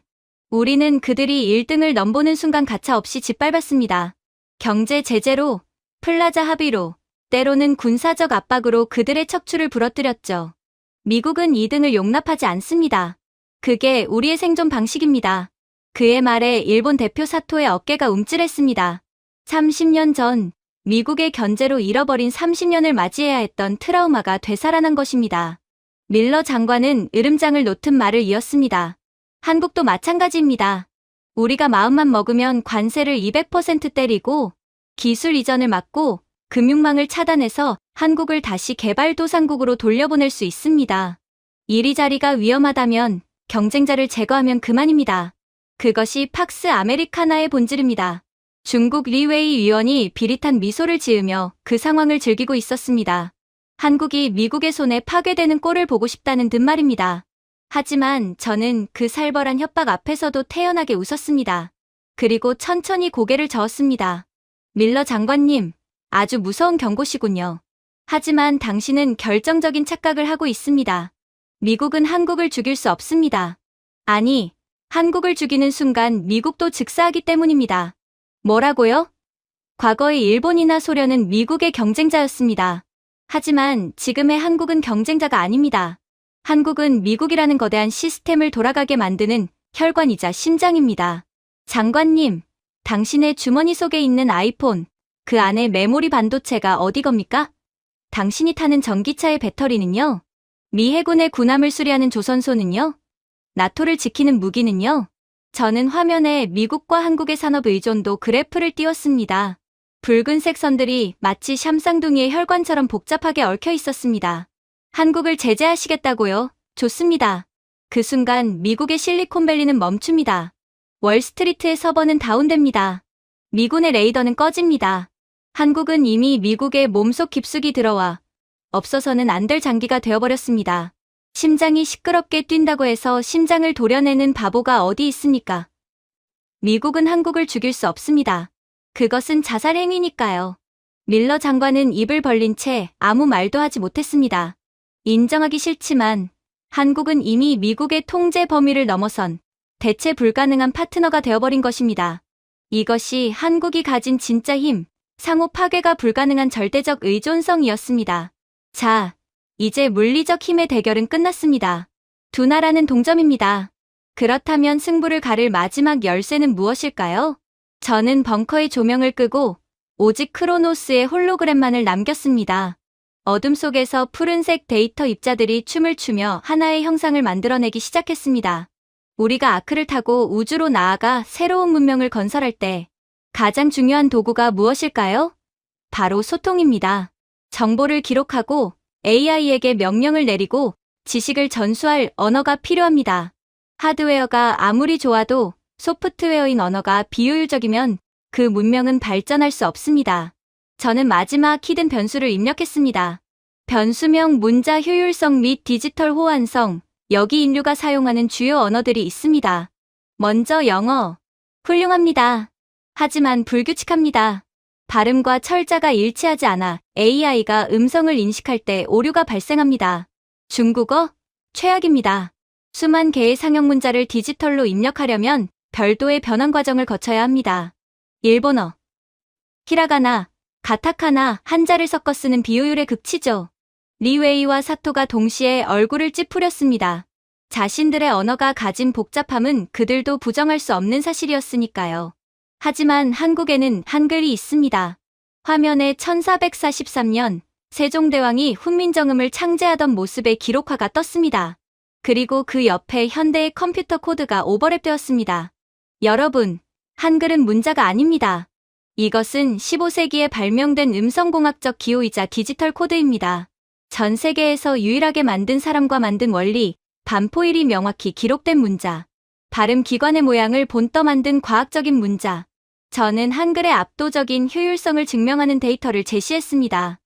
우리는 그들이 1등을 넘보는 순간 가차없이 짓밟았습니다. 경제 제재로, 플라자 합의로, 때로는 군사적 압박으로 그들의 척추를 부러뜨렸죠. 미국은 2등을 용납하지 않습니다. 그게 우리의 생존 방식입니다. 그의 말에 일본 대표 사토의 어깨가 움찔했습니다. 30년 전 미국의 견제로 잃어버린 30년을 맞이해야 했던 트라우마가 되살아난 것입니다. 밀러 장관은 으름장을 놓든 말을 이었습니다. 한국도 마찬가지입니다. 우리가 마음만 먹으면 관세를 200% 때리고 기술 이전을 막고 금융망을 차단해서 한국을 다시 개발도상국으로 돌려보낼 수 있습니다. 이리자리가 위험하다면 경쟁자를 제거하면 그만입니다. 그것이 팍스 아메리카나의 본질입니다. 중국 리웨이 위원이 비릿한 미소를 지으며 그 상황을 즐기고 있었습니다. 한국이 미국의 손에 파괴되는 꼴을 보고 싶다는 듯 말입니다. 하지만 저는 그 살벌한 협박 앞에서도 태연하게 웃었습니다. 그리고 천천히 고개를 저었습니다. 밀러 장관님, 아주 무서운 경고시군요. 하지만 당신은 결정적인 착각을 하고 있습니다. 미국은 한국을 죽일 수 없습니다. 아니, 한국을 죽이는 순간 미국도 즉사하기 때문입니다. 뭐라고요? 과거의 일본이나 소련은 미국의 경쟁자였습니다. 하지만 지금의 한국은 경쟁자가 아닙니다. 한국은 미국이라는 거대한 시스템을 돌아가게 만드는 혈관이자 심장입니다. 장관님, 당신의 주머니 속에 있는 아이폰, 그 안에 메모리 반도체가 어디 겁니까? 당신이 타는 전기차의 배터리는요? 미 해군의 군함을 수리하는 조선소는요? 나토를 지키는 무기는요? 저는 화면에 미국과 한국의 산업 의존도 그래프를 띄웠습니다. 붉은색 선들이 마치 샴쌍둥이의 혈관처럼 복잡하게 얽혀 있었습니다. 한국을 제재하시겠다고요? 좋습니다. 그 순간 미국의 실리콘밸리는 멈춥니다. 월스트리트의 서버는 다운됩니다. 미군의 레이더는 꺼집니다. 한국은 이미 미국의 몸속 깊숙이 들어와 없어서는 안 될 장기가 되어버렸습니다. 심장이 시끄럽게 뛴다고 해서 심장을 도려내는 바보가 어디 있습니까? 미국은 한국을 죽일 수 없습니다. 그것은 자살 행위니까요. 밀러 장관은 입을 벌린 채 아무 말도 하지 못했습니다. 인정하기 싫지만 한국은 이미 미국의 통제 범위를 넘어선 대체 불가능한 파트너가 되어버린 것입니다. 이것이 한국이 가진 진짜 힘, 상호 파괴가 불가능한 절대적 의존성이었습니다. 자, 이제 물리적 힘의 대결은 끝났습니다. 두 나라는 동점입니다. 그렇다면 승부를 가를 마지막 열쇠는 무엇일까요? 저는 벙커의 조명을 끄고 오직 크로노스의 홀로그램만을 남겼습니다. 어둠 속에서 푸른색 데이터 입자들이 춤을 추며 하나의 형상을 만들어내기 시작했습니다. 우리가 아크를 타고 우주로 나아가 새로운 문명을 건설할 때 가장 중요한 도구가 무엇일까요? 바로 소통입니다. 정보를 기록하고 AI에게 명령을 내리고 지식을 전수할 언어가 필요합니다. 하드웨어가 아무리 좋아도 소프트웨어인 언어가 비효율적이면 그 문명은 발전할 수 없습니다. 저는 마지막 히든 변수를 입력했습니다. 변수명 문자 효율성 및 디지털 호환성, 여기 인류가 사용하는 주요 언어들이 있습니다. 먼저 영어. 훌륭합니다. 하지만 불규칙합니다. 발음과 철자가 일치하지 않아 AI가 음성을 인식할 때 오류가 발생합니다. 중국어? 최악입니다. 수만 개의 상형 문자를 디지털로 입력하려면 별도의 변환 과정을 거쳐야 합니다. 일본어. 히라가나, 가타카나, 한자를 섞어 쓰는 비효율의 극치죠. 리웨이와 사토가 동시에 얼굴을 찌푸렸습니다. 자신들의 언어가 가진 복잡함은 그들도 부정할 수 없는 사실이었으니까요. 하지만 한국에는 한글이 있습니다. 화면에 1443년 세종대왕이 훈민정음을 창제하던 모습의 기록화가 떴습니다. 그리고 그 옆에 현대의 컴퓨터 코드가 오버랩되었습니다. 여러분, 한글은 문자가 아닙니다. 이것은 15세기에 발명된 음성공학적 기호이자 디지털 코드입니다. 전 세계에서 유일하게 만든 사람과 만든 원리, 반포일이 명확히 기록된 문자. 발음 기관의 모양을 본떠 만든 과학적인 문자. 저는 한글의 압도적인 효율성을 증명하는 데이터를 제시했습니다.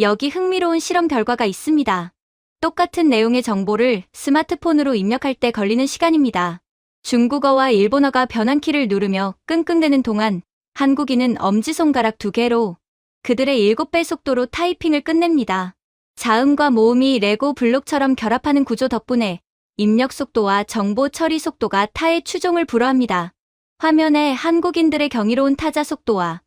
여기 흥미로운 실험 결과가 있습니다. 똑같은 내용의 정보를 스마트폰으로 입력할 때 걸리는 시간입니다. 중국어와 일본어가 변환키를 누르며 끙끙대는 동안 한국인은 엄지손가락 2개로 그들의 7배 속도로 타이핑을 끝냅니다. 자음과 모음이 레고 블록처럼 결합하는 구조 덕분에 입력 속도와 정보 처리 속도가 타의 추종을 불허합니다. 화면에 한국인들의 경이로운 타자 속도와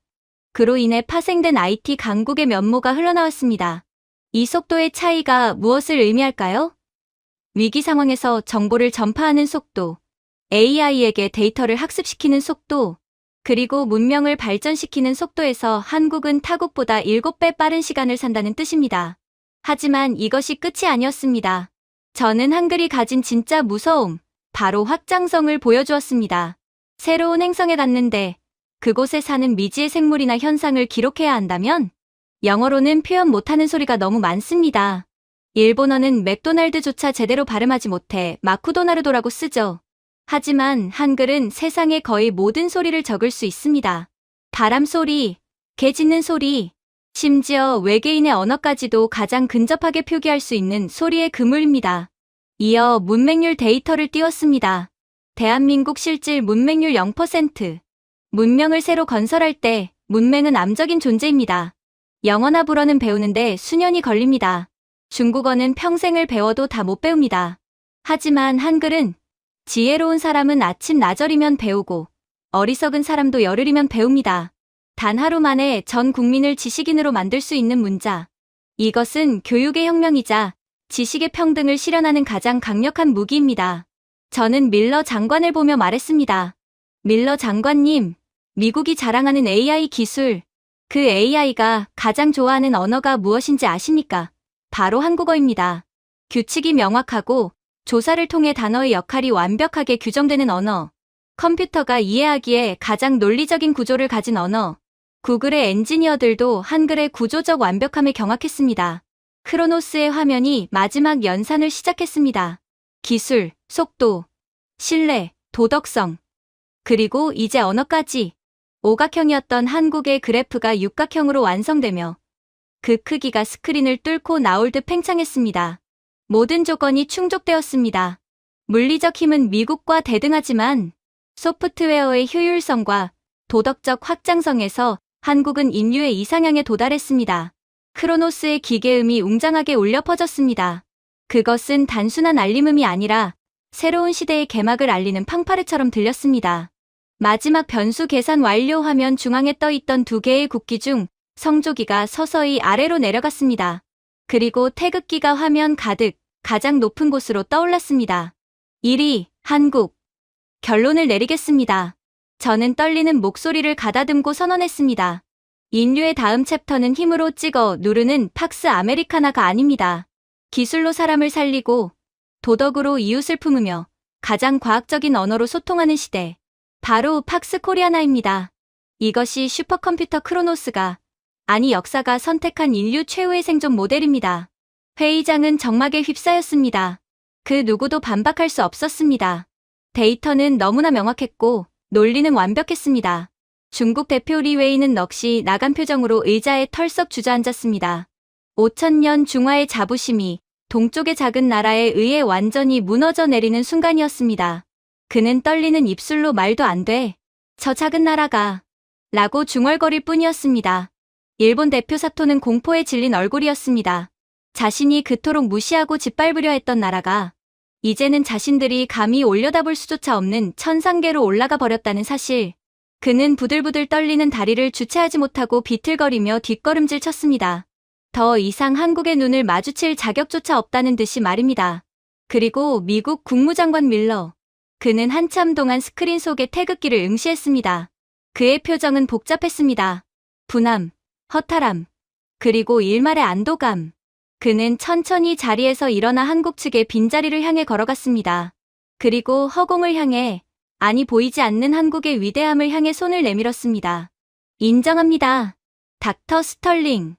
그로 인해 파생된 IT 강국의 면모가 흘러나왔습니다. 이 속도의 차이가 무엇을 의미할까요? 위기 상황에서 정보를 전파하는 속도, AI에게 데이터를 학습시키는 속도, 그리고 문명을 발전시키는 속도에서 한국은 타국보다 7배 빠른 시간을 산다는 뜻입니다. 하지만 이것이 끝이 아니었습니다. 저는 한글이 가진 진짜 무서움, 바로 확장성을 보여주었습니다. 새로운 행성에 갔는데 그곳에 사는 미지의 생물이나 현상을 기록해야 한다면 영어로는 표현 못하는 소리가 너무 많습니다. 일본어는 맥도날드조차 제대로 발음하지 못해 마쿠도나르도라고 쓰죠. 하지만 한글은 세상의 거의 모든 소리를 적을 수 있습니다. 바람 소리, 개 짖는 소리, 심지어 외계인의 언어까지도 가장 근접하게 표기할 수 있는 소리의 그물입니다. 이어 문맹률 데이터를 띄웠습니다. 대한민국 실질 문맹률 0%. 문명을 새로 건설할 때 문맹은 암적인 존재입니다. 영어나 불어는 배우는데 수년이 걸립니다. 중국어는 평생을 배워도 다 못 배웁니다. 하지만 한글은 지혜로운 사람은 아침 나절이면 배우고 어리석은 사람도 열흘이면 배웁니다. 단 하루 만에 전 국민을 지식인으로 만들 수 있는 문자. 이것은 교육의 혁명이자 지식의 평등을 실현하는 가장 강력한 무기입니다. 저는 밀러 장관을 보며 말했습니다. 밀러 장관님, 미국이 자랑하는 AI 기술, 그 AI가 가장 좋아하는 언어가 무엇인지 아십니까? 바로 한국어입니다. 규칙이 명확하고 조사를 통해 단어의 역할이 완벽하게 규정되는 언어. 컴퓨터가 이해하기에 가장 논리적인 구조를 가진 언어. 구글의 엔지니어들도 한글의 구조적 완벽함에 경악했습니다. 크로노스의 화면이 마지막 연산을 시작했습니다. 기술, 속도, 신뢰, 도덕성, 그리고 이제 언어까지. 오각형이었던 한국의 그래프가 육각형으로 완성되며 그 크기가 스크린을 뚫고 나올 듯 팽창했습니다. 모든 조건이 충족되었습니다. 물리적 힘은 미국과 대등하지만 소프트웨어의 효율성과 도덕적 확장성에서 한국은 인류의 이상향에 도달했습니다. 크로노스의 기계음이 웅장하게 울려 퍼졌습니다. 그것은 단순한 알림음이 아니라 새로운 시대의 개막을 알리는 팡파르처럼 들렸습니다. 마지막 변수 계산 완료 화면 중앙에 떠있던 두 개의 국기 중 성조기가 서서히 아래로 내려갔습니다. 그리고 태극기가 화면 가득 가장 높은 곳으로 떠올랐습니다. 1위, 한국. 결론을 내리겠습니다. 저는 떨리는 목소리를 가다듬고 선언했습니다. 인류의 다음 챕터는 힘으로 찍어 누르는 팍스 아메리카나가 아닙니다. 기술로 사람을 살리고 도덕으로 이웃을 품으며 가장 과학적인 언어로 소통하는 시대. 바로 팍스 코리아나입니다. 이것이 슈퍼컴퓨터 크로노스가, 아니 역사가 선택한 인류 최후의 생존 모델입니다. 회의장은 정막에 휩싸였습니다. 그 누구도 반박할 수 없었습니다. 데이터는 너무나 명확했고 논리는 완벽했습니다. 중국 대표 리웨이는 넋이 나간 표정으로 의자에 털썩 주저앉았습니다. 5000년 중화의 자부심이 동쪽의 작은 나라에 의해 완전히 무너져 내리는 순간이었습니다. 그는 떨리는 입술로 말도 안 돼. 저 작은 나라가. 라고 중얼거릴 뿐이었습니다. 일본 대표 사토는 공포에 질린 얼굴이었습니다. 자신이 그토록 무시하고 짓밟으려 했던 나라가 이제는 자신들이 감히 올려다볼 수조차 없는 천상계로 올라가 버렸다는 사실. 그는 부들부들 떨리는 다리를 주체하지 못하고 비틀거리며 뒷걸음질 쳤습니다. 더 이상 한국의 눈을 마주칠 자격조차 없다는 듯이 말입니다. 그리고 미국 국무장관 밀러. 그는 한참 동안 스크린 속의 태극기를 응시했습니다. 그의 표정은 복잡했습니다. 분함, 허탈함, 그리고 일말의 안도감. 그는 천천히 자리에서 일어나 한국 측의 빈자리를 향해 걸어갔습니다. 그리고 허공을 향해, 아니 보이지 않는 한국의 위대함을 향해 손을 내밀었습니다. 인정합니다. 닥터 스털링.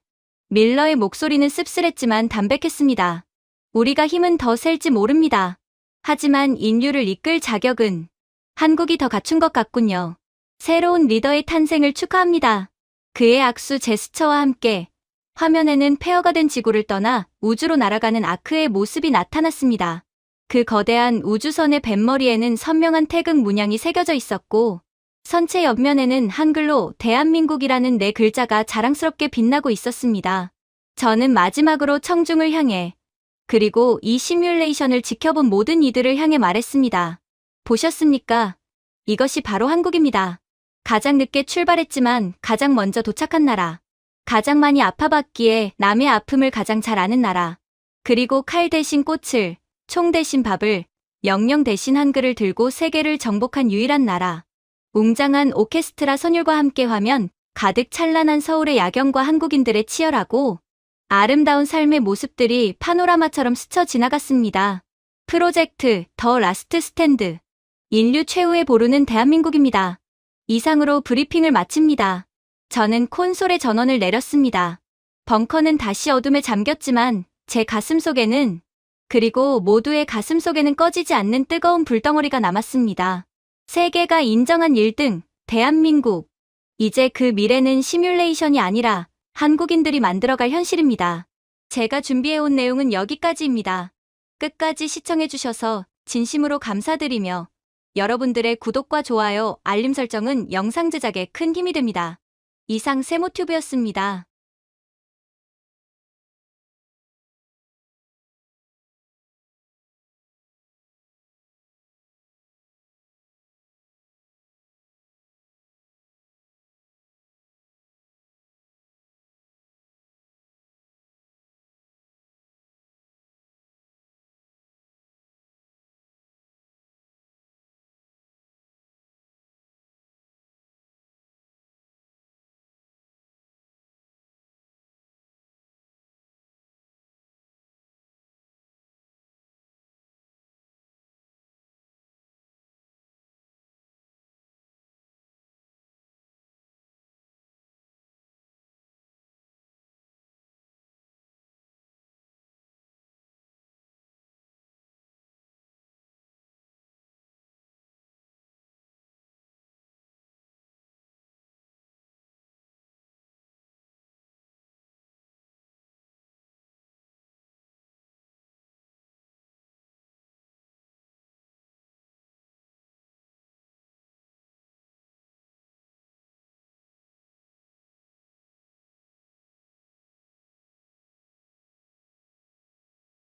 밀러의 목소리는 씁쓸했지만 담백했습니다. 우리가 힘은 더 셀지 모릅니다. 하지만 인류를 이끌 자격은 한국이 더 갖춘 것 같군요. 새로운 리더의 탄생을 축하합니다. 그의 악수 제스처와 함께 화면에는 폐허가 된 지구를 떠나 우주로 날아가는 아크의 모습이 나타났습니다. 그 거대한 우주선의 뱃머리에는 선명한 태극 문양이 새겨져 있었고 선체 옆면에는 한글로 대한민국이라는 네 글자가 자랑스럽게 빛나고 있었습니다. 저는 마지막으로 청중을 향해 그리고 이 시뮬레이션을 지켜본 모든 이들을 향해 말했습니다. 보셨습니까? 이것이 바로 한국입니다. 가장 늦게 출발했지만 가장 먼저 도착한 나라. 가장 많이 아파봤기에 남의 아픔을 가장 잘 아는 나라. 그리고 칼 대신 꽃을, 총 대신 밥을, 명령 대신 한글을 들고 세계를 정복한 유일한 나라. 웅장한 오케스트라 선율과 함께 화면, 가득 찬란한 서울의 야경과 한국인들의 치열하고 아름다운 삶의 모습들이 파노라마처럼 스쳐 지나갔습니다. 프로젝트 더 라스트 스탠드. 인류 최후의 보루는 대한민국입니다. 이상으로 브리핑을 마칩니다. 저는 콘솔의 전원을 내렸습니다. 벙커는 다시 어둠에 잠겼지만 제 가슴속에는, 그리고 모두의 가슴속에는 꺼지지 않는 뜨거운 불덩어리가 남았습니다. 세계가 인정한 1등, 대한민국. 이제 그 미래는 시뮬레이션이 아니라 한국인들이 만들어갈 현실입니다. 제가 준비해온 내용은 여기까지입니다. 끝까지 시청해주셔서 진심으로 감사드리며 여러분들의 구독과 좋아요, 알림 설정은 영상 제작에 큰 힘이 됩니다. 이상 세모튜브였습니다.